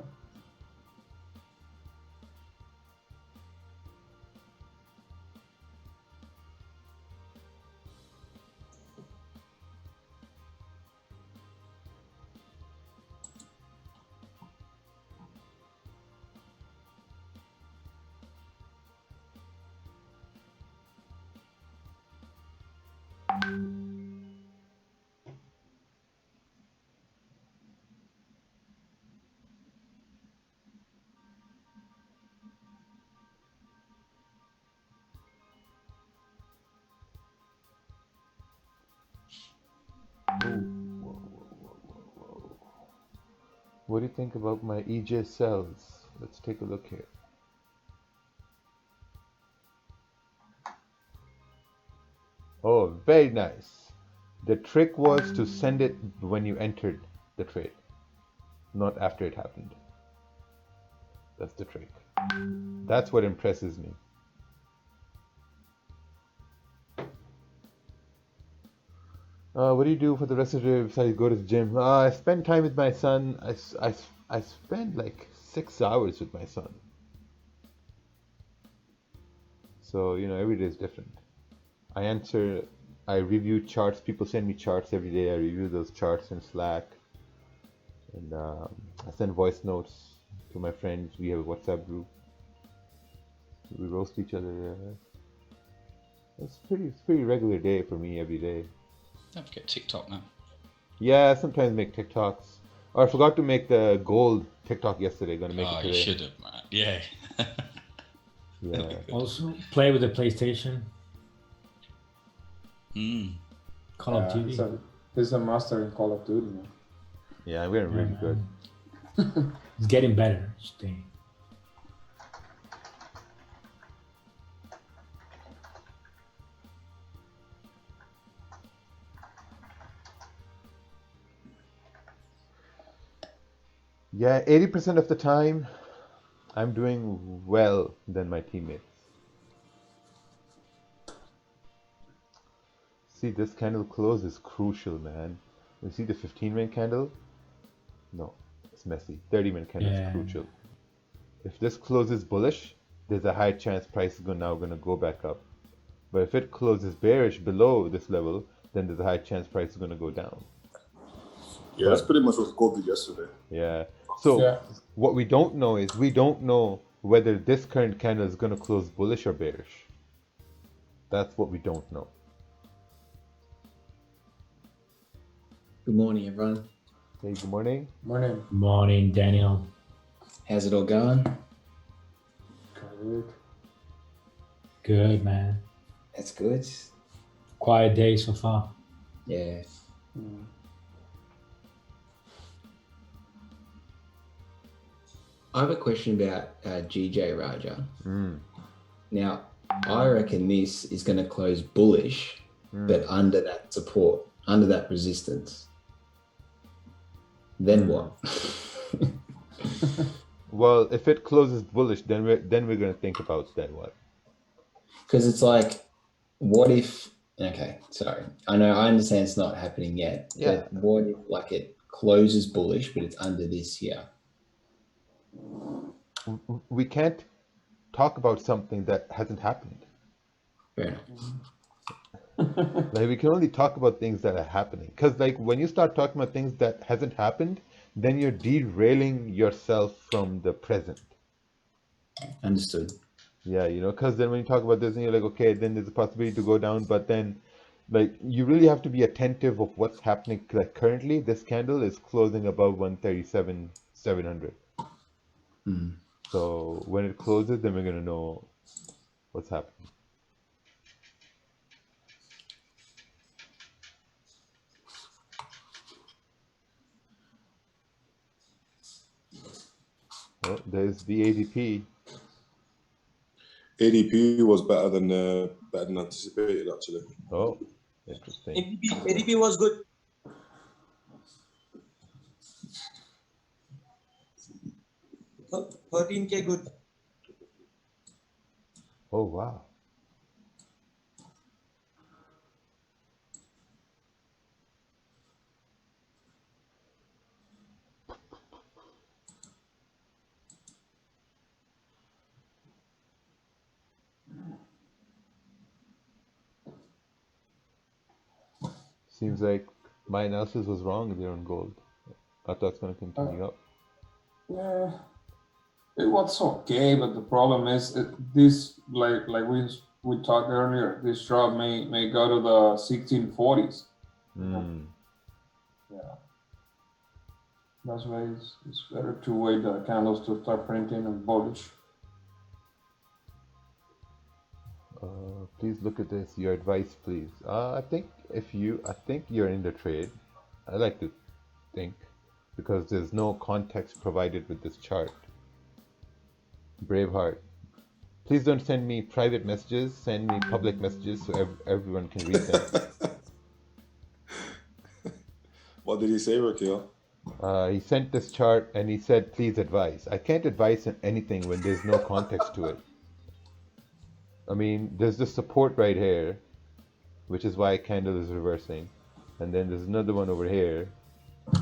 What do you think about my EJ cells? Let's take a look here. Oh, very nice. The trick was to send it when you entered the trade, not after it happened. That's the trick. That's what impresses me. What do you do for the rest of the day besides go to the gym? I spend time with my son. I spend like 6 hours with my son. So, every day is different. I review charts. People send me charts every day. I review those charts in Slack. And I send voice notes to my friends. We have a WhatsApp group. We roast each other. It's pretty regular day for me every day. Don't forget TikTok now. Yeah, sometimes make TikToks. Oh, I forgot to make the gold TikTok yesterday. Gonna make it today. You should have, man. Yeah. Yeah. Also, play with the PlayStation. Call of Duty. He's a master in Call of Duty, man. Yeah, we're really good. It's getting better each day. Yeah, 80% of the time, I'm doing well than my teammates. See, this candle close is crucial, man. You see the 15-minute candle? No, it's messy. 30-minute candle is crucial. If this closes bullish, there's a high chance price is now going to go back up. But if it closes bearish below this level, then there's a high chance price is going to go down. Yeah, that's pretty much what gold did yesterday. Yeah. So what we don't know is we don't know whether this current candle is going to close bullish or bearish. That's what we don't know. Good morning, everyone. Hey, good morning. Morning. Morning, Daniel. How's it all going? Good. Good, man. That's good. Quiet day so far. Yeah. I have a question about GJ Raja. Now, I reckon this is going to close bullish, but under that support, under that resistance. Then what? Well, if it closes bullish, then we're going to think about then what. Because it's like, what if? Okay, sorry. I understand it's not happening yet. Yeah. But what if it closes bullish, but it's under this here? We can't talk about something that hasn't happened. Fair enough. We can only talk about things that are happening. Because when you start talking about things that hasn't happened, then you're derailing yourself from the present. Understood. Yeah, because then when you talk about this and you're like, okay, then there's a possibility to go down, but then you really have to be attentive of what's happening. Currently, this candle is closing above 137,700. So when it closes, then we're going to know what's happening. Oh, there's the ADP. ADP was better than anticipated, actually. Oh, Interesting. ADP was good. So 13K good. Oh wow. Seems like my analysis was wrong there on gold. I thought it's going to continue up. Yeah, it was okay, but the problem is this, like we talked earlier, this drop may go to the 1640s. Yeah, that's why it's better to wait the candles to start printing and bullish. Please look at this. Your advice, please. I think you're in the trade. I like to think, because there's no context provided with this chart. Braveheart. Please don't send me private messages. Send me public messages so everyone can read them. What did he say, Rakeel? He sent this chart and he said, please advise. I can't advise on anything when there's no context to it. I mean, there's the support right here, which is why candle is reversing. And then there's another one over here.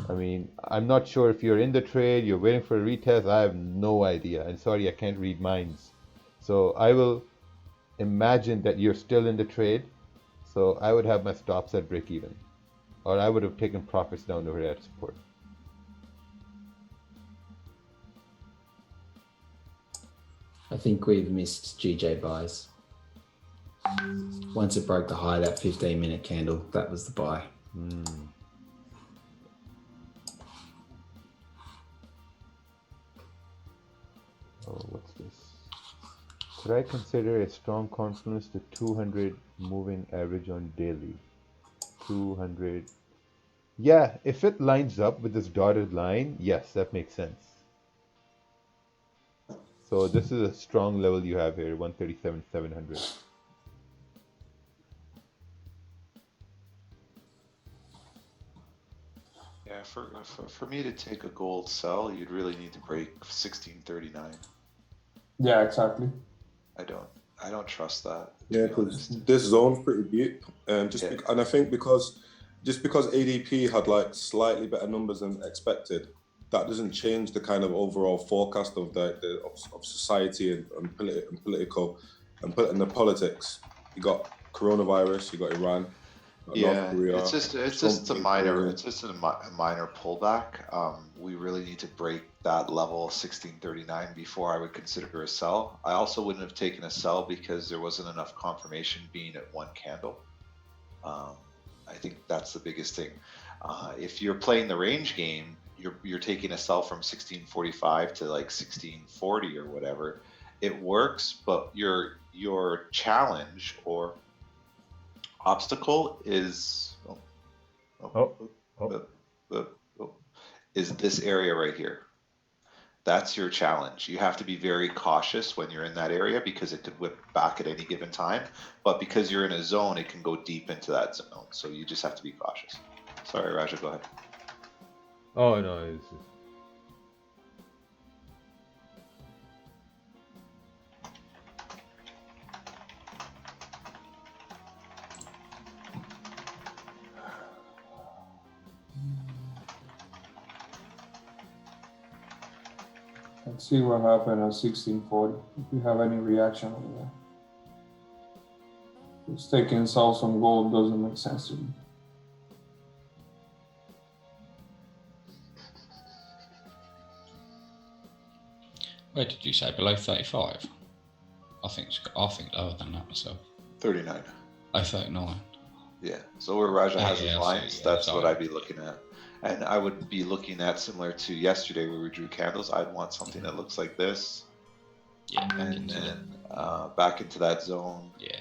I mean, I'm not sure if you're in the trade, you're waiting for a retest. I have no idea. And sorry, I can't read minds. So I will imagine that you're still in the trade. So I would have my stops at break even. Or I would have taken profits down over at support. I think we've missed GJ buys. Once it broke the high, that 15-minute candle, that was the buy. Oh, what's this? Could I consider a strong confluence to 200 moving average on daily? 200. Yeah, if it lines up with this dotted line, yes, that makes sense. So this is a strong level you have here, 137,700. Yeah, for me to take a gold sell, you'd really need to break 1639. Yeah, exactly. I don't trust that. Yeah, because this zone's pretty deep, and and I think because ADP had like slightly better numbers than expected, that doesn't change the kind of overall forecast of of society and political and the politics. You got coronavirus, you got Iran, you got North Korea. It's just a minor pullback. We really need to break that level 1639 before I would consider a sell. I also wouldn't have taken a sell because there wasn't enough confirmation being at one candle. I think that's the biggest thing. If you're playing the range game, you're taking a sell from 1645 to like 1640 or whatever. It works, but your challenge or obstacle is is this area right here. That's your challenge. You have to be very cautious when you're in that area because it could whip back at any given time. But because you're in a zone, it can go deep into that zone. So you just have to be cautious. Sorry, Raja, go ahead. Oh no, it's just... Let's see what happened at 1640. If you have any reaction over there. Just taking sales on gold doesn't make sense to me. Where did you say below 35? I think lower than that myself. 39. Oh, 39. Yeah. So where Raja has his yeah, lines, yeah, that's sorry. what I'd be looking at. And I would be looking at similar to yesterday where we drew candles. I'd want something that looks like this. Yeah. And then back into that zone. Yeah.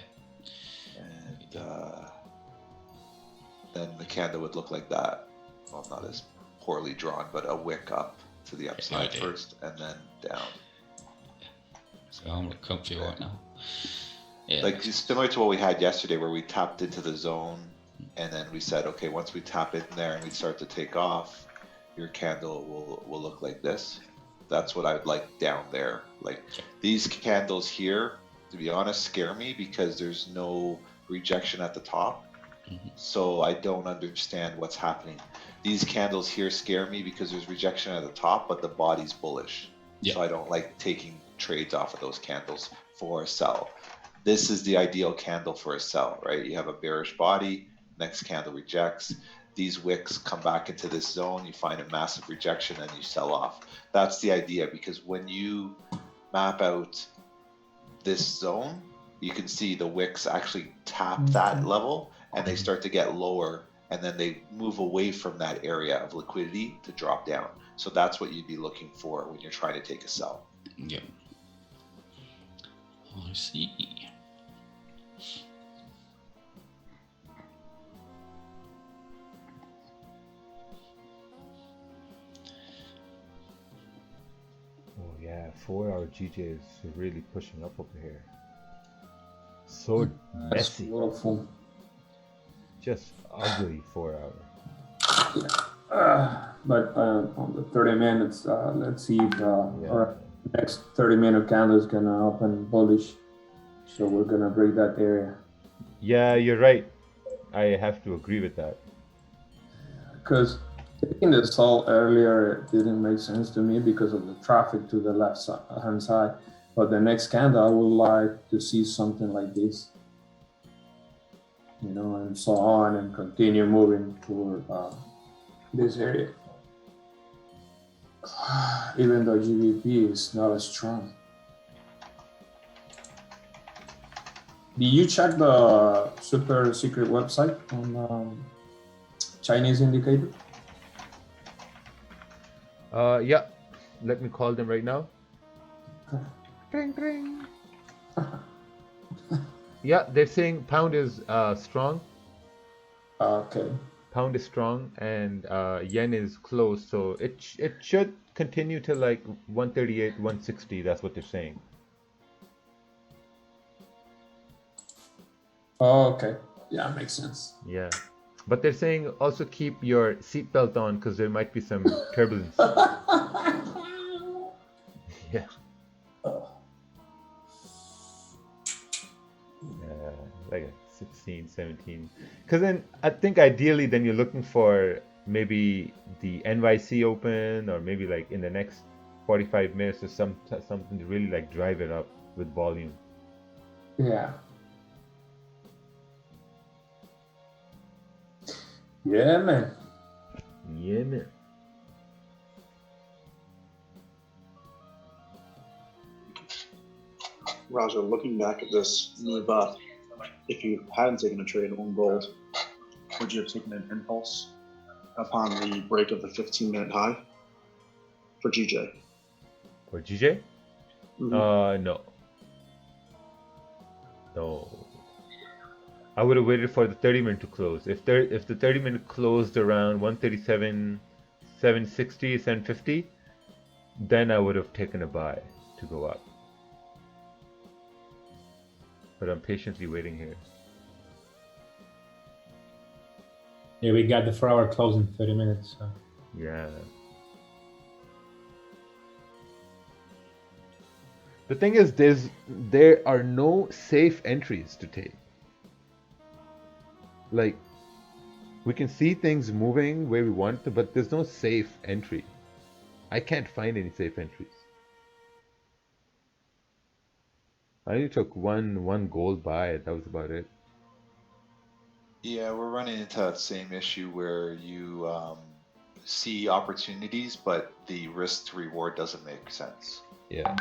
And then the candle would look like that. Well, not as poorly drawn, but a wick up to the upside first and then down. So I'm comfy right now. Yeah. Like similar to what we had yesterday where we tapped into the zone And then we said, okay, once we tap in there and we start to take off, your candle will look like this. That's what I would like down there. Like these candles here, to be honest, scare me because there's no rejection at the top. So I don't understand what's happening. These candles here scare me because there's rejection at the top, but the body's bullish. So I don't like taking trades off of those candles for a sell. This is the ideal candle for a sell, right? You have a bearish body, next candle rejects. These wicks come back into this zone, you find a massive rejection and you sell off. That's the idea, because when you map out this zone, you can see the wicks actually tap that level and they start to get lower, and then they move away from that area of liquidity to drop down. So that's what you'd be looking for when you're trying to take a sell. Yep. I see. Oh yeah, 4-hour GJ is really pushing up over here. So messy. Beautiful. Just ugly 4 hour. But on the 30 minutes, let's see if our next 30-minute candle is gonna open bullish. So we're gonna break that area. Yeah, you're right. I have to agree with that. Because taking the sell earlier didn't make sense to me because of the traffic to the left hand side. But the next candle, I would like to see something like this. You know, and so on, and continue moving toward this area. Even though GBP is not as strong. Did you check the super secret website on Chinese indicator? Yeah. Let me call them right now. Ring, ring. Yeah, they're saying pound is strong. Okay. Pound is strong and yen is close, so it should continue to like 138, 160. That's what they're saying. Oh, okay. Yeah, makes sense. Yeah, but they're saying also keep your seatbelt on because there might be some turbulence. Yeah. Like a 16, 17. Because then I think ideally then you're looking for maybe the NYC Open or maybe like in the next 45 minutes or something to really like drive it up with volume. Yeah. Yeah, man. Yeah, man. Raja, looking back at this move up, if you hadn't taken a trade on gold, would you have taken an impulse upon the break of the 15-minute high for GJ? For GJ? Mm-hmm. No. I would have waited for the 30-minute to close. If the 30-minute closed around 137, 760, 750, then I would have taken a buy to go up. But I'm patiently waiting here. Yeah, we got the 4-hour close in 30 minutes. So. Yeah. The thing is, there are no safe entries to take. Like, we can see things moving where we want to, but there's no safe entry. I can't find any safe entries. I only took one gold buy. That was about it. Yeah, we're running into that same issue where you see opportunities, but the risk to reward doesn't make sense. Yeah.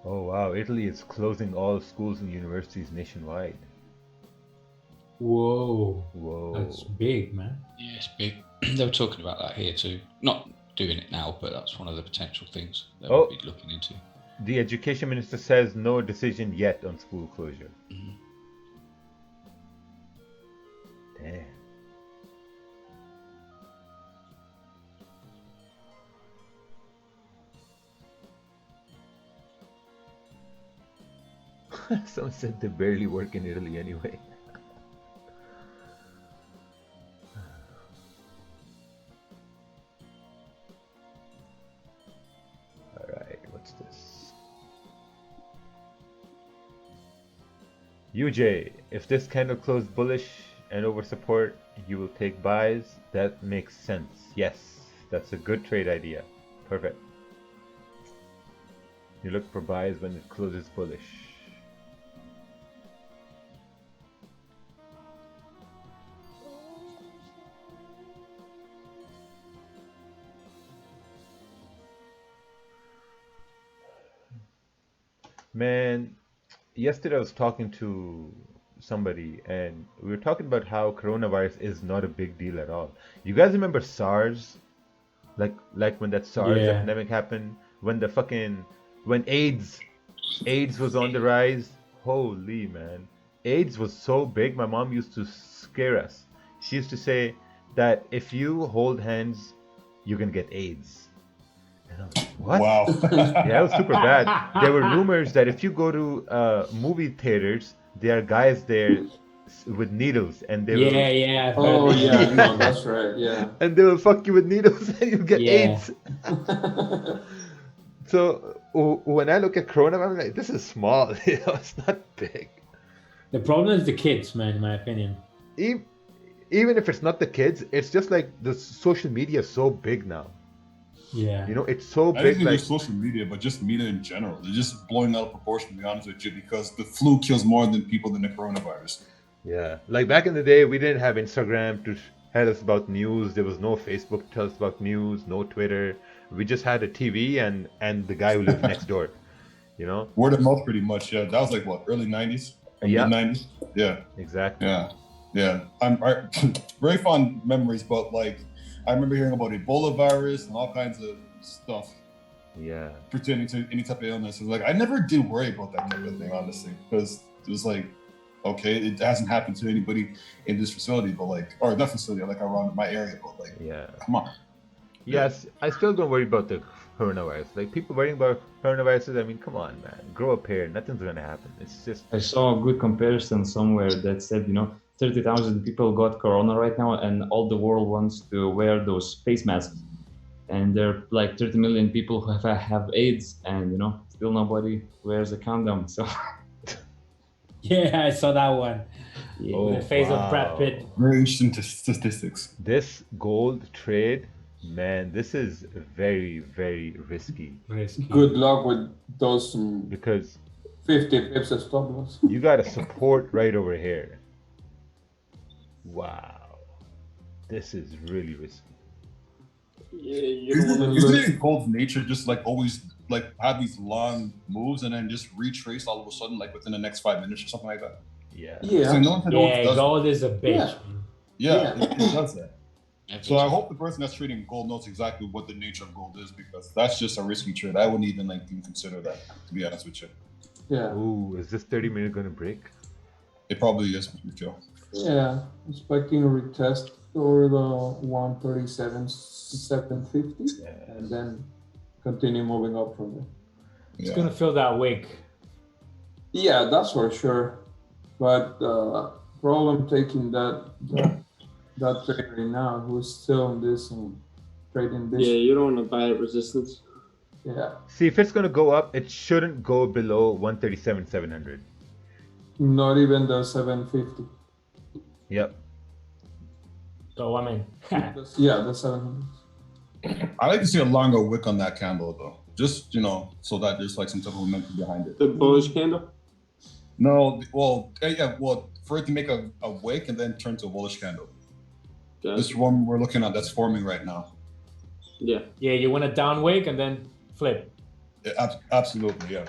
Oh wow, Italy is closing all schools and universities nationwide. Whoa. Whoa. That's big, man. Yeah, it's big. They were talking about that here too. Not doing it now, but that's one of the potential things they would be looking into. the education minister says no decision yet on school closure. Damn. Someone said they barely work in Italy anyway. Alright, what's this? UJ, if this candle closed bullish and over support, you will take buys. That makes sense. Yes, that's a good trade idea. Perfect. You look for buys when it closes bullish. Man, yesterday I was talking to somebody and we were talking about how coronavirus is not a big deal at all. You guys remember SARS? Like when that SARS Yeah. epidemic happened? When AIDS was on the rise? Holy man. AIDS was so big, my mom used to scare us. She used to say that if you hold hands, you're gonna get AIDS. And I was like, what? Wow. Yeah, it was super bad. There were rumors that if you go to movie theaters, there are guys there with needles, and they will. Yeah, I've heard Oh that. yeah, no, that's right. Yeah. And they will fuck you with needles, and you get Yeah. AIDS. So when I look at Corona, I'm like, this is small. It's not big. The problem is the kids, man, in my opinion. Even if it's not the kids, it's just like the social media is so big now. Yeah. You know, it's so I big. think Like it's social media, but just media in general. They're just blowing out of proportion, to be honest with you, because the flu kills more than people than the coronavirus. Yeah, like back in the day, we didn't have Instagram to tell us about news. There was no Facebook to tell us about news, no Twitter. We just had a TV and the guy who lived next door. You know? Word of mouth, pretty much. Yeah, that was like what, early '90s, Yeah. mid '90s. Yeah, Exactly. yeah. I'm very fond memories, but like I remember hearing about Ebola virus and all kinds of stuff Yeah. pertaining to any type of illness. And like I never did worry about that type of thing, honestly, because it was like, okay, it hasn't happened to anybody in this facility, but like, or not facility, like around my area, but like, Yeah. come on. Yes, I still don't worry about the coronavirus. Like people worrying about coronaviruses, I mean, come on, man. Grow up here. Nothing's gonna happen. It's just I saw a good comparison somewhere that said, 30,000 people got corona right now, and all the world wants to wear those face masks. And there are like 30 million people who have AIDS, and still nobody wears a condom. So Yeah, I saw that one. Oh, The face of Brad wow. Pitt. Very interesting statistics. This gold trade, man, this is very, very risky. Good luck with those because 50 pips of stop loss. You got a support right over here. Wow. This is really risky. Yeah, you don't want to Isn't lose. it gold's nature just like always like have these long moves and then just retrace all of a sudden like within the next 5 minutes or something like that? Yeah. So no one does gold is a bitch. Yeah, Yeah. It does that. So I hope the person that's trading gold knows exactly what the nature of gold is, because that's just a risky trade. I wouldn't even consider that, to be honest with you. Yeah. Ooh, is this 30 minute gonna break? It probably is, Joe. Yeah, expecting a retest over the 137, 750, and then continue moving up from there. It's gonna fill that wick. Yeah, that's for sure. But problem taking that trade right now, who's still in this and trading this. Yeah, you don't want to buy at resistance. Yeah. See, if it's gonna go up, it shouldn't go below 137,700. Not even the 750. Yep. So I mean, yeah, the 700. I like to see a longer wick on that candle though, just so that there's like some type of momentum behind it. The bullish candle? No, well, for it to make a wick and then turn to a bullish candle. Gotcha. This one we're looking at that's forming right now. Yeah, you want a down wick and then flip. Yeah, absolutely, yeah.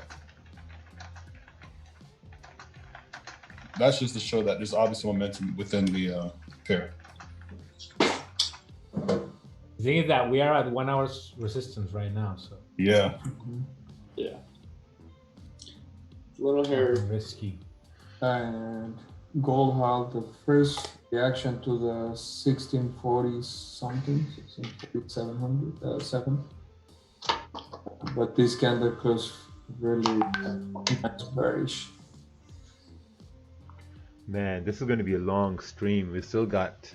That's just to show that there's obviously momentum within the pair. The thing is that we are at 1 hour's resistance right now, so Yeah. Yeah. little hairy. Risky. And gold had the first reaction to the 1640 something, 700, but this candle closed really bearish. Man, this is going to be a long stream. We still got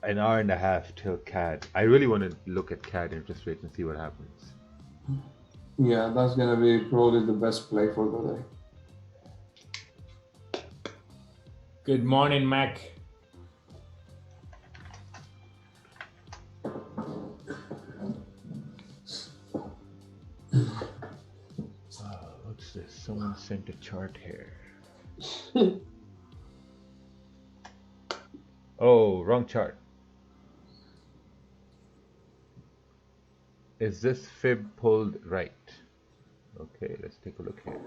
an hour and a half till CAD. I really want to look at CAD interest rates and see what happens. Yeah, that's gonna be probably the best play for the day. Good morning, Mac. What's this? Someone sent a chart here. Oh, wrong chart. Is this fib pulled right? Okay, let's take a look here.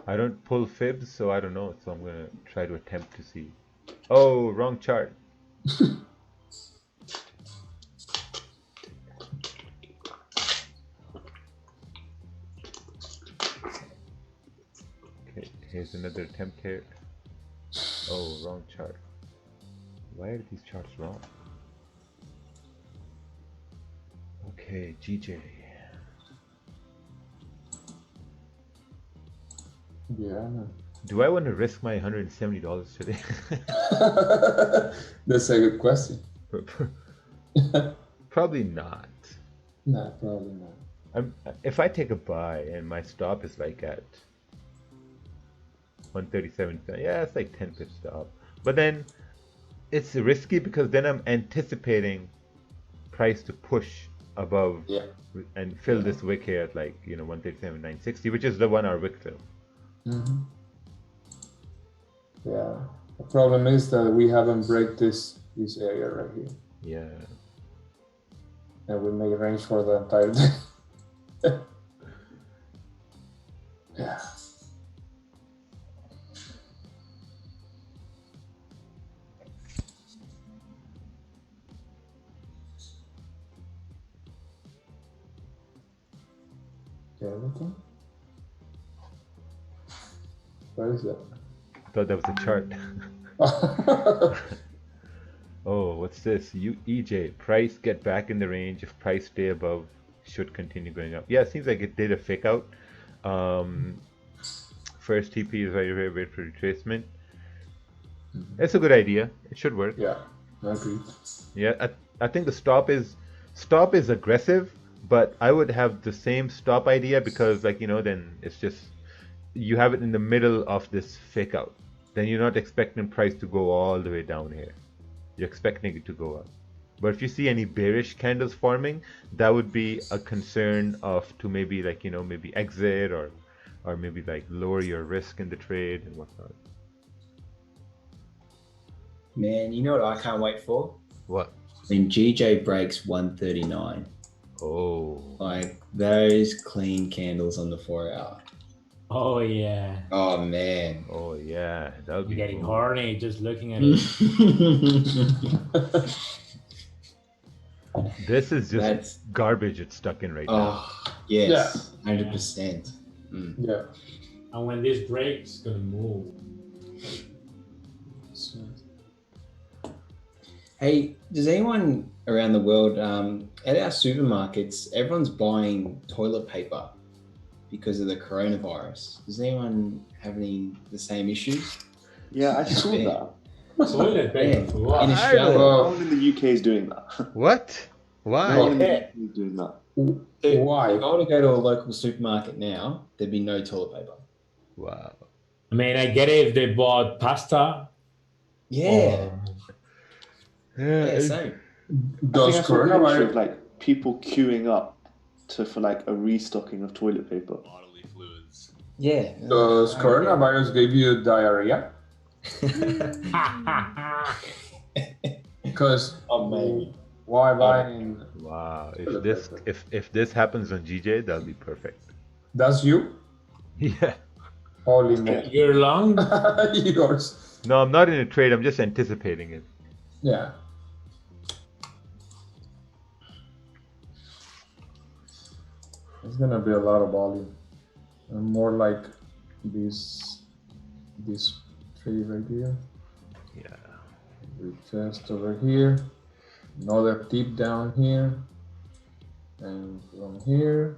I don't pull fibs, so I don't know. So I'm gonna try to attempt to see. Oh, wrong chart. Okay, here's another attempt here. Oh, wrong chart. Why are these charts wrong? Okay, GJ. Yeah. Do I want to risk my $170 today? That's a good question. Probably not. No, probably not. If I take a buy and my stop is like at 137, yeah, it's like 10 pip stop. But then it's risky because then I'm anticipating price to push above and fill this wick here at like 137.960, which is the 1 hour wick fill. Mm-hmm. Yeah. The problem is that we haven't break this area right here. Yeah. And we make range for the entire day. Yeah. Everything? What is that? I thought that was a chart. Oh, what's this? EJ, price get back in the range. If price stay above, should continue going up. Yeah, it seems like it did a fake out. First TP is right here, wait for retracement. It's a good idea. It should work. Yeah, I agree. Yeah, I think the stop is aggressive, but I would have the same stop idea because then it's just you have it in the middle of this fake out. Then you're not expecting price to go all the way down here. You're expecting it to go up. But if you see any bearish candles forming, that would be a concern to maybe maybe exit or maybe lower your risk in the trade and whatnot. Man, you know what I can't wait for? What? When GJ breaks 139. Oh. Like those clean candles on the 4 hour. Oh yeah. Oh man. Oh yeah. That would be getting cool. horny just looking at it. This is just garbage it's stuck in right now. Oh yes. 100%. Yeah. And when this breaks, it's gonna move. Hey, does anyone around the world, at our supermarkets, everyone's buying toilet paper because of the coronavirus. Does anyone have the same issues? Yeah, I saw that. Toilet paper for what? In Australia. No one in the UK is doing that. What? Why? No one in the UK is doing that. Why? If I were to go to a local supermarket now, there'd be no toilet paper. Wow. I mean, I get it if they bought pasta. Yeah. Yeah, same. I think I saw a picture of people queuing up for a restocking of toilet paper. Yeah. Does coronavirus give you diarrhea? Because why buying? Wow. If this happens on GJ, that'll be perfect. That's you? Yeah. Holy man. Your lung? Yours. No, I'm not in a trade. I'm just anticipating it. Yeah. It's gonna be a lot of volume. And more like this tree right here. Yeah. Retest over here. Another tip down here. And from here,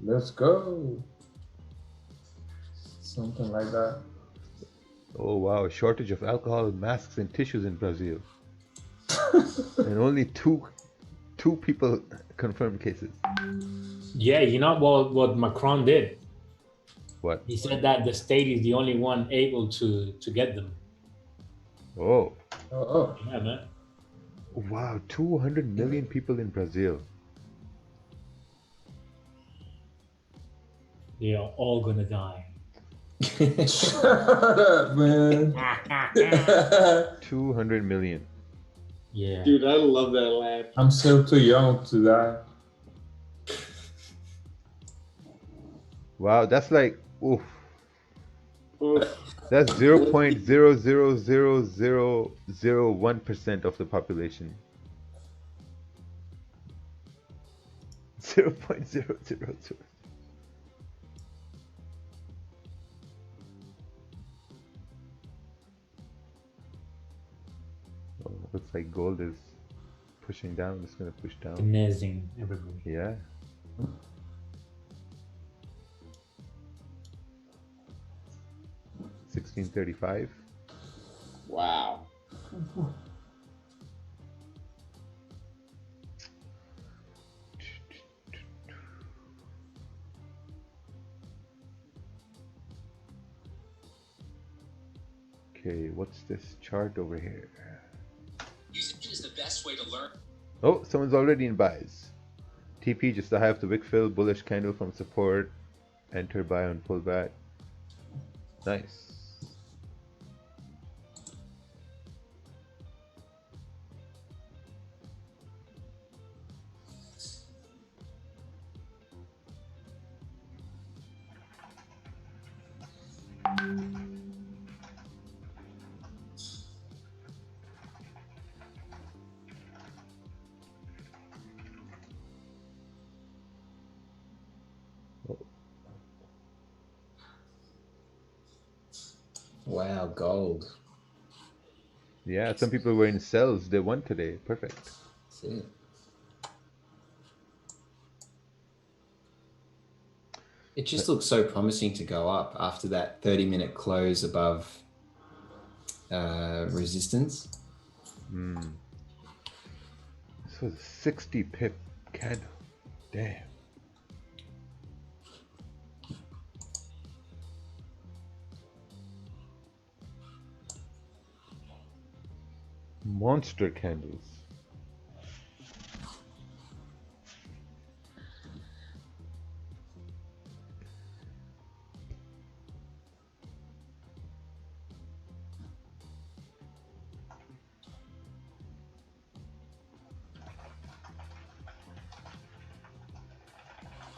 let's go. Something like that. Oh wow, shortage of alcohol, masks, and tissues in Brazil. And only two people confirmed cases. Yeah, you know what Macron did? What? He said that the state is the only one able to get them. Oh. Oh. Yeah, man. Wow, 200 million people in Brazil. They are all gonna die. Shut up, man. 200 million. Yeah. Dude, I love that laugh. I'm still too young to die. Wow, that's like, oof. Oof. That's 0.00001% of the population. 0.000. Oh, looks like gold is pushing down. It's gonna push down. Amazing, everybody. Yeah. $16.35. Wow. Okay, what's this chart over here? Usage is the best way to learn. Oh, someone's already in buys. TP just the high of the wick fill, bullish candle from support. Enter buy on pullback. Nice. Wow, gold. Yeah, some people were in sells. They won today. Perfect. That's it. It just looks so promising to go up after that 30-minute close above resistance. This was a 60 pip candle. Damn. Monster candles.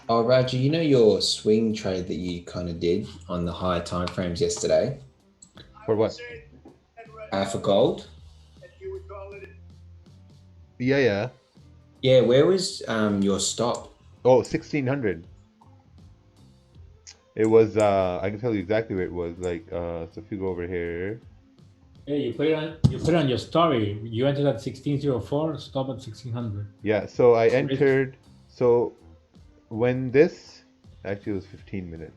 Oh, Roger, you know your swing trade that you kind of did on the higher time frames yesterday? For what? For gold? Yeah. Yeah, where was your stop? Oh, 1600. It was, I can tell you exactly where it was. Like, so if you go over here. Yeah, you put it on your story. You entered at 1604, stop at 1600. Yeah, so I entered, so when this, actually it was 15 minutes.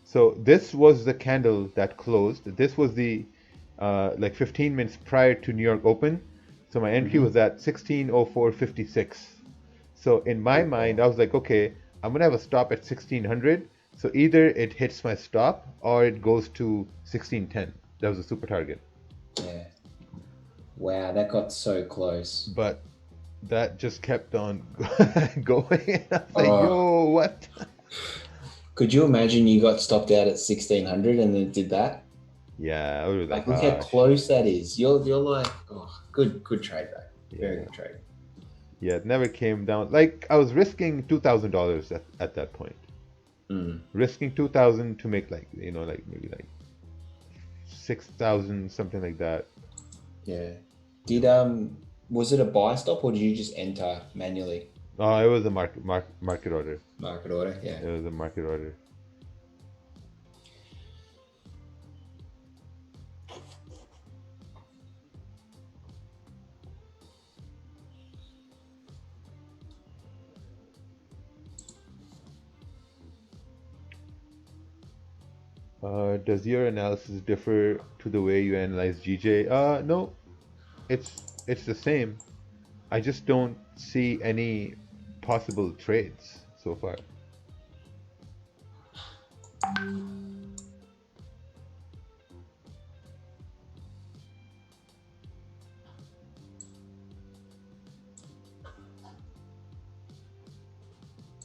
So this was the candle that closed. This was the, like 15 minutes prior to New York Open. So my entry was at 1604.56. So in my mind, I was like, okay, I'm gonna have a stop at 1600. So either it hits my stop or it goes to 1610. That was a super target. Yeah. Wow, that got so close. But that just kept on going. I was like, yo, what? Could you imagine you got stopped out at 1600 and then did that? Yeah, I was like, look how close that is. You're like, oh, good trade though. Very good trade. Yeah, it never came down. Like I was risking $2,000 at that point. Risking 2,000 to make like, you know, like maybe like 6,000, something like that. Yeah. Did was it a buy stop or did you just enter manually? Oh, it was a market order. Market order, yeah. It was a market order. Does your analysis differ to the way you analyze GJ? No, it's the same. I just don't see any possible trades so far.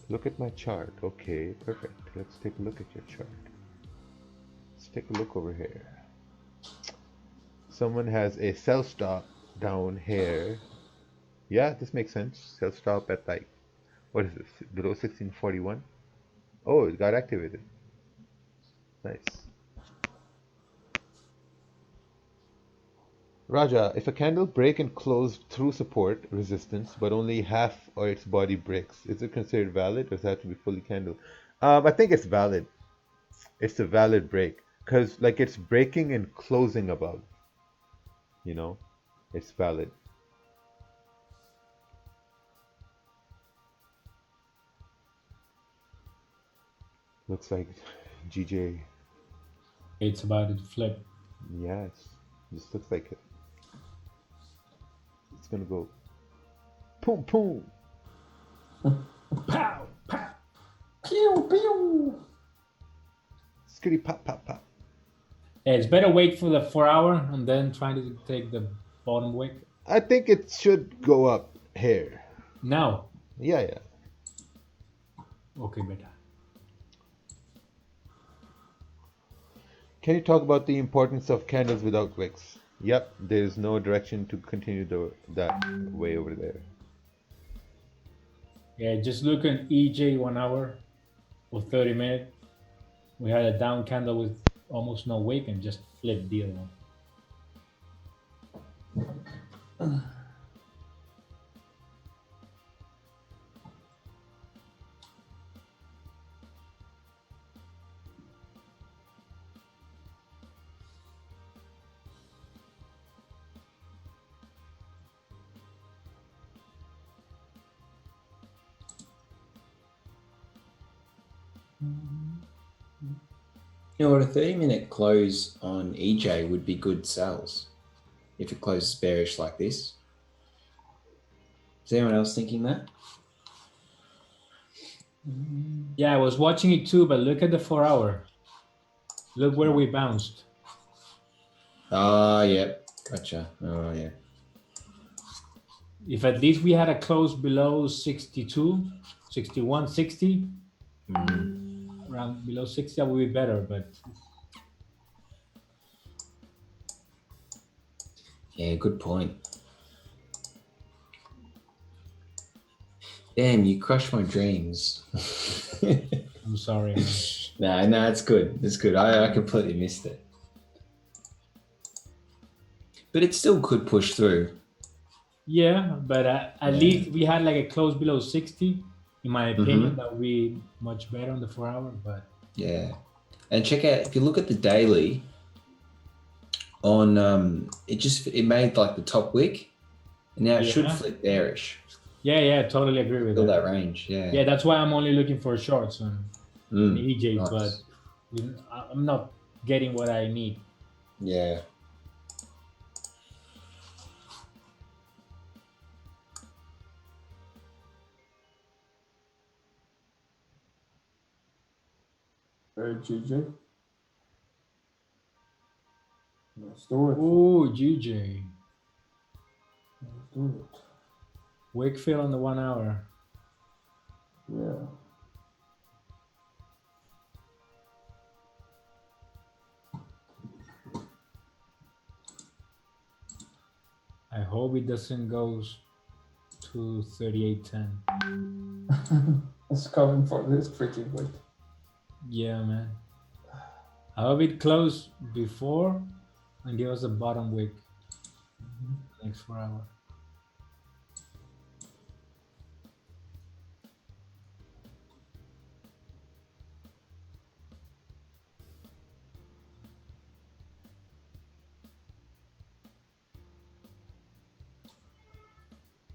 Look at my chart. Okay, perfect. Let's take a look at your chart. Let's take a look over here. Someone has a sell stop down here. Yeah, this makes sense. Sell stop at like, what is this? Below 1641? Oh, it got activated. Nice. Raja, if a candle break and close through support resistance, but only half or its body breaks, is it considered valid, or does it have to be fully candle? I think it's valid. It's a valid break, because like it's breaking and closing above. You know, it's valid. Looks like GJ. It's about to flip. Yes, this looks like it. It's gonna go. Boom, boom. Pow, pow. Pew, pew. Skitty pop, pop, pop. Yeah, it's better wait for the 4 hour and then try to take the bottom wick. I think it should go up here. Now. Yeah, yeah. Okay, better. Can you talk about the importance of candles without wicks? Yep, there is no direction to continue that way over there. Yeah, just look at EJ 1 hour or 30 minutes. We had a down candle with almost no wick and just flip deal. You know what, a 30-minute close on EJ would be good sells if it closes bearish like this. Is anyone else thinking that? Yeah, I was watching it too, but look at the 4 hour. Look where we bounced. Oh, yeah. Gotcha. Oh, yeah. If at least we had a close below 62, 61, 60, around below 60, that would be better, but... Yeah, good point. Damn, you crushed my dreams. I'm sorry, man. No, it's good. It's good. I completely missed it. But it still could push through. Yeah, but at least we had like a close below 60. In my opinion, that would be much better on the 4 hour, but... Yeah. And check out, if you look at the daily, on it made like the top wick, and now it should flip bearish. Yeah, totally agree with Feel that range, yeah. Yeah, that's why I'm only looking for shorts on EJ, nice. But I'm not getting what I need. Yeah. GJ. Let's do it. Ooh, GJ. Let's do it. Wakefield on the 1 hour. Yeah. I hope it doesn't go to 38.10. It's coming for this freaking weight. Yeah, man. I hope it closed before and give us a bottom wick next 4 hours.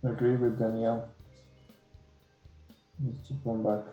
agree with Danielle. Needs to come back.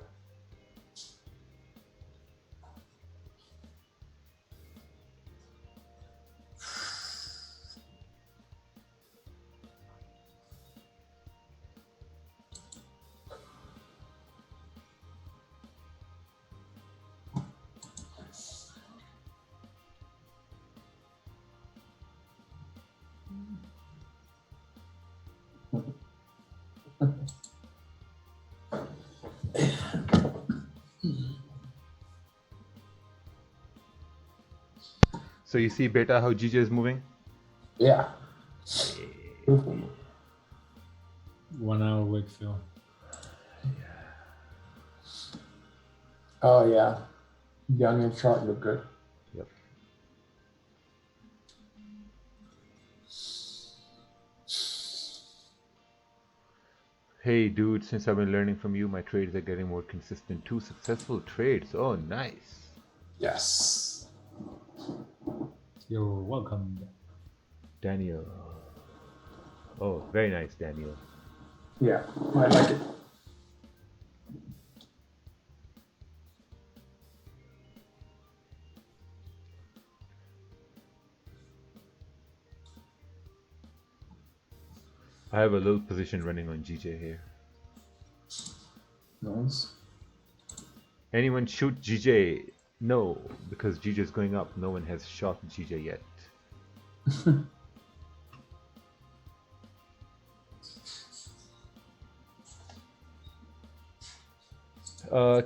So you see, Beta, how GJ is moving? Yeah. 1 hour wick fill. Oh yeah. Young and short look good. Yep. Hey dude, since I've been learning from you, my trades are getting more consistent. 2 successful trades. Oh, nice. Yes. You're welcome. Daniel. Oh, very nice, Daniel. Yeah, I like it. I have a little position running on GJ here. Nice. Anyone shoot GJ? No, because GJ is going up. No one has shot GJ yet.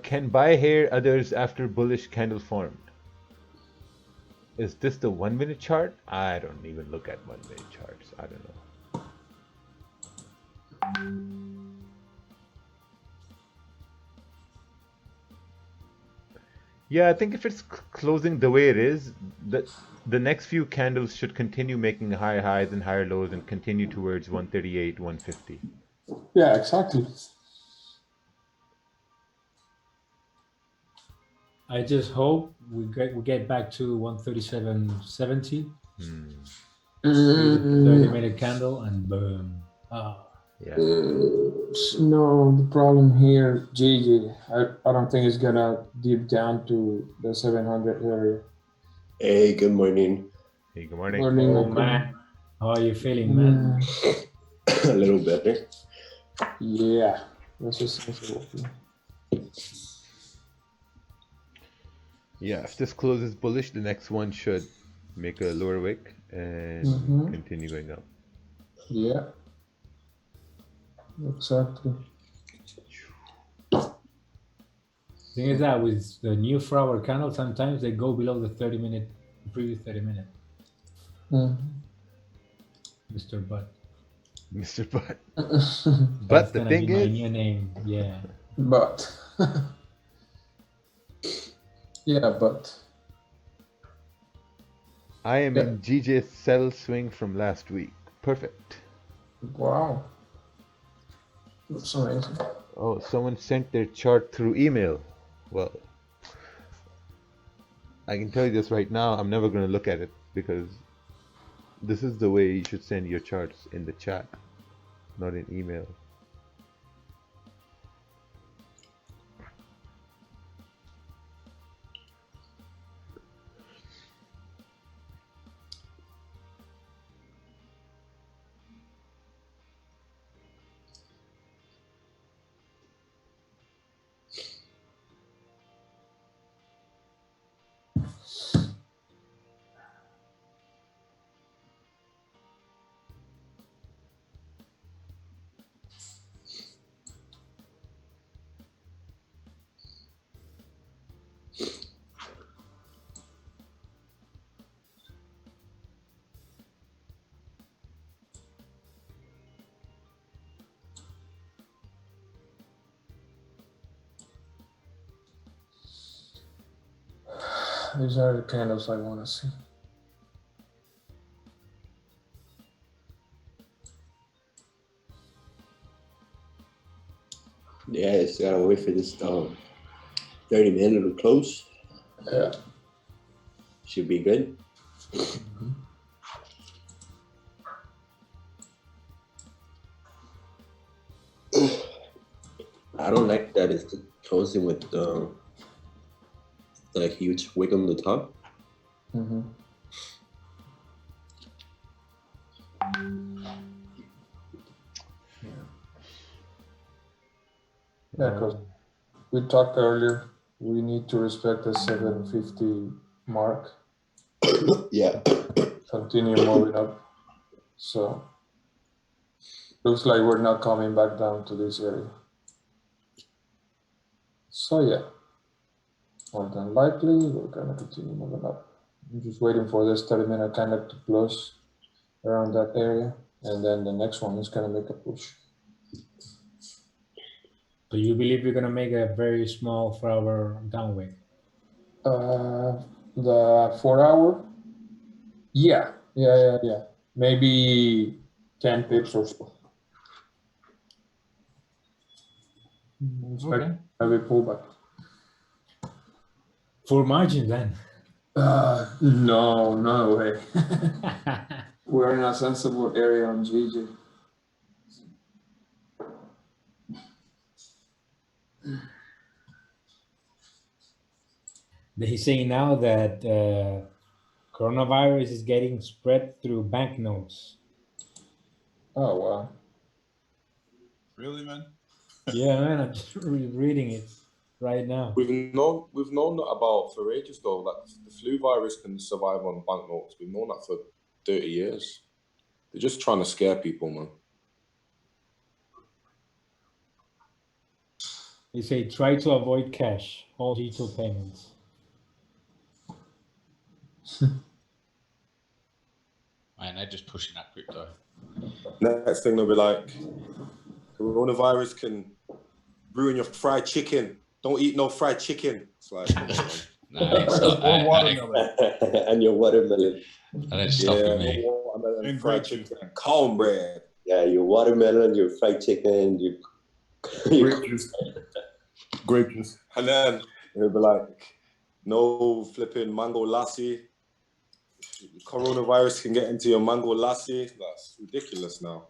Can buy here others after bullish candle formed. Is this the 1 minute chart? I don't even look at 1 minute charts. I don't know. Yeah, I think if it's closing the way it is, the next few candles should continue making higher highs and higher lows and continue towards 138, 150. Yeah, exactly. I just hope we get back to 137.70. 30-minute candle and boom. Yeah. No, the problem here, GG, I don't think it's gonna dip down to the 700 area. Hey, good morning. Hey, good morning. Morning, Oh man, how are you feeling, man? A little better. Yeah, that's just sensible. Yeah, if this closes bullish, the next one should make a lower wick and continue going up. Yeah, exactly. Thing is that with the new 4-hour candle, sometimes they go below the 30-minute, previous 30-minute. Mr. Butt. Mr. Butt. But the thing my is, new name, yeah. But yeah, but I am in GJ's sell swing from last week. Perfect. Wow, that's amazing. Oh, someone sent their chart through email. Well, I can tell you this right now, I'm never going to look at it because this is the way you should send your charts, in the chat, not in email. These are the candles I want to see. Yeah, it's gotta wait for this 30-minute to close. Yeah. Should be good. I don't like that it's closing with the huge wick on the top. Mm-hmm. Yeah, because we talked earlier, we need to respect the 750 mark. Yeah. Continue moving up. So looks like we're not coming back down to this area. So yeah, more than likely we're gonna continue moving up. I'm just waiting for this 30-minute candle to close around that area, and then the next one is gonna make a push. So you believe you're gonna make a very small 4-hour downwick? The 4-hour? Yeah. Maybe 10 pips or so. Okay. Maybe pullback. Full margin then. No way. We're in a sensible area on GG. They say now that coronavirus is getting spread through banknotes. Oh wow. Really, man? Yeah, man, I'm just reading it right now. We've known that about for ages though. Like the flu virus can survive on banknotes. We've known that for 30 years. They're just trying to scare people, man. They say try to avoid cash, all digital payments. Man, they're just pushing that crypto. Next thing they'll be like, coronavirus can ruin your fried chicken. Don't eat no fried chicken. It's like, no, it's not. And your watermelon. That ain't stopping me. Watermelon, and fried chicken, and cornbread. Yeah, your watermelon, your fried chicken, your Grape juice. And then it'll be like, no flipping mango lassi. Coronavirus can get into your mango lassi. That's ridiculous now.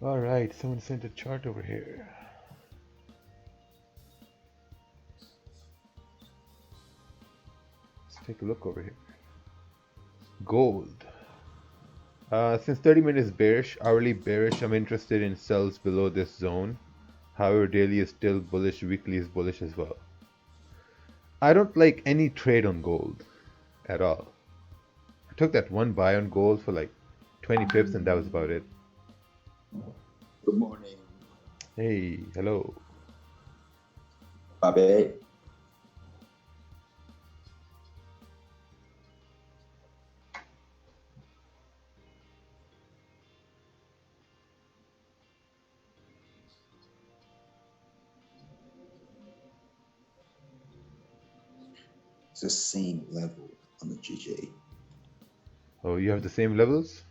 All right, someone sent a chart over here. Let's take a look over here. Gold. Since 30 minutes bearish, hourly bearish, I'm interested in sells below this zone. However, daily is still bullish, weekly is bullish as well. I don't like any trade on gold at all. I took that one buy on gold for like 20 pips and that was about it. Good morning. Hey, hello. Bye. It's the same level on the GJ. Oh, you have the same levels?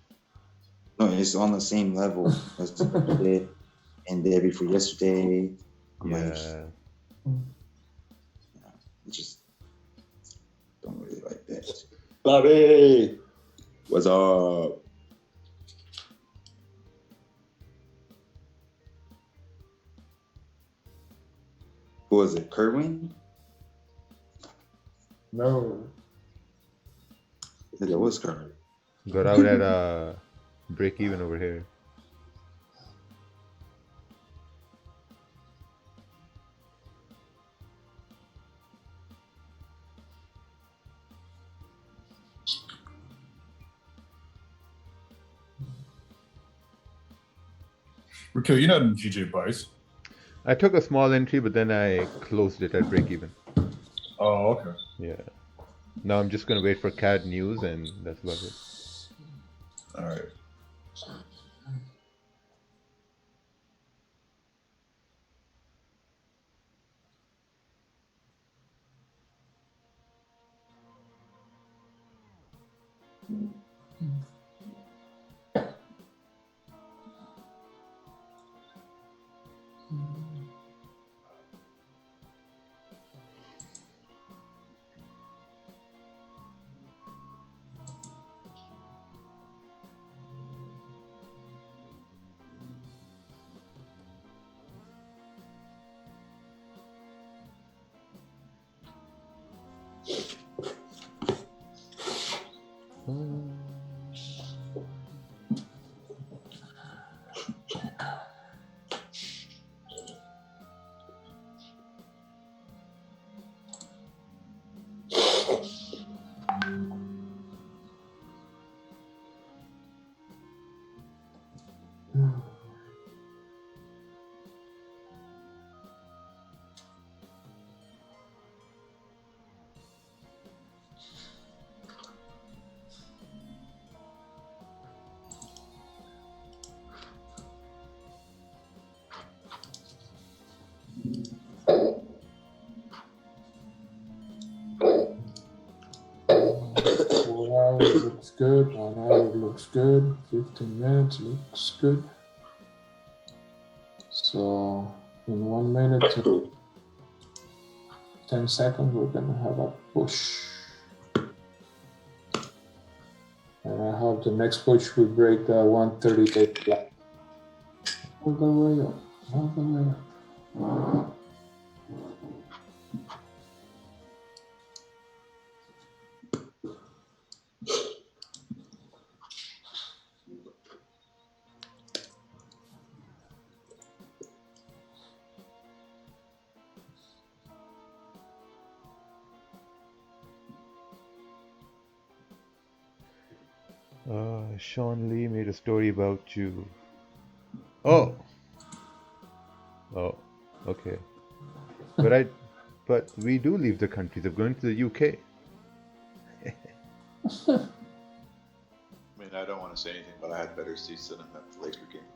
No, it's on the same level as today and the day before yesterday. Yeah. I just don't really like that. Bobby! What's up? Who was it? Kerwin? No. I think it was Kerwin. Got out at break even over here. Rakeel, you're not in GJ buys. I took a small entry, but then I closed it at break even. Oh, okay. Yeah. Now I'm just gonna wait for CAD news, and that's about it. All right. Looks good. 1 hour looks good. 15 minutes looks good. So in 1 minute to 10 seconds, we're gonna have a push. And I hope the next push will break the 138 flat. All the way up. All the way up. Sean Lee made a story about you. Oh. Oh. Okay. But we do leave the country. They're going to the UK. I mean, I don't want to say anything, but I had better seats than him at the Laker game.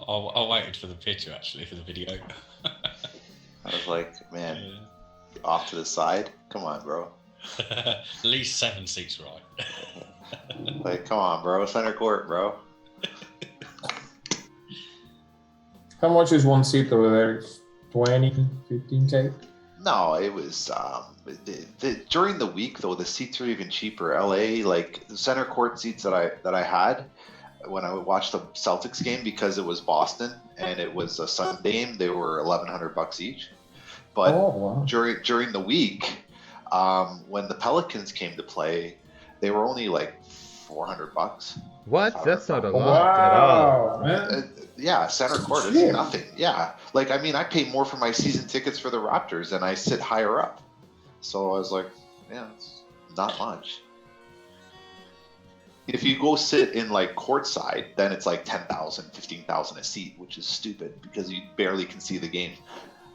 I waited for the picture, actually, for the video. I was like, man, off to the side? Come on, bro. At least 7 seats right. Like, come on, bro. Center court, bro. How much is one seat over there? 20, 15K? No, it was during the week though. The seats are even cheaper. LA, like the center court seats that I had when I would watch the Celtics game, because it was Boston and it was a Sunday game, they were $1,100 each. But during the week, when the Pelicans came to play, they were only like $400. What? That's not a lot at all. Yeah, center court is nothing. Yeah, like I mean, I pay more for my season tickets for the Raptors, and I sit higher up. So I was like, yeah, it's not much. If you go sit in like courtside, then it's like 10,000, 15,000 a seat, which is stupid because you barely can see the game.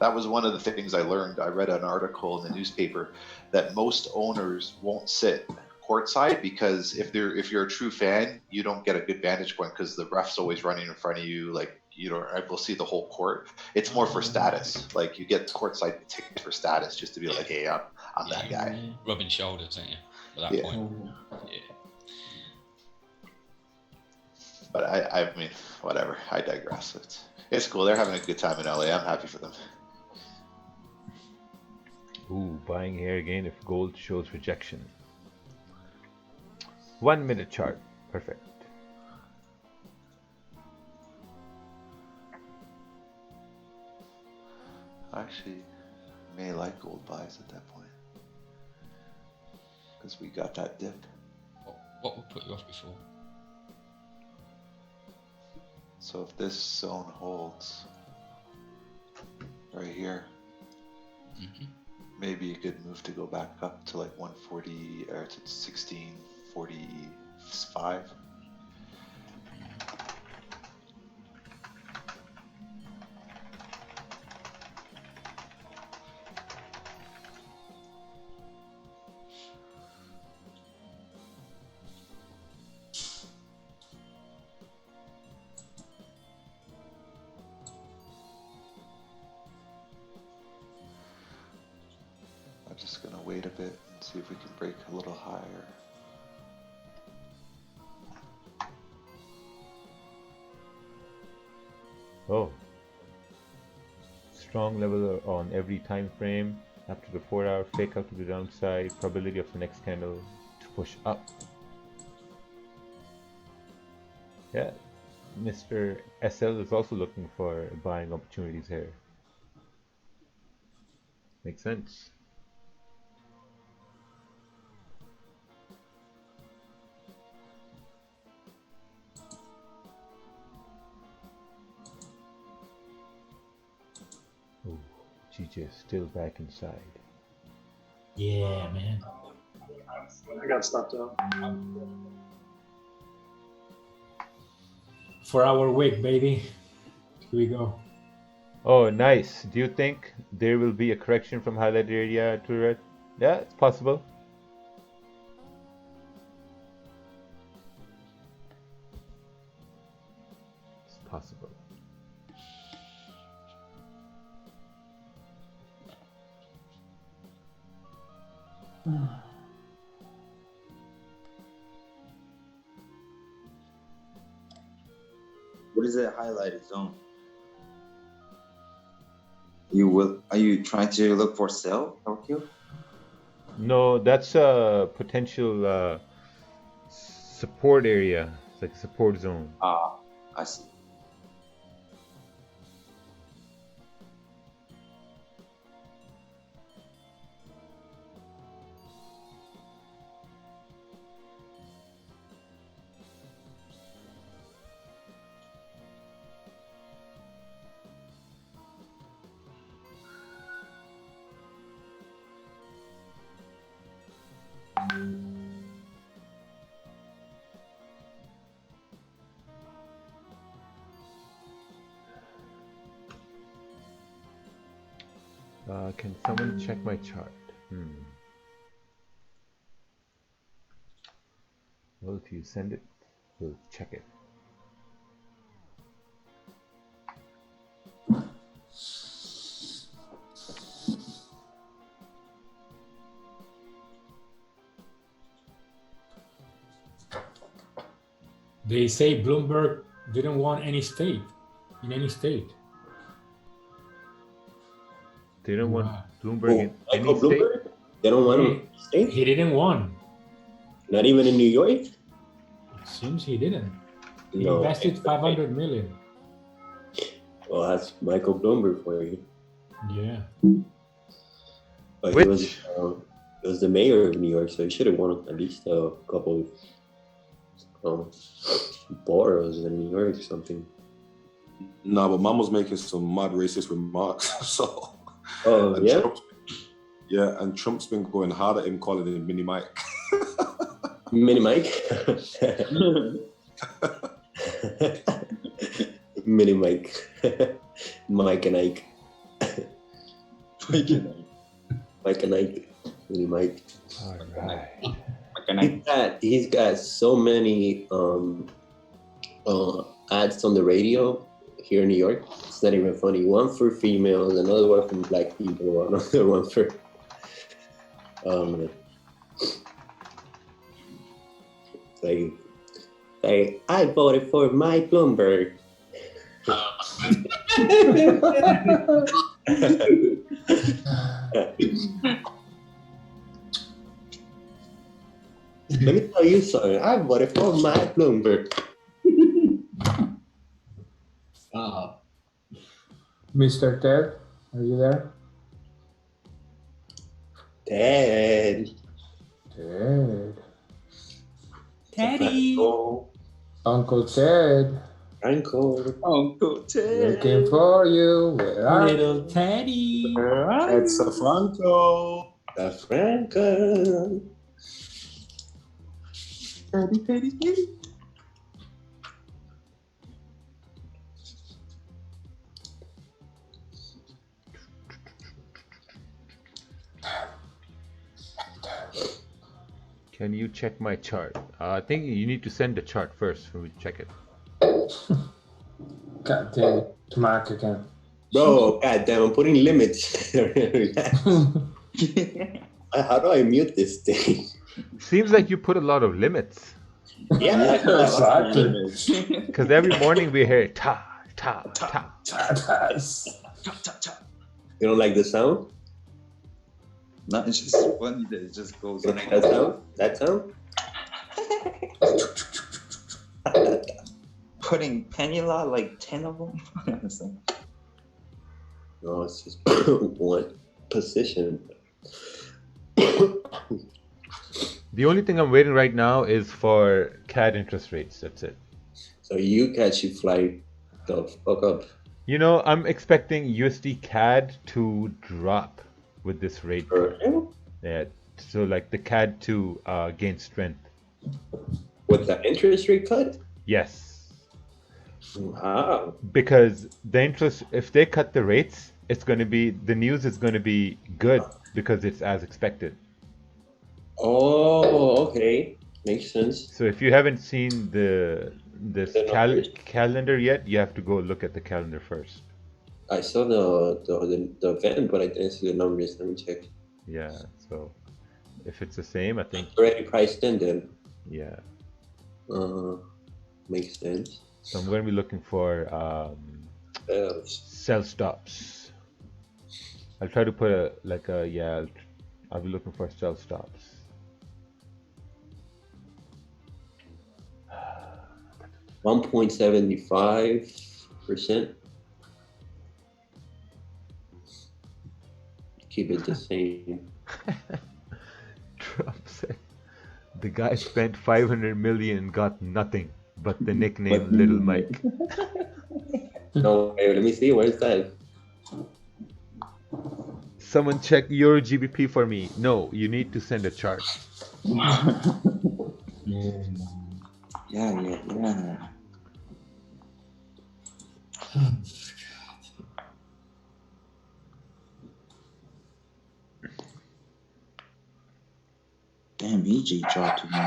That was one of the things I learned. I read an article in the newspaper that most owners won't sit courtside because if you're a true fan, you don't get a good vantage point because the ref's always running in front of you. Like you don't able to see the whole court. It's more for status. Like you get courtside tickets for status, just to be like, hey, I'm that guy. Rubbing shoulders, ain't you? At that point. Yeah. But I mean, whatever. I digress. It's cool. They're having a good time in LA. I'm happy for them. Ooh, buying here again if gold shows rejection. 1 minute chart. Perfect. Actually, may like gold buys at that point. because we got that dip. What would put you off before? So if this zone holds right here, maybe a good move to go back up to like 140 or to 1645. I'm just gonna wait a bit and see if we can break a little higher. Oh, strong level on every time frame after the 4-hour fake out to the downside. Probability of the next candle to push up. Yeah, Mr. SL is also looking for buying opportunities here. Makes sense. Oh, GJ is still back inside. Yeah, man. I got stopped out. 4-hour wick, baby. Here we go. Oh, nice. Do you think there will be a correction from highlighted area to red? Yeah, it's possible. It's possible. What is that highlighted zone? Are you trying to look for sell, Tokyo? No, that's a potential support area. It's like a support zone. Ah, I see. Can someone check my chart? Well, if you send it, we'll check it. They say Bloomberg didn't want any state in any state. They don't want Bloomberg in any Michael state? Bloomberg? They don't want him to stay? He didn't want. Not even in New York? It seems he didn't. He No. invested 500 million. Well, that's Michael Bloomberg for you. Yeah. But he was the mayor of New York, so he should have won at least a couple boroughs in New York or something. Nah, but man was making some mad racist remarks. So, oh yeah, and Trump's been going hard at him, calling him Mini Mike. Mini Mike. Mini Mike. Mike and Ike. Mike and Ike. Mike and Ike. Mini Mike. All right. He's got so many ads on the radio here in New York. It's not even funny. One for females, another one for black people, another one for like I voted for Mike Bloomberg. Let me tell you something. I voted for Mike Bloomberg. Mr. Ted, are you there? Ted. Ted. Teddy. Uncle Ted. Uncle Ted. Looking for you. Where are Little Teddy. That's a Franco. The Franco. Teddy. Can you check my chart? I think you need to send the chart first for me to check it. God damn it. To Mark again. Bro, goddamn, I'm putting limits. How do I mute this thing? Seems like you put a lot of limits. Yeah, exactly. Because every morning we hear ta, ta, ta. You don't like the sound? No, it's just funny that it just goes You on. don't like that sound? That sound? Putting Penula, like 10 of them? No, it's just one position. The only thing I'm waiting right now is for CAD interest rates. That's it. So you catch you fly the fuck up. You know, I'm expecting USD CAD to drop with this rate cut. Yeah, so like the CAD to gain strength. With the interest rate cut? Yes. Wow. Because the interest, if they cut the rates, it's going to be, the news is going to be good because it's as expected. Oh, okay. Makes sense. So if you haven't seen this calendar yet, you have to go look at the calendar first. I saw the event, but I didn't see the numbers. Let me check. Yeah, so if it's the same, I think. Already priced in then. Yeah. Makes sense. So I'm going to be looking for sell stops. I'll try to put I'll be looking for sell stops. $1.75%. Keep it the same. Trump said the guy spent 500 million and got nothing but the nickname Little Mike. No, wait, let me see. Where's that? Someone check Euro GBP for me. No, you need to send a chart. Yeah. Damn, EJ dropped to me.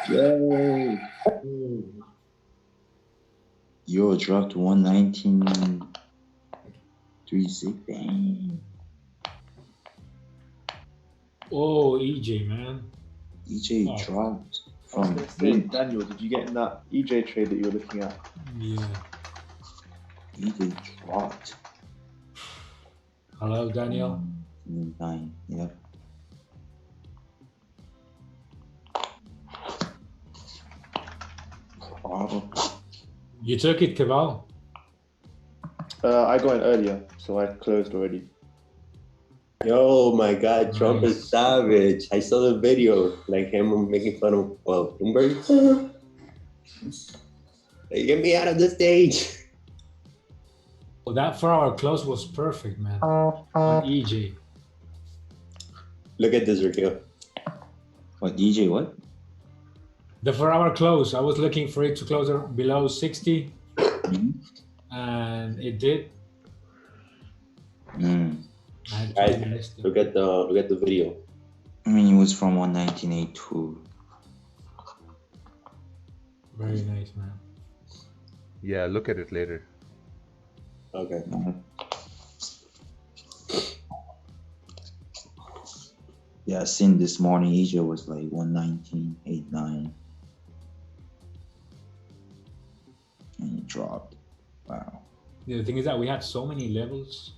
Yay! Euro dropped to 119.36. Dang. Oh, EJ, man. EJ dropped I was from going to say, Daniel, did you get in that EJ trade that you were looking at? Yeah. EJ dropped. Hello, Daniel. 9, yeah. You took it, Cabal? I got in earlier, so I closed already. Yo, my God, Trump is savage. I saw the video, like him making fun of Bloomberg. Hey, get me out of the stage. Well, that 4-hour close was perfect, man. On EJ. Look at this, Rakeel. What, EJ, what? The 4-hour close, I was looking for it to close below 60, and it did. Guys, look at the video. I mean, it was from 119.82. Very nice, man. Yeah, look at it later. Okay. Yeah, I seen this morning Asia was like 119.89. And it dropped. Wow. Yeah, the thing is that we had so many levels.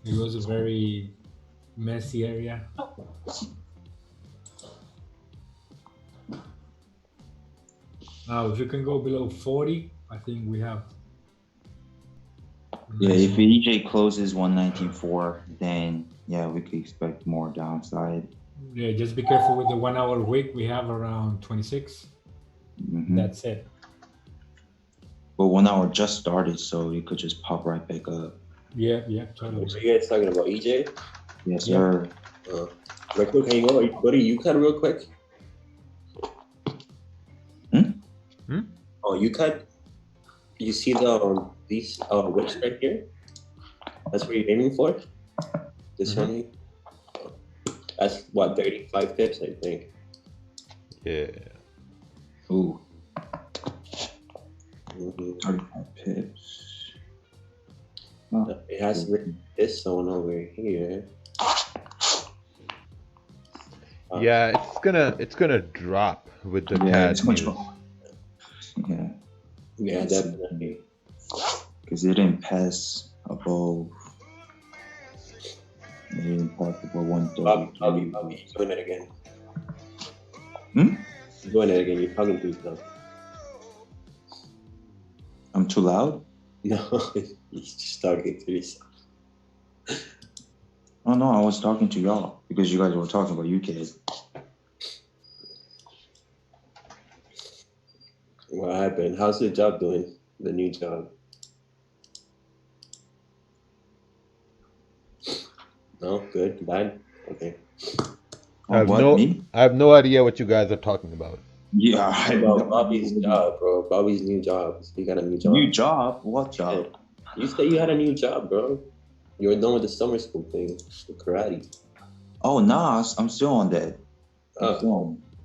It was a very messy area. Now, if you can go below 40, I think we have Yeah, if EJ closes 119.4, then yeah, we could expect more downside. Yeah, just be careful with the 1 hour wick. We have around 26. That's it. But 1 hour just started, so it could just pop right back up. Yeah, totally. What are you guys talking about, EJ? Yes, sir. Real quick, can you go to UConn real quick? Oh, UConn. You see these wicks right here? That's what you're aiming for. This one here. That's what 35 pips, I think. Yeah. Ooh. 35 pips. It has this zone over here. Yeah, it's gonna drop with the Yeah, CAD it's much news. more. Yeah. Yeah, definitely. Because it didn't pass above. It didn't pass above 130. Bobby, you're doing it again. You're doing it again. You're talking to yourself. I'm too loud? No, he's just talking to yourself. Oh no, I was talking to y'all because you guys were talking about you kids. What happened? How's the job doing? The new job? No, good, bad, okay. I have no idea what you guys are talking about. Yeah, I know Bobby's job, bro. Bobby's new job. He got a new job. New job? What job? You said you had a new job, bro. You were done with the summer school thing, the karate. Oh, nah, I'm still on that.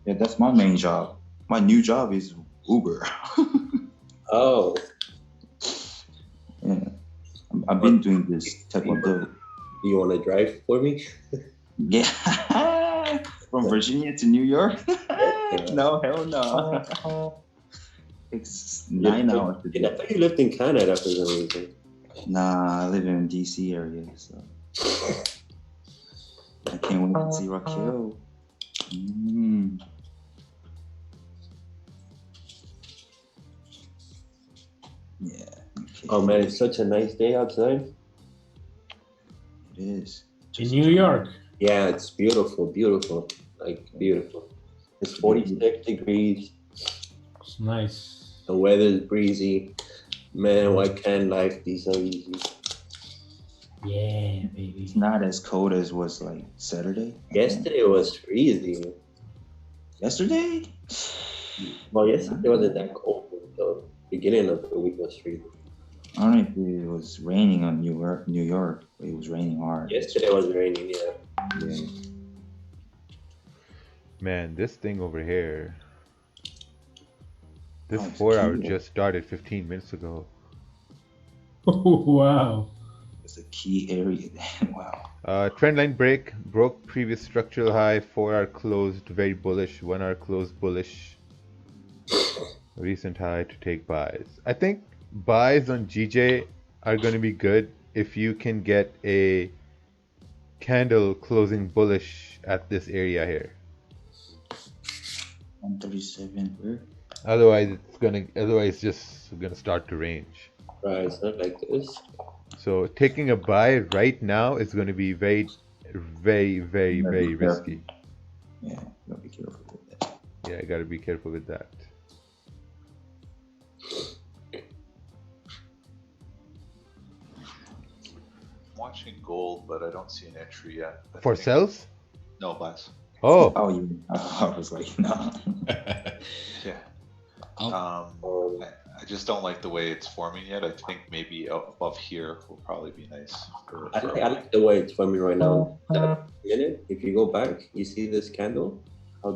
Yeah, that's my main job. My new job is Uber. Oh. Yeah. I've been doing this type of deal. You want to drive for me? Yeah. From Virginia to New York? No, hell no. It's 9 hours to do. I thought you lived in Canada for some reason. Nah, I live in DC area, so I can't wait to see rakeel. Yeah. Okay. Oh man, it's such a nice day outside. It is. In New York. Yeah, it's beautiful, beautiful, like beautiful. It's 46 degrees. It's nice. The weather's breezy. Man, why can't life be so easy? Yeah, baby. It's not as cold as was like Saturday. Yesterday was freezing. Yesterday? Well, yesterday wasn't that cold. The beginning of the week was freezing. I don't know if it was raining on New York, but it was raining hard. Yesterday was raining, yeah. Yeah. Man, this thing over here. This 4 hour just started 15 minutes ago. Oh, wow. It's a key area then. Wow. Trendline break, broke previous structural high, 4 hour closed very bullish, 1 hour closed bullish. Recent high to take buys. I think buys on GJ are going to be good if you can get a candle closing bullish at this area here. 137 where? Otherwise it's just gonna start to range. Right, it's not like this. So taking a buy right now is going to be very, very, very, very risky. Yeah, gotta be careful with that. Yeah, I gotta be careful with that. I'm watching gold, but I don't see an entry yet. For sells? No, buys. Oh. Oh, you. I was like, no. Yeah. I just don't like the way it's forming yet. I think maybe above here will probably be nice. I like the way it's forming right now. If you go back, you see this candle?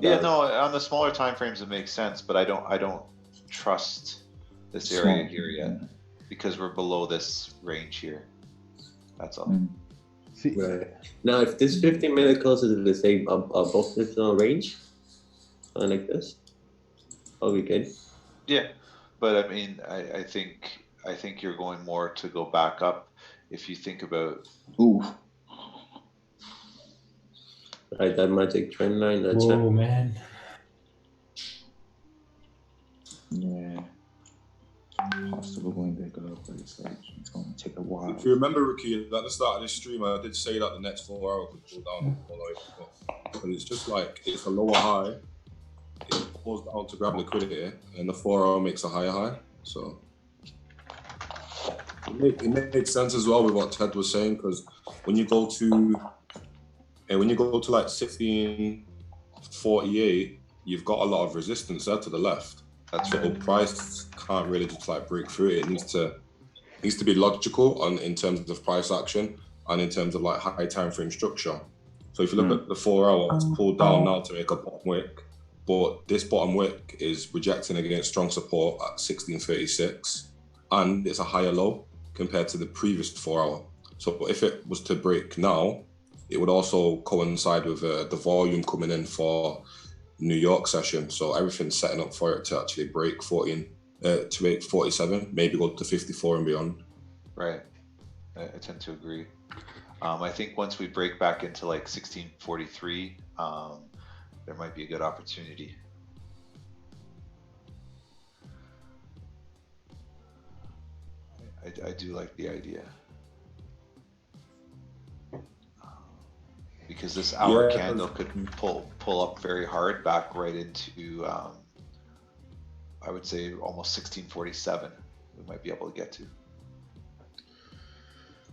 Yeah, no, on the smaller time frames it makes sense, but I don't trust this area here yet because we're below this range here. That's all. Right. Now, if this 15-minute closes the same above this range, like this, that'll be good. Yeah, but I mean, I think you're going more to go back up if you think about. Ooh. Right, that magic trend line. That's whoa, man. Yeah. Possible going back up, but it's like it's going to take a while. If you remember, Ricky, at the start of this stream, I did say that the next 4 hour could pull down all the way up. But it's just like, it's a lower high, it pulls down to grab liquidity, and the 4 hour makes a higher high. So it makes sense as well with what Ted was saying, because when you go to like 1648, you've got a lot of resistance there to the left. That's so right. Price can't really just like break through it. It needs to be logical in terms of price action and in terms of like high time frame structure. So if you look at the 4 hour, it's pulled down now to make a bottom wick, but this bottom wick is rejecting against strong support at 1636, and it's a higher low compared to the previous 4 hour. So if it was to break now, it would also coincide with the volume coming in for New York session. So everything's setting up for it to actually break 47, maybe go to 54 and beyond. Right. I tend to agree. I think once we break back into like 1643, there might be a good opportunity. I do like the idea. Because this hour candle could pull up very hard back right into, I would say almost 1647. We might be able to get to.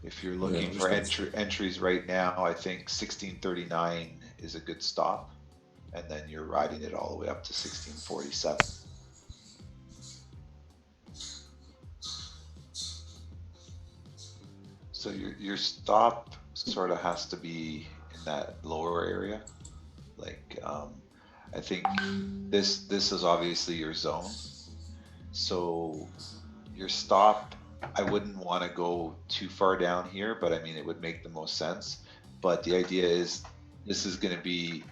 If you're looking for entries right now, I think 1639 is a good stop, and then you're riding it all the way up to 1647. So your stop sort of has to be in that lower area. Like I think this is obviously your zone. So your stop, I wouldn't want to go too far down here, but I mean, it would make the most sense. But the idea is this is going to be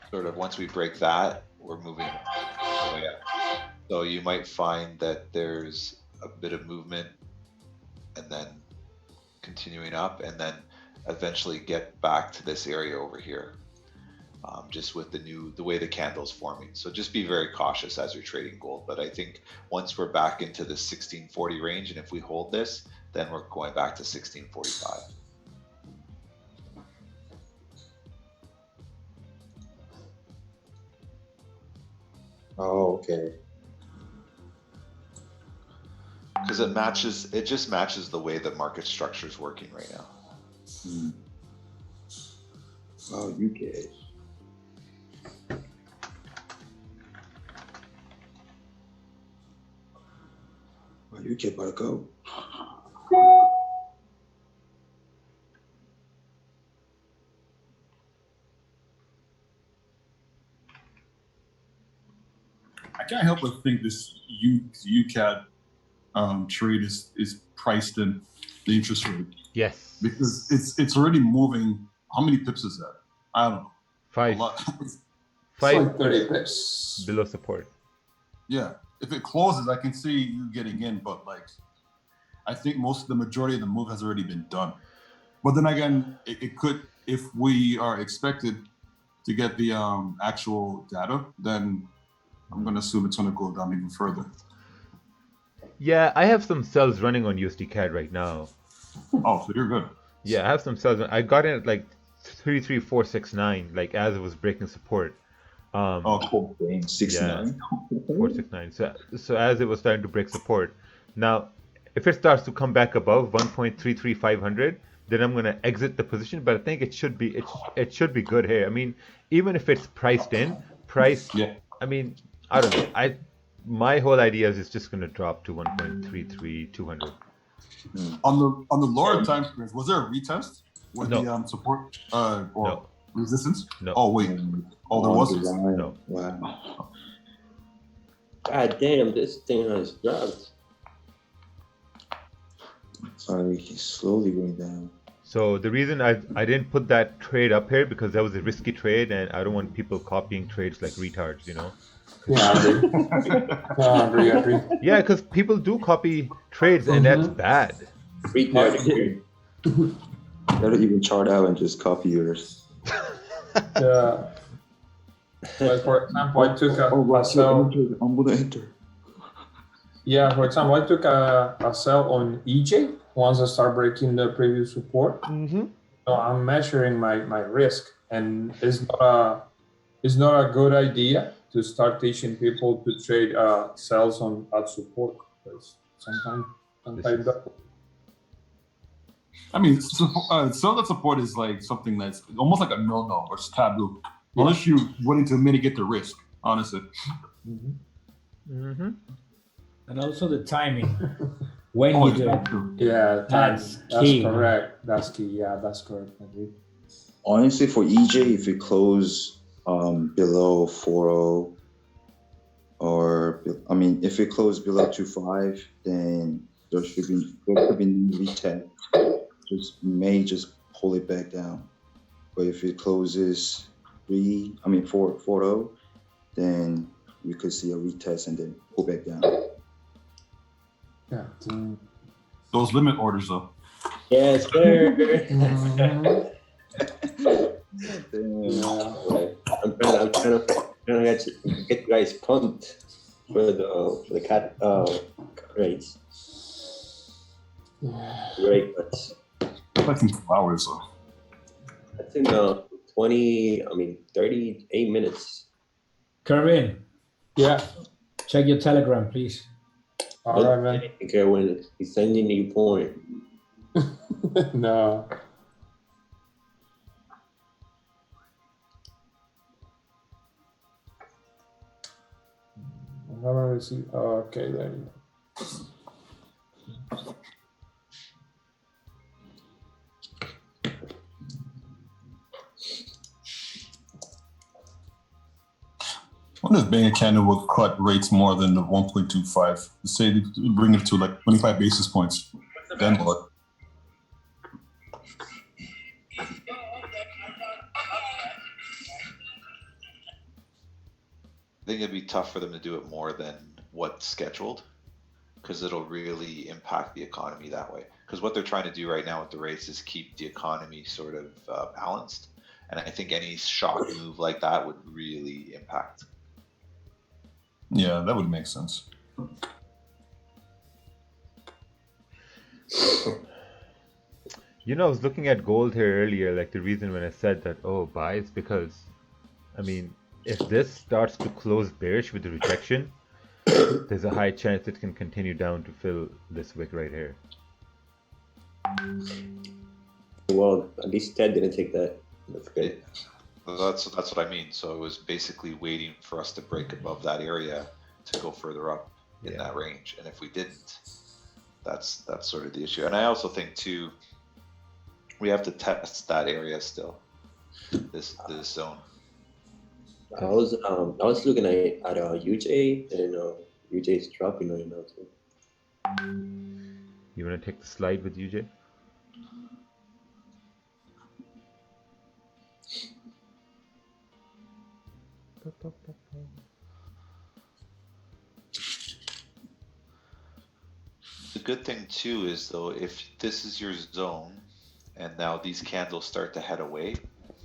sort of, once we break that, we're moving all the way up. So you might find that there's a bit of movement and then continuing up, and then eventually get back to this area over here. Just with the way the candle's forming. So just be very cautious as you're trading gold. But I think once we're back into the 1640 range, and if we hold this, then we're going back to 1645. Oh, okay. Because it just matches the way the market structure is working right now. Oh, you guys. Well, you get about to go. I can't help but think this UCAD trade is priced in the interest rate. Yes. Because it's already moving. How many pips is that? I don't know. 5. A lot. It's 5 like 30 pips. below support. Yeah. If it closes, I can see you getting in, but like, I think the majority of the move has already been done. But then again, it could, if we are expected to get the actual data, then I'm going to assume it's going to go down even further. Yeah, I have some sells running on USD CAD right now. Oh, so you're good. Yeah, I have some sells. I got in at like 33469, like as it was breaking support. Cool. 69. Yeah, 469. So as it was starting to break support. Now, if it starts to come back above 1.33500, then I'm gonna exit the position. But I think it should be good here. I mean, even if it's priced in, Yeah. I mean, I don't know. My whole idea is it's just gonna drop to 1.33200. On the lower time frames, was there a retest with the support or resistance? No. Oh wait. Oh, there wasn't. No. Wow. God damn, this thing has dropped. Sorry, he's slowly going down. So the reason I didn't put that trade up here because that was a risky trade, and I don't want people copying trades like retards, you know. Yeah, I agree. Yeah, because people do copy trades, and that's bad. Retard. Better even chart out and just copy yours. Yeah. Like for example, I took a sell. I'm gonna enter. Yeah, for example, I took a sell on EJ once I start breaking the previous support. So I'm measuring my risk, and it's not a good idea to start teaching people to trade sells at support, because sometimes I mean, sell at support is like something that's almost like a no-no or it's taboo, unless you're willing to mitigate the risk. Honestly. And also the timing. When you do it. Yeah, That's that's key. correct. That's key. Yeah, that's correct. Honestly, for EJ, if it close below 4.0, or I mean, if it closed below 2.5, then there could be retest. Just pull it back down. But if it closes 4.0, then we could see a retest and then pull back down. Yeah. Those limit orders, though. Yes, sir. I'm trying to get you guys pumped for the cat rates. Great, but Like in 2 hours, though. that's in 38 minutes. Kervin. Yeah. Check your Telegram, please. All right, man. Okay, when he's sending you porn. No. Okay, there you go. I wonder if Bank of Canada will cut rates more than the 1.25. Say they bring it to like 25 basis points. Then what? I think it'd be tough for them to do it more than what's scheduled, because it'll really impact the economy that way. Because what they're trying to do right now with the rates is keep the economy sort of balanced. And I think any shock move like that would really impact. Yeah, that would make sense. You know, I was looking at gold here earlier, like the reason when I said that, buy, is because, I mean, if this starts to close bearish with the rejection, there's a high chance it can continue down to fill this wick right here. Well, at least Ted didn't take that. That's good. That's what I mean. So it was basically waiting for us to break above that area to go further up in that range. And if we didn't, that's sort of the issue. And I also think too, we have to test that area still. This zone. I was looking at UJ, and UJ is dropping right now too. You want to take the slide with UJ? The good thing too is though, if this is your zone and now these candles start to head away,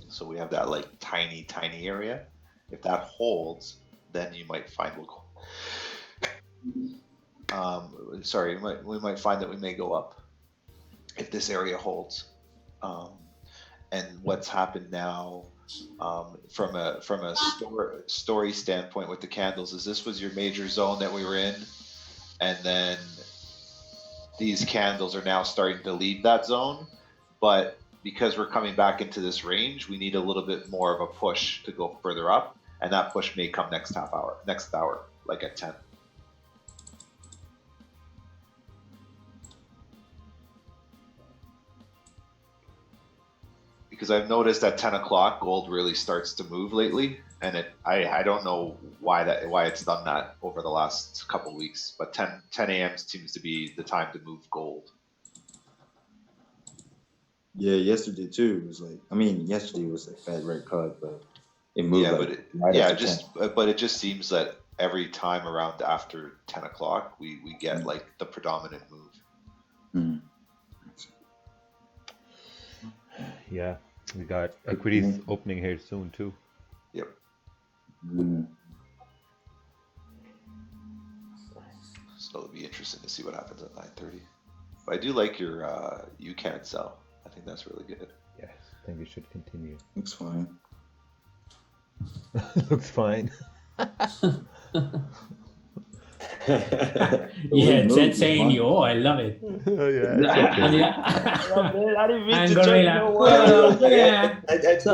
so we have that like tiny area, if that holds, then you might find we might find that we may go up if this area holds. And what's happened now, from a story standpoint with the candles, is this was your major zone that we were in, and then these candles are now starting to leave that zone, but because we're coming back into this range, we need a little bit more of a push to go further up, and that push may come next hour, like at 10. Because I've noticed at 10 o'clock, gold really starts to move lately, and I don't know why it's done that over the last couple of weeks, but 10 a.m. seems to be the time to move gold. Yeah, yesterday too. It was like, yesterday was a fat red cut, but it moved. Yeah, but it just seems that every time around after 10 o'clock, we get like the predominant move. Yeah, we got equities opening here soon too. Yep. So it'll be interesting to see what happens at 9:30. I do like your you can't sell. I think that's really good. Yes, I think we should continue. Looks fine. Looks fine. Yeah, Ted saying yo, I love it. Oh yeah, it's okay. I didn't mean And to gorilla. jump Oh, yeah. It's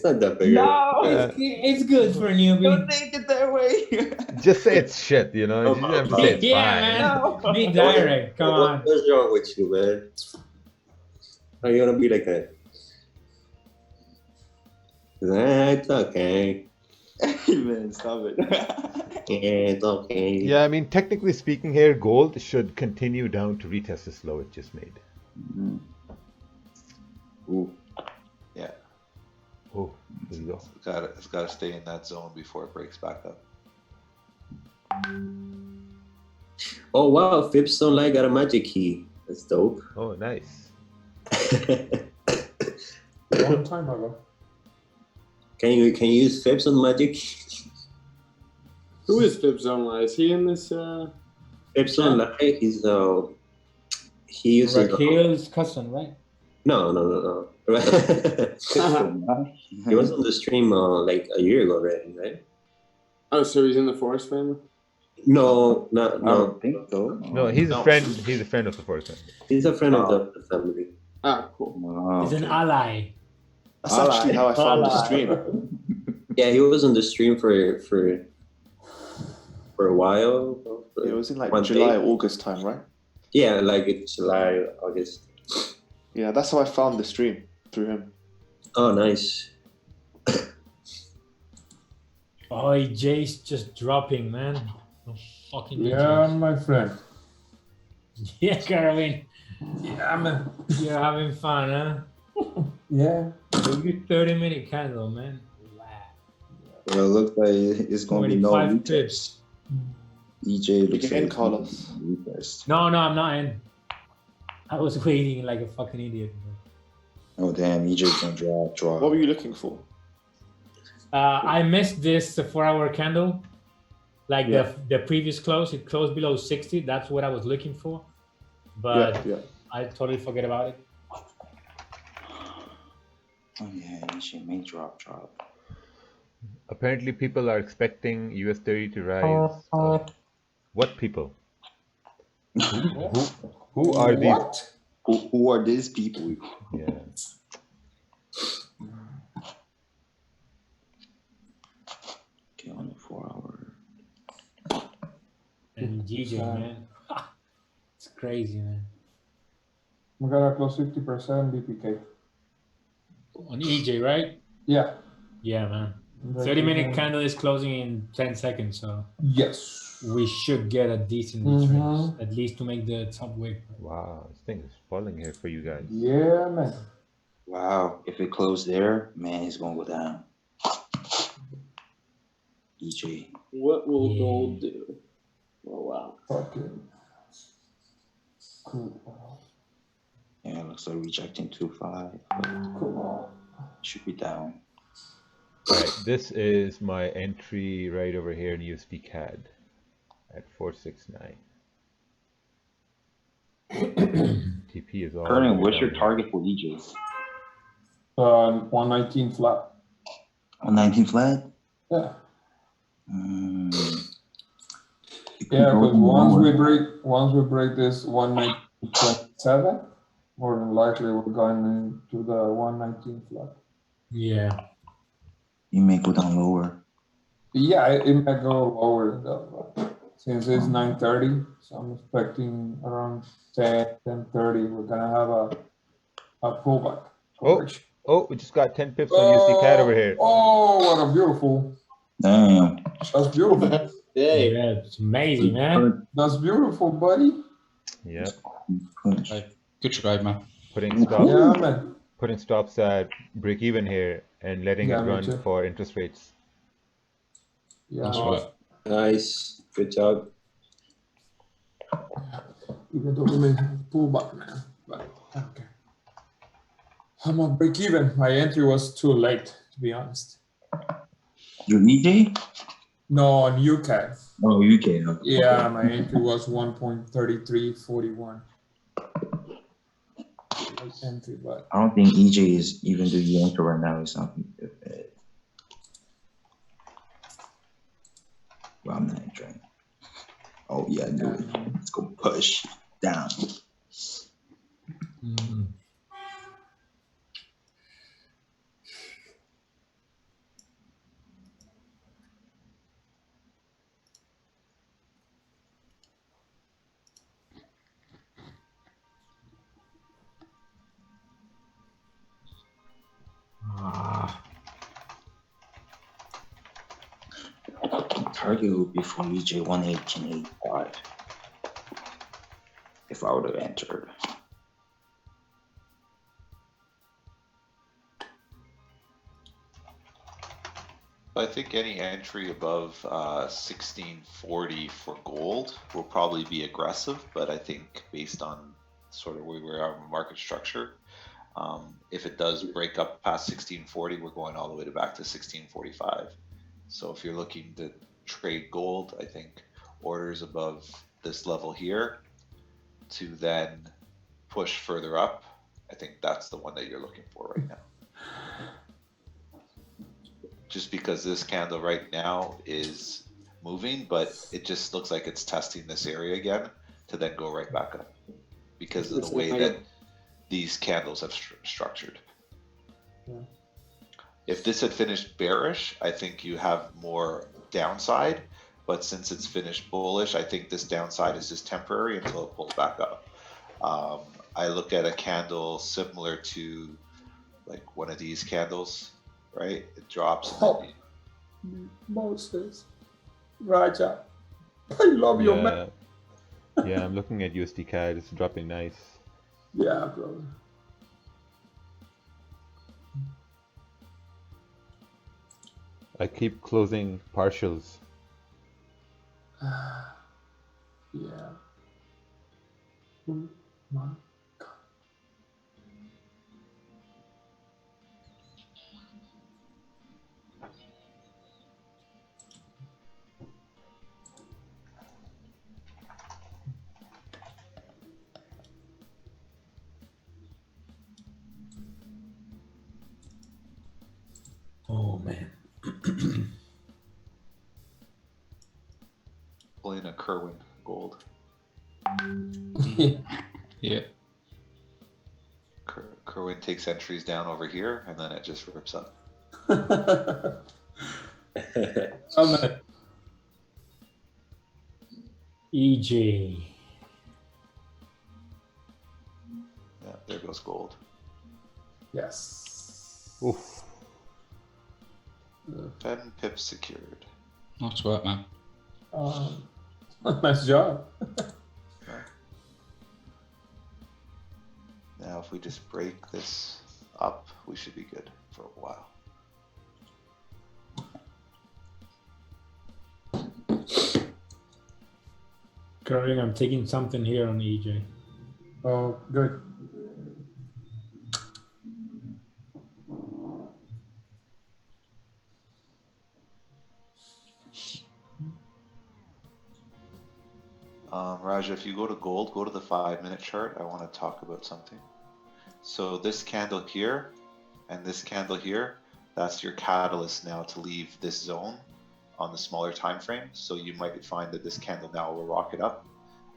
not that big. No, It's good for a newbie. don't take it that way. Just say it's shit, you know. You don't have to say it's Yeah, fine. man. Be direct. Come on. What's wrong with you, man? How you gonna be like that? It's okay. Man, stop it. Yeah, it's okay. Yeah, I mean, technically speaking, here gold should continue down to retest this low it just made. Ooh. Yeah. Oh, there you go. It's gotta stay in that zone before it breaks back up. Oh wow, Fibstone Light got a magic key. That's dope. Oh, nice. Long time ago. Can you use Fibs on magic? Who is Fibs Online? Is he in this? Fibs on Light is he uses Rakeel's cousin, right? No. He was on the stream like a year ago already, right? Oh, so he's in the Forex family? No. I don't think so. No, he's a friend. He's a friend of the Forex family. He's a friend of the family. Ah, cool. Wow. He's an ally. That's actually how I found the stream. Yeah, he was on the stream for a while. It was in like One July, day. August time, right? Yeah, like it's July, August. Yeah, that's how I found the stream, through him. Oh, nice. Oh, Jay's just dropping, man. Oh, fucking Yeah, my friend. Yeah, Carolyn. Yeah, man. You're having fun, huh? Yeah. A good 30-minute candle, man. Well, it looks like it's gonna be no 25 pips. EJ looks Again, like Carlos. retest. No, I'm not in. I was waiting like a fucking idiot. Oh damn, EJ's gonna drop. What were you looking for? I missed this 4-hour candle. Like Yeah. the previous close, it closed below 60. That's what I was looking for. But Yeah. I totally forget about it. Oh yeah, EJ may drop. Apparently, people are expecting US30 to rise. What people? Who are these? Who are these people? Yeah. Okay, on the 4-hour. And GJ, man. It's crazy, man. We got a close 50% BPK. On EJ, right? Yeah. Yeah, man. 30-minute candle is closing in 10 seconds, so Yes. we should get a decent retrace, at least to make the top wick. Wow, this thing is falling here for you guys. Yeah, man. Wow, if it closed there, man, it's gonna go down. EJ. What will gold do? Oh wow. Fucking cool. Yeah, looks like rejecting 2.5. Cool. Should be down. Right, this is my entry right over here in USD CAD at 469. TP is all. Vernon, what's your target for EJ? 119 flat. 119 flat? Yeah. It could Yeah, go because lower. once we break this 119.7, more than likely we're going into the 119 flat. Yeah. You may go down lower. Yeah, it might go lower than that, but since it's 9:30, so I'm expecting around 10:30 we're gonna have a pullback. Oh, we just got 10 pips on USD CAD over here. Oh, what a beautiful! Damn. That's beautiful. Yeah, it's amazing, man. That's beautiful, buddy. Yep. Good trade, man. Putting stops. Yeah, man. Putting stops at break even here and letting Yeah, it me run too. for interest rates. Yeah. That's right. Nice. Good job. Even though we may have a pullback, man. But okay. I'm gonna break even. My entry was too late, to be honest. Your EJ? No, on UK. Oh, UK. Okay. Yeah, my entry was 1.3341. entry, but I don't think EJ is even doing the enter right now. It's something. Well, I'm not entering. Oh yeah, I knew it. Let's go push down. Target would be for EJ 118.85 if I would have entered. I think any entry above 1640 for gold will probably be aggressive, but I think based on sort of where we are in market structure, if it does break up past 1640, we're going all the way back to 1645. So if you're looking to trade gold, I think orders above this level here to then push further up, I think that's the one that you're looking for right now. Just because this candle right now is moving, but it just looks like it's testing this area again to then go right back up because of the way that these candles have structured. Yeah. If this had finished bearish, I think you have more downside, but since it's finished bullish, I think this downside is just temporary until it pulls back up. I look at a candle similar to like one of these candles, right? It drops. And then Moses, Raja, I love your man. Yeah, I'm looking at USD CAD. It's dropping nice. Yeah, bro. I keep closing partials. Yeah. Oh my God. Oh man. pulling a Kerwin gold. Yeah. Kerwin takes entries down over here, and then it just rips up. EJ. Yeah, there goes gold. Yes. Oof. 10 pips secured. Nice work, man. Nice job. Now, if we just break this up, we should be good for a while. Currently, I'm taking something here on EJ. Oh, good. Raja, if you go to gold, go to the 5-minute chart. I want to talk about something. So this candle here and this candle here, that's your catalyst now to leave this zone on the smaller time frame. So you might find that this candle now will rocket up,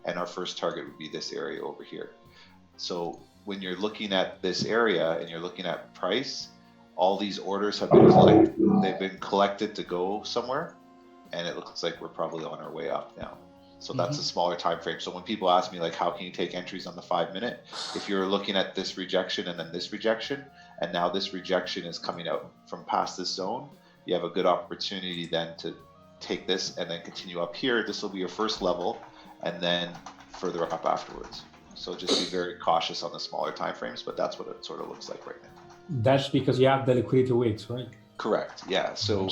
and our first target would be this area over here. So when you're looking at this area and you're looking at price, all these orders have been collected. They've been collected to go somewhere, and it looks like we're probably on our way up now. So that's a smaller time frame. So when people ask me, like, how can you take entries on the 5-minute? If you're looking at this rejection and then this rejection, and now this rejection is coming out from past this zone, you have a good opportunity then to take this and then continue up here. This will be your first level, and then further up afterwards. So just be very cautious on the smaller time frames, but that's what it sort of looks like right now. That's because you have the liquidity wicks, right? Correct. Yeah. So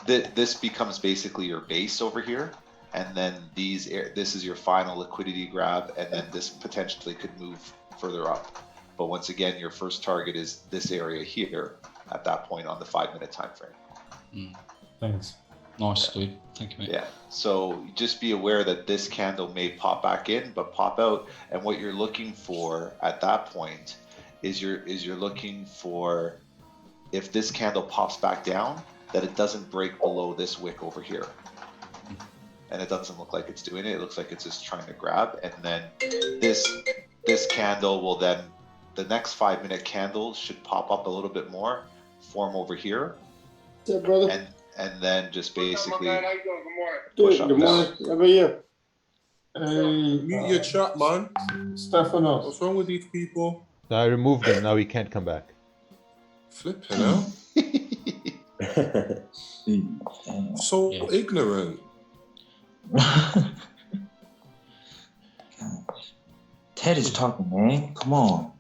this becomes basically your base over here. And then this is your final liquidity grab, and then this potentially could move further up. But once again, your first target is this area here at that point on the 5-minute time frame. Thanks. Nice, dude. Thank you, mate. Yeah. So just be aware that this candle may pop back in, but pop out. And what you're looking for at that point is you're looking for, if this candle pops back down, that it doesn't break below this wick over here. And it doesn't look like it's doing it. It looks like it's just trying to grab. And then this candle will then, the next 5-minute candle should pop up a little bit more, form over here. What's up, brother? And then just basically Good morning. How about you? Mute your chat, man. Stefano. What's wrong with these people? I removed him. Now he can't come back. Flipping out. So ignorant. Ted is talking, man. Come on.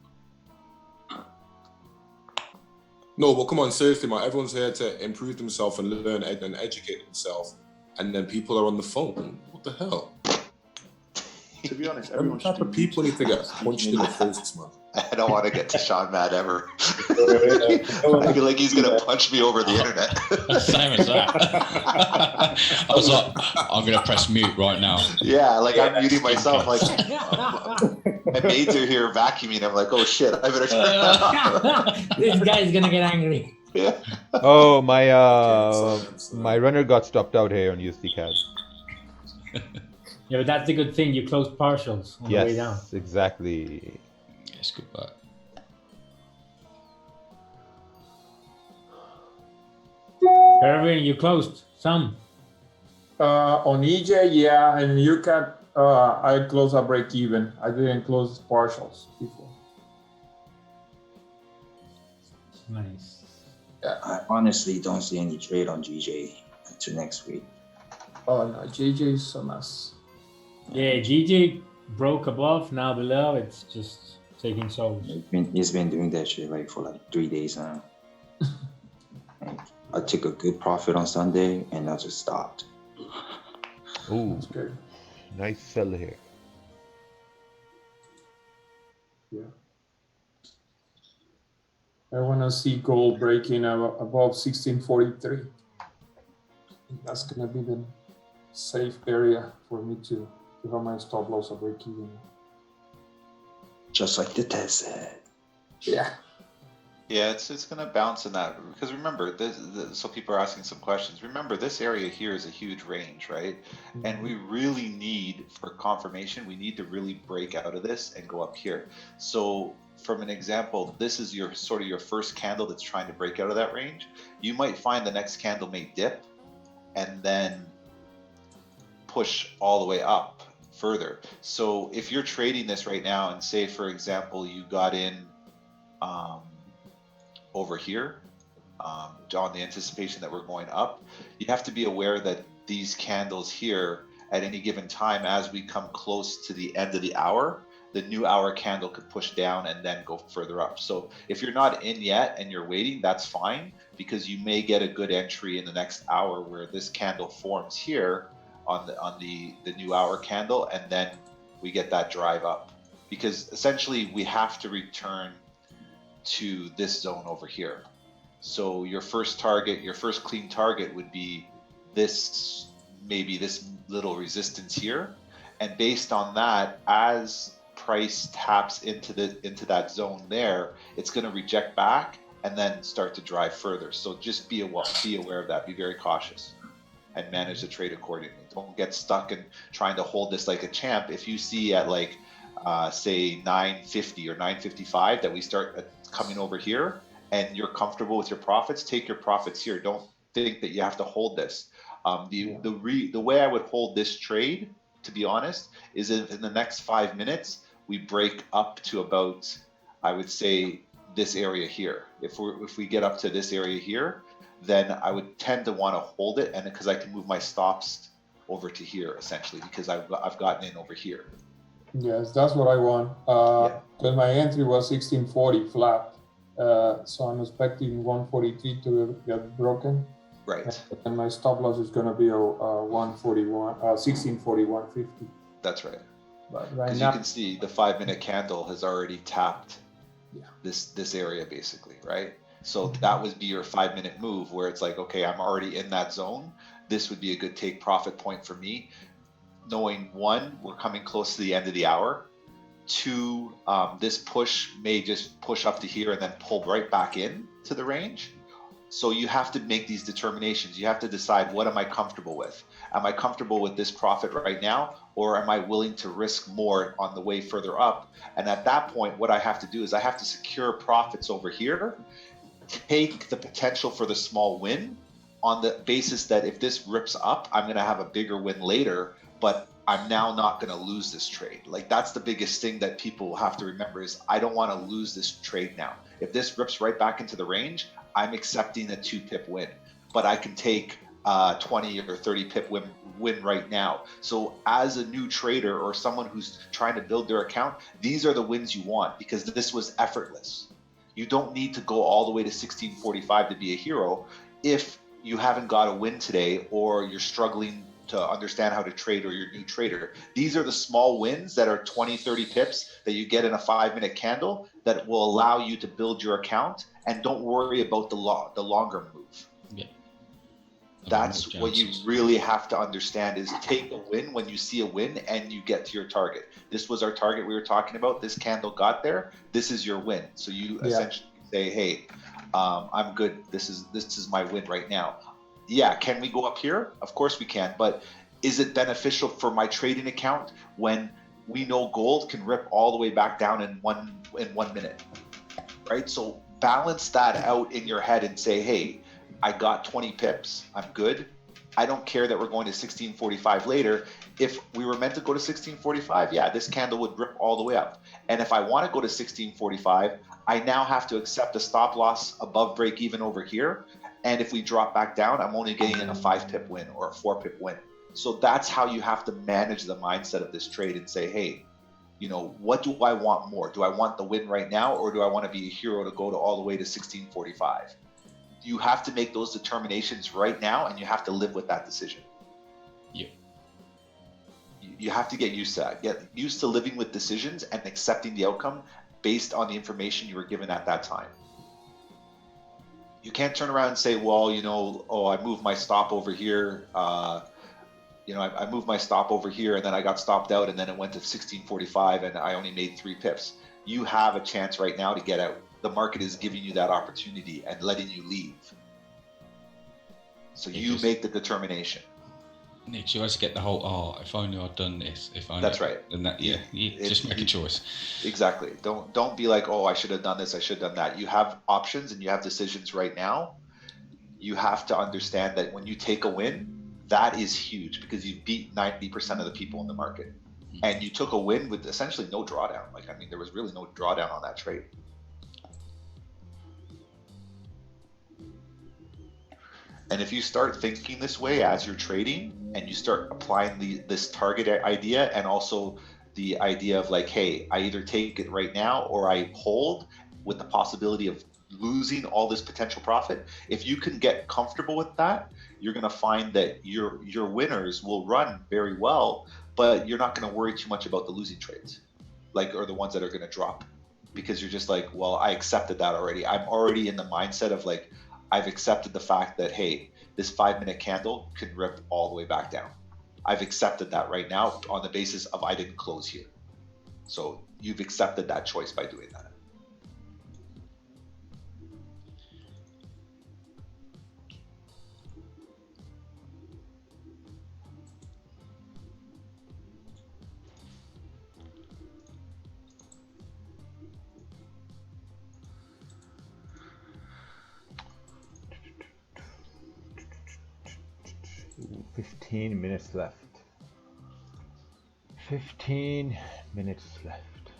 No, but come on, seriously, man. Everyone's here to improve themselves and learn and educate themselves. And then people are on the phone. What the hell? To be honest, What everyone type of people need to get punched in the face, man? I don't want to get Sean mad ever. I feel like he's gonna punch me over the internet. Same as that. I was like, I'm gonna press mute right now. Yeah, like I'm muting myself. Like my maids are here vacuuming. I'm like, oh shit, I better turn that off. This guy's gonna get angry. Yeah. Oh, my runner got stopped out here on USD CAD. Yeah, but that's the good thing. You close partials on the way down. Yes, exactly. Yes, good bet. Pervin, you closed some. On EJ, yeah, and you can. I close a break even. I didn't close partials before. Nice. I honestly don't see any trade on GJ until next week. Oh no, JJ is so nice. Yeah, GG broke above, now below. It's just taking souls. He's been doing that shit like for like 3 days now. Like, I took a good profit on Sunday and I just stopped. Ooh, That's good. nice sell here. Yeah. I want to see gold breaking above 1643. That's gonna be the safe area for me to have my stop loss of break even. Just like the test said. Yeah. Yeah, it's gonna bounce in that, because remember so people are asking some questions. Remember, this area here is a huge range, right? And we really need, for confirmation, we need to really break out of this and go up here. So from an example, this is your sort of your first candle that's trying to break out of that range. You might find the next candle may dip and then push all the way up further. So if you're trading this right now, and say for example you got in over here on the anticipation that we're going up, you have to be aware that these candles here at any given time, as we come close to the end of the hour, the new hour candle could push down and then go further up. So if you're not in yet and you're waiting, that's fine, because you may get a good entry in the next hour where this candle forms here on the new hour candle, and then we get that drive up, because essentially we have to return to this zone over here. So your first target, your first clean target would be this, maybe this little resistance here, and based on that, as price taps into that zone there, it's going to reject back and then start to drive further. So just be aware of that. Be very cautious and manage the trade accordingly. Don't get stuck in trying to hold this like a champ. If you see at like say 950 or 955 that we start coming over here and you're comfortable with your profits, take your profits here. Don't think that you have to hold this. The way I would hold this trade, to be honest, is if in the next 5 minutes we break up to about, I would say, this area here. If we get up to this area here, then I would tend to want to hold it, and because I can move my stops over to here essentially, because I've gotten in over here. Yes, that's what I want. Because my entry was 1640 flat, so I'm expecting 143 to get broken. Right. And my stop loss is going to be a 1640, 150. That's right. But right Because now, you can see the 5 minute candle has already tapped this area basically, right? So that would be your 5 minute move where it's like, okay, I'm already in that zone. This would be a good take profit point for me, knowing one, we're coming close to the end of the hour. Two, this push may just push up to here and then pull right back in to the range. So you have to make these determinations. You have to decide, what am I comfortable with? Am I comfortable with this profit right now, or am I willing to risk more on the way further up? And at that point, what I have to do is I have to secure profits over here, take the potential for the small win on the basis that if this rips up, I'm going to have a bigger win later, but I'm now not going to lose this trade. Like, that's the biggest thing that people have to remember is I don't want to lose this trade now. If this rips right back into the range, I'm accepting a 2-pip win, but I can take 20 or 30 pip win right now. So as a new trader or someone who's trying to build their account, these are the wins you want, because this was effortless. You don't need to go all the way to 1645 to be a hero if you haven't got a win today, or you're struggling to understand how to trade, or you're a new trader. These are the small wins that are 20, 30 pips that you get in a 5-minute candle that will allow you to build your account, and don't worry about the longer move. Yeah. That's what you really have to understand, is take a win when you see a win and you get to your target. This was our target we were talking about. This candle got there. This is your win. So you essentially say, hey, I'm good. This is my win right now. Yeah, can we go up here? Of course we can, but is it beneficial for my trading account when we know gold can rip all the way back down in one minute, right? So balance that out in your head and say, hey, I got 20 pips, I'm good. I don't care that we're going to 1645 later. If we were meant to go to 1645, yeah, this candle would rip all the way up. And if I want to go to 1645, I now have to accept a stop loss above break even over here. And if we drop back down, I'm only getting a 5-pip win or a 4-pip win. So that's how you have to manage the mindset of this trade and say, hey, you know, what do I want more? Do I want the win right now, or do I want to be a hero to go to all the way to 1645? You have to make those determinations right now, and you have to live with that decision. Yeah. You have to get used to that. Get used to living with decisions and accepting the outcome based on the information you were given at that time. You can't turn around and say, well, you know, oh, I moved my stop over here. You know, I moved my stop over here, and then I got stopped out, and then it went to 1645, and I only made 3 pips. You have a chance right now to get out. The market is giving you that opportunity and letting you leave. So you make the determination. Nick, you always get the whole, oh, if only I'd done this, if only. That's right. And that, you just make a choice. Exactly. Don't be like, oh, I should have done this, I should have done that. You have options and you have decisions right now. You have to understand that when you take a win, that is huge, because you beat 90% of the people in the market. And you took a win with essentially no drawdown. Like, I mean, there was really no drawdown on that trade. And if you start thinking this way as you're trading, and you start applying this target idea, and also the idea of like, hey, I either take it right now or I hold with the possibility of losing all this potential profit. If you can get comfortable with that, you're going to find that your winners will run very well, but you're not going to worry too much about the losing trades, like, or the ones that are going to drop, because you're just like, well, I accepted that already. I'm already in the mindset of like, I've accepted the fact that, hey, this 5-minute candle can rip all the way back down. I've accepted that right now on the basis of I didn't close here. So you've accepted that choice by doing that. Ooh, 15 minutes left. 15 minutes left.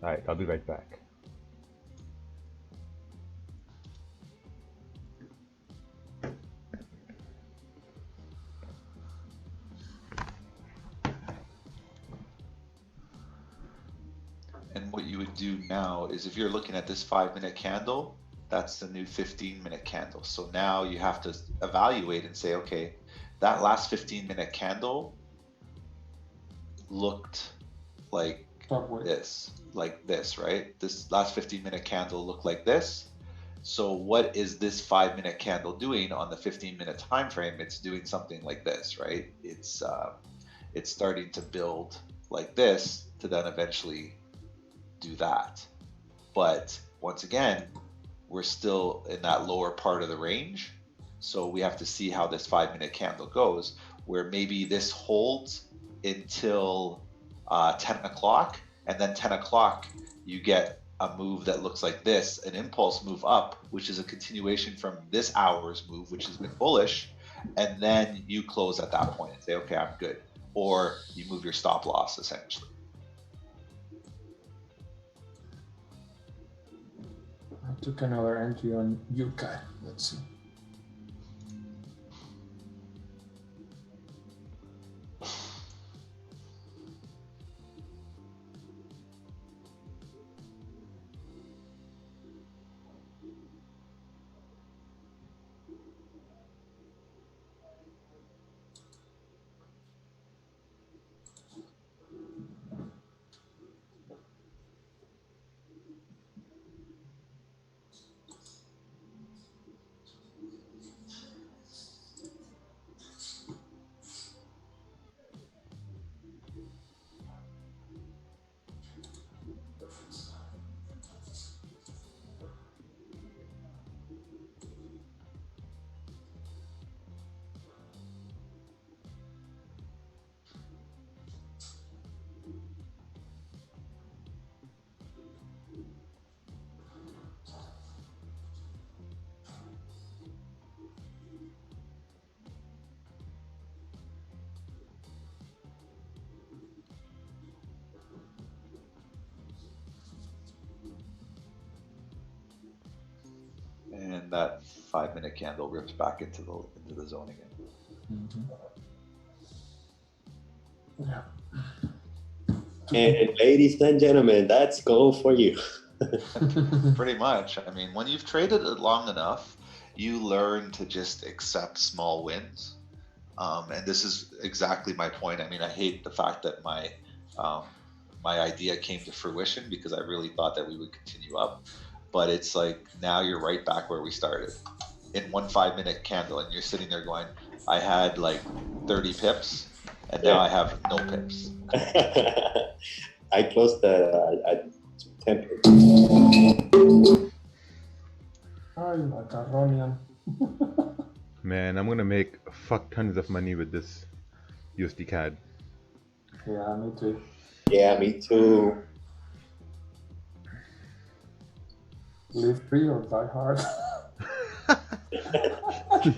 Alright, I'll be right back. And what you would do now is, if you're looking at this 5-minute candle, that's the new 15-minute candle. So now you have to evaluate and say, okay, that last 15-minute candle looked like this, right? This last 15-minute candle looked like this. So what is this 5-minute candle doing on the 15-minute time frame? It's doing something like this, right? It's starting to build like this to then eventually do that. But once again, we're still in that lower part of the range. So we have to see how this 5-minute candle goes, where maybe this holds until 10 o'clock, and then 10 o'clock you get a move that looks like this, an impulse move up, which is a continuation from this hour's move, which has been bullish, and then you close at that point and say, okay, I'm good. Or you move your stop loss essentially. I took another entry on UK. Let's see. And that 5-minute candle rips back into the zone again. Yeah. And ladies and gentlemen, that's goal for you. Pretty much. I mean, when you've traded it long enough, you learn to just accept small wins. And this is exactly my point. I mean, I hate the fact that my idea came to fruition because I really thought that we would continue up. But it's like, now you're right back where we started in one 5-minute candle, and you're sitting there going, I had like 30 pips, and now I have no pips. I closed at 10 pips. Ay, macaronian. Man, I'm gonna make fuck tons of money with this USD CAD. Yeah, me too. Yeah, me too. Live free or die hard.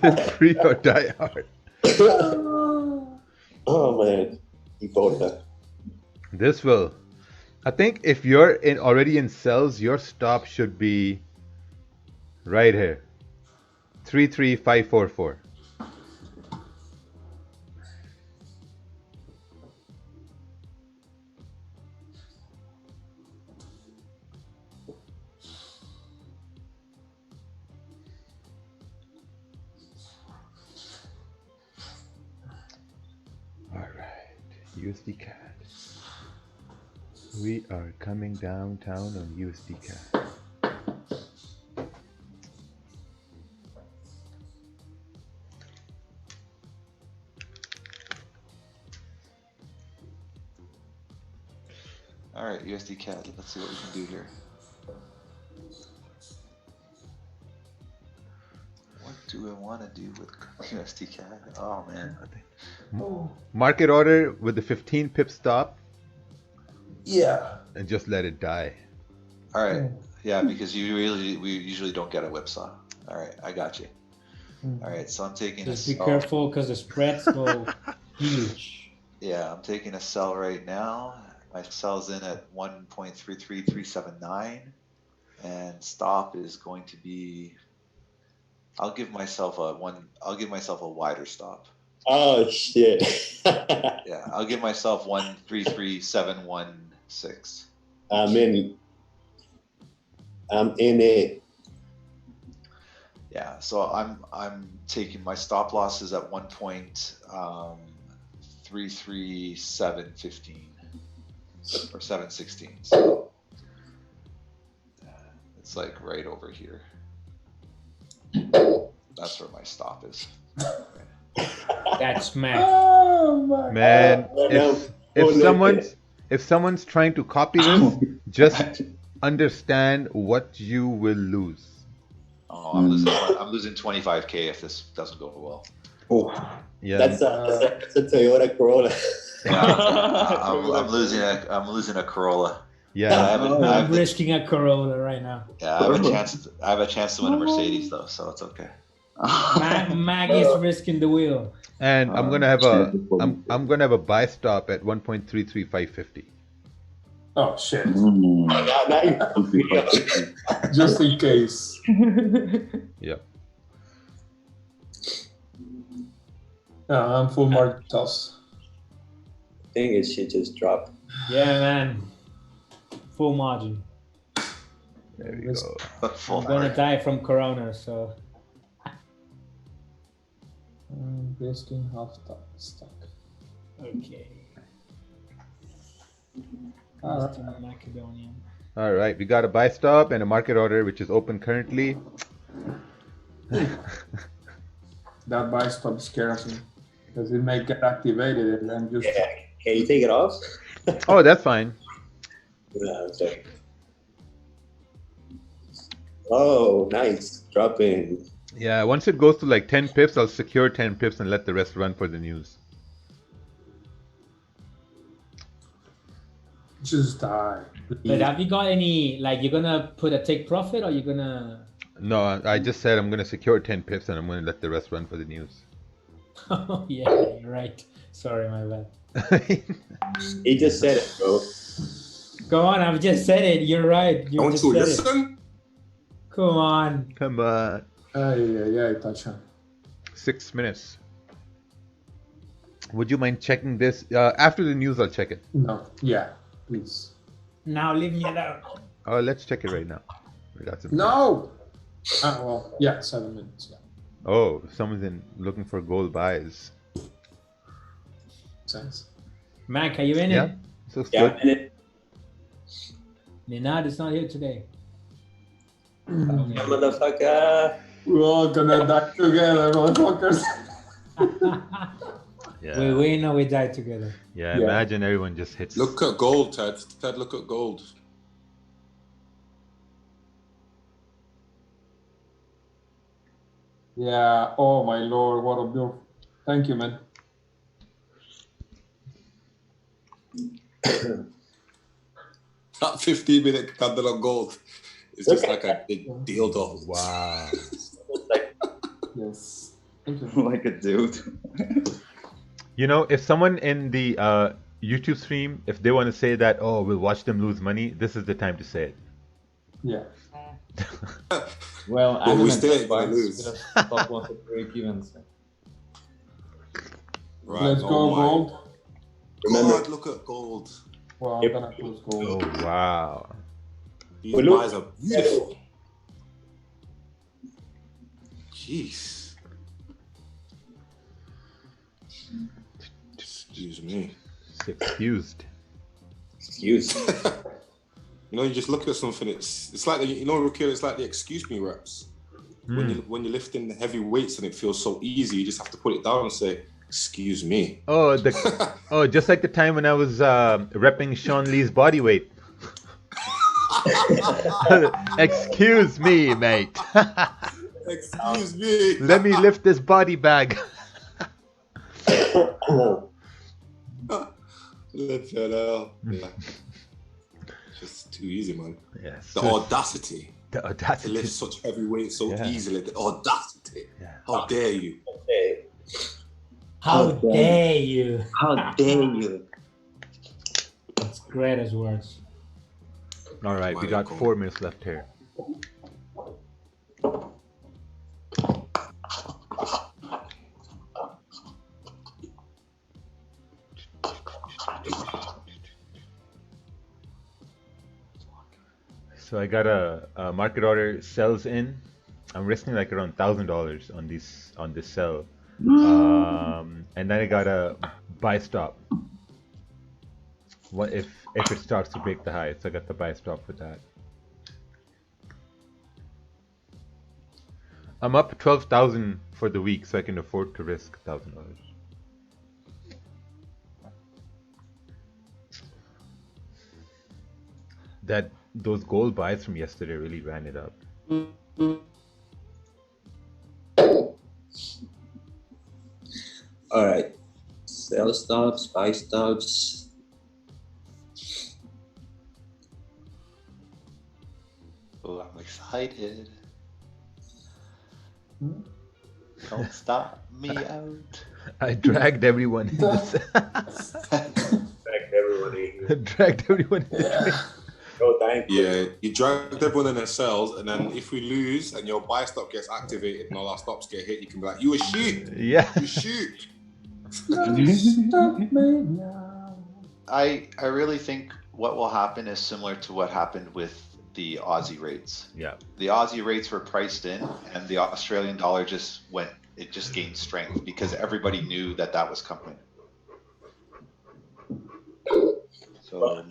Live free or die hard. Oh man, you both that. This will. I think if you're already in sells, your stop should be right here. 33544. USD CAD. We are coming downtown on USD CAD. All right, USD CAD. Let's see what we can do here. What do I want to do with USD CAD? Oh man. Market order with the 15 pip stop. Yeah. And just let it die. All right. Yeah, because we usually don't get a whipsaw. All right, I got you. All right, so I'm taking Just a be sell. careful because the spreads go huge. Yeah, I'm taking a sell right now. My sell's in at 1.33379, and stop is going to be. I'll give myself a wider stop. Oh shit. Yeah, I'll give myself 1.33716. I'm in it. Yeah, so I'm taking my stop losses at 1.33715 or 716. So it's like right over here. That's where my stop is. That's smack. Man, if if someone's trying to copy this, just understand what you will lose. Oh, I'm losing 25K if this doesn't go well. Oh, yeah. That's a Toyota Corolla. Yeah, I'm losing a Corolla. Yeah, I'm risking a Corolla right now. Yeah, I have a chance to win a Mercedes though, so it's okay. Mag is risking the wheel. And I'm gonna have I'm gonna have a buy stop at 1.33550. Oh shit! Just in case. Yeah. I'm full market toss. I think it should just drop. Yeah, man. Full margin. There you go. I'm gonna die from Corona, so. Risking half stock. Okay. Macedonian. All right, we got a buy stop and a market order which is open currently. That buy stop scares me because it may get activated and then just. Yeah. Can you take it off? Oh, that's fine. No, I'm sorry. Oh, nice. Dropping. Yeah, once it goes to like 10 pips, I'll secure 10 pips and let the rest run for the news. Just die. But have you got any, like, you're gonna put a take profit or you're gonna. No, I just said I'm gonna secure 10 pips and I'm gonna let the rest run for the news. Oh, yeah, you're right. Sorry, my bad. He just said it, bro. Go on, I've just said it. You're right. You Don't just you said listen? it. Come on. Come on. Yeah, touch on. 6 minutes. Would you mind checking this? After the news, I'll check it. No, yeah, please. Now leave me alone. Oh, let's check it right now. We got some. No! Well, yeah, 7 minutes, yeah. Oh, someone's looking for gold buys. Sense. Mac, are you in Yeah, it? so Yeah, I'm in it. Ninad is not here today. Yeah, motherfucker. We're all gonna die together, motherfuckers. Yeah. We know we died together. Yeah, imagine everyone just hits. Look at gold, Ted. Ted, look at gold. Yeah, oh my lord, what a bill. Thank you, man. That 15-minute candle on gold is just like a big dildo. Wow. Yes. Thank you. Like a dude. You know, if someone in the YouTube stream, if they want to say that, oh, we'll watch them lose money, this is the time to say it. Yeah. Well, But I'm we in still a ain't gonna box lose. with a stop loss at break even. So. Right, Let's go, oh my gold. God, look at gold. Well, I'm gonna close gold. Oh, wow. These buys are beautiful. Jeez. Excuse me. Excused. Excused. You know, you just look at something. It's like you know, Rakeel, it's like the excuse me reps. When you're lifting the heavy weights and it feels so easy, you just have to put it down and say, "Excuse me." Oh, just like the time when I was repping Sean Lee's body weight. Excuse me, mate. Excuse me. Let me lift this body bag. Lift it up. Yeah. Just too easy, man. Yes. The audacity. The audacity. To lift such heavy weight so Yeah. easily. The audacity. Yeah. How dare you? How dare you? How dare you? That's great as words. All right, we got 4 minutes left here. So I got a market order sells in. I'm risking like around $1,000 on this sell, and then I got a buy stop. What if it starts to break the high? So I got the buy stop for that. I'm up 12,000 for the week, so I can afford to risk $1,000. those gold buys from yesterday really ran it up. All right. Sell stops, buy stops. Oh, I'm excited. Don't stop me out. I dragged everyone in this. Dragged everyone in. Dragged everyone in. Oh, thank you. Yeah, you dragged everyone in their cells, and then if we lose and your buy stop gets activated and all our stops get hit, you can be like, "You a sheep? Yeah. You sheep." I really think what will happen is similar to what happened with the Aussie rates. Yeah. The Aussie rates were priced in, and the Australian dollar just gained strength because everybody knew that that was coming. So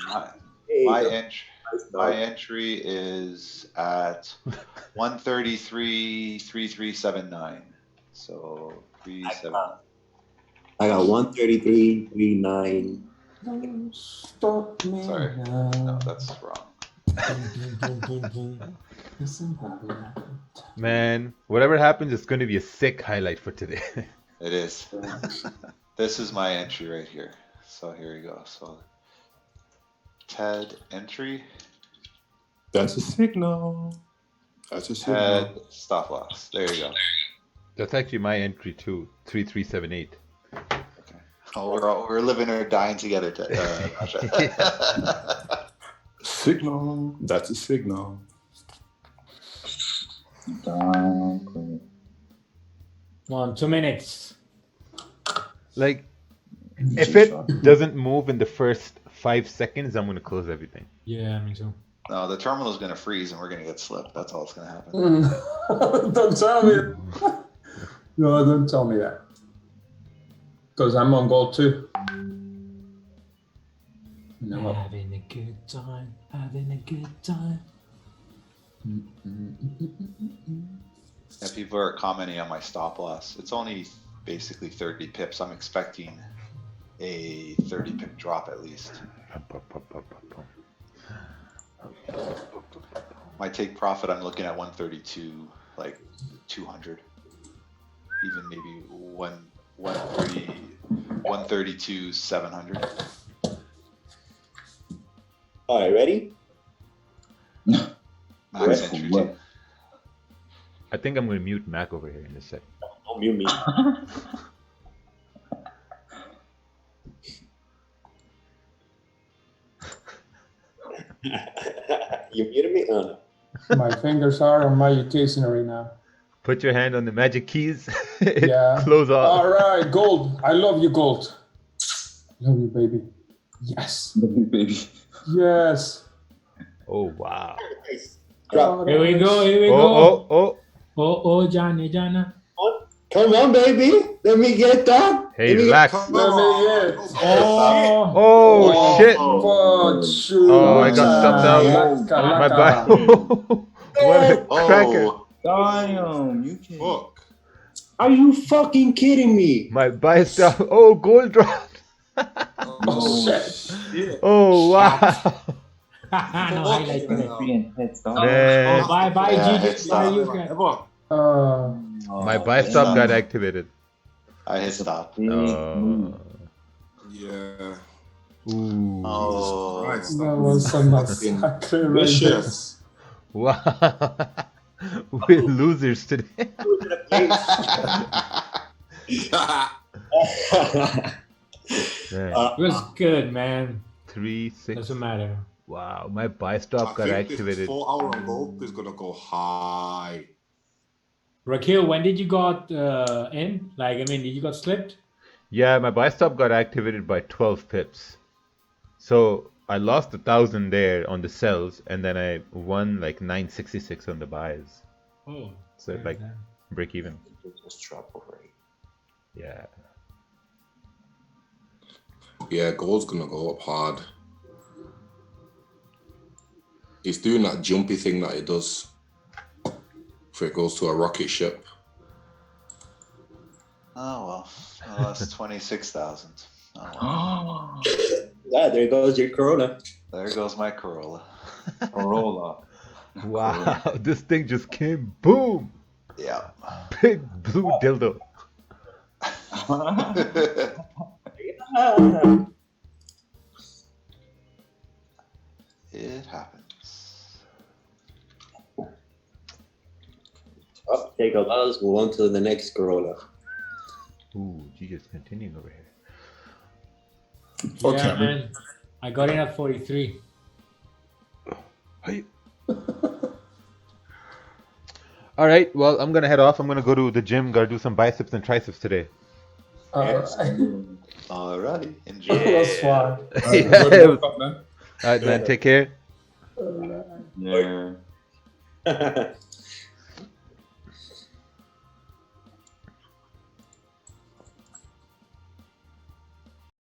my entry is at 133.3379. So 37. I got 133.39. Sorry, no, that's wrong. Man, whatever happens, it's going to be a sick highlight for today. It is. This is my entry right here. So here you go. So TED entry. That's a signal. That's a signal. TED stop loss. There you go. That's actually my entry too. 3378. Oh, we're living or dying together. Signal. That's a signal. Come on, 2 minutes. Like, if it doesn't move in the first 5 seconds, I'm going to close everything. Yeah, I mean so. No, the terminal's going to freeze and we're going to get slipped. That's all that's going to happen. Don't tell me. No, don't tell me that. Because I'm on gold too. No. Having a good time, having a good time. Yeah, people are commenting on my stop loss. It's only basically 30 pips. I'm expecting a 30 pip drop at least. My take profit, I'm looking at 132, like 200, even maybe 132, 700. All right, ready? Max entry too. I think I'm going to mute Mac over here in a sec. Don't mute me. You muted me? Oh, no. My fingers are on my stationery now. Put your hand on the magic keys. Yeah. Close off. All right, gold. I love you, gold. Love you, baby. Yes. Love you, baby. Yes. Oh, wow. Drop. Here we go, here we go. Oh, Johnny, Jana. Come on, baby. Let me get that. Hey, relax. Let me get. Oh, shit. Oh, shoot. Oh, I got stuffed out. My bad. What a cracker. Damn, you can. Fuck. Are you fucking kidding me? My buy stuff. Oh, gold dropped. Oh, shit. Oh, wow. No, I like that. Man. Oh, bye, GG. Bye, you guys. My buy stop got activated. I hit stop. Oh. Yeah. Ooh. Oh. Right, That was a massacre right there. Vicious. Wow. We're losers today. Man. It was good, man. 3, 6. Doesn't matter. Wow, my buy stop got This activated. 4 hour on gold is gonna go high. Rakeel, when did you got in? Like, I mean, did you got slipped? Yeah, my buy stop got activated by 12 pips. So I lost 1,000 there on the sells, and then I won like 966 on the buys. Oh. So like break even. Just drop over it. Yeah. Yeah, gold's gonna go up hard. It's doing that jumpy thing that it does. If it goes to a rocket ship. Oh well, I lost 26,000. Oh, well. Yeah, there goes your Corona. There goes my Corolla. Corolla. Wow, this thing just came boom. Yeah. Big blue dildo. It happens. Oh, take a let's move on to the next Corolla. Ooh, GJ's continuing over here. Yeah, man. I got in at 43. Hey. All right, well, I'm gonna head off. I'm gonna go to the gym. Gotta do some biceps and triceps today. Alrighty. Enjoy. That's fine. Yeah. All right, man. Take care. Yeah.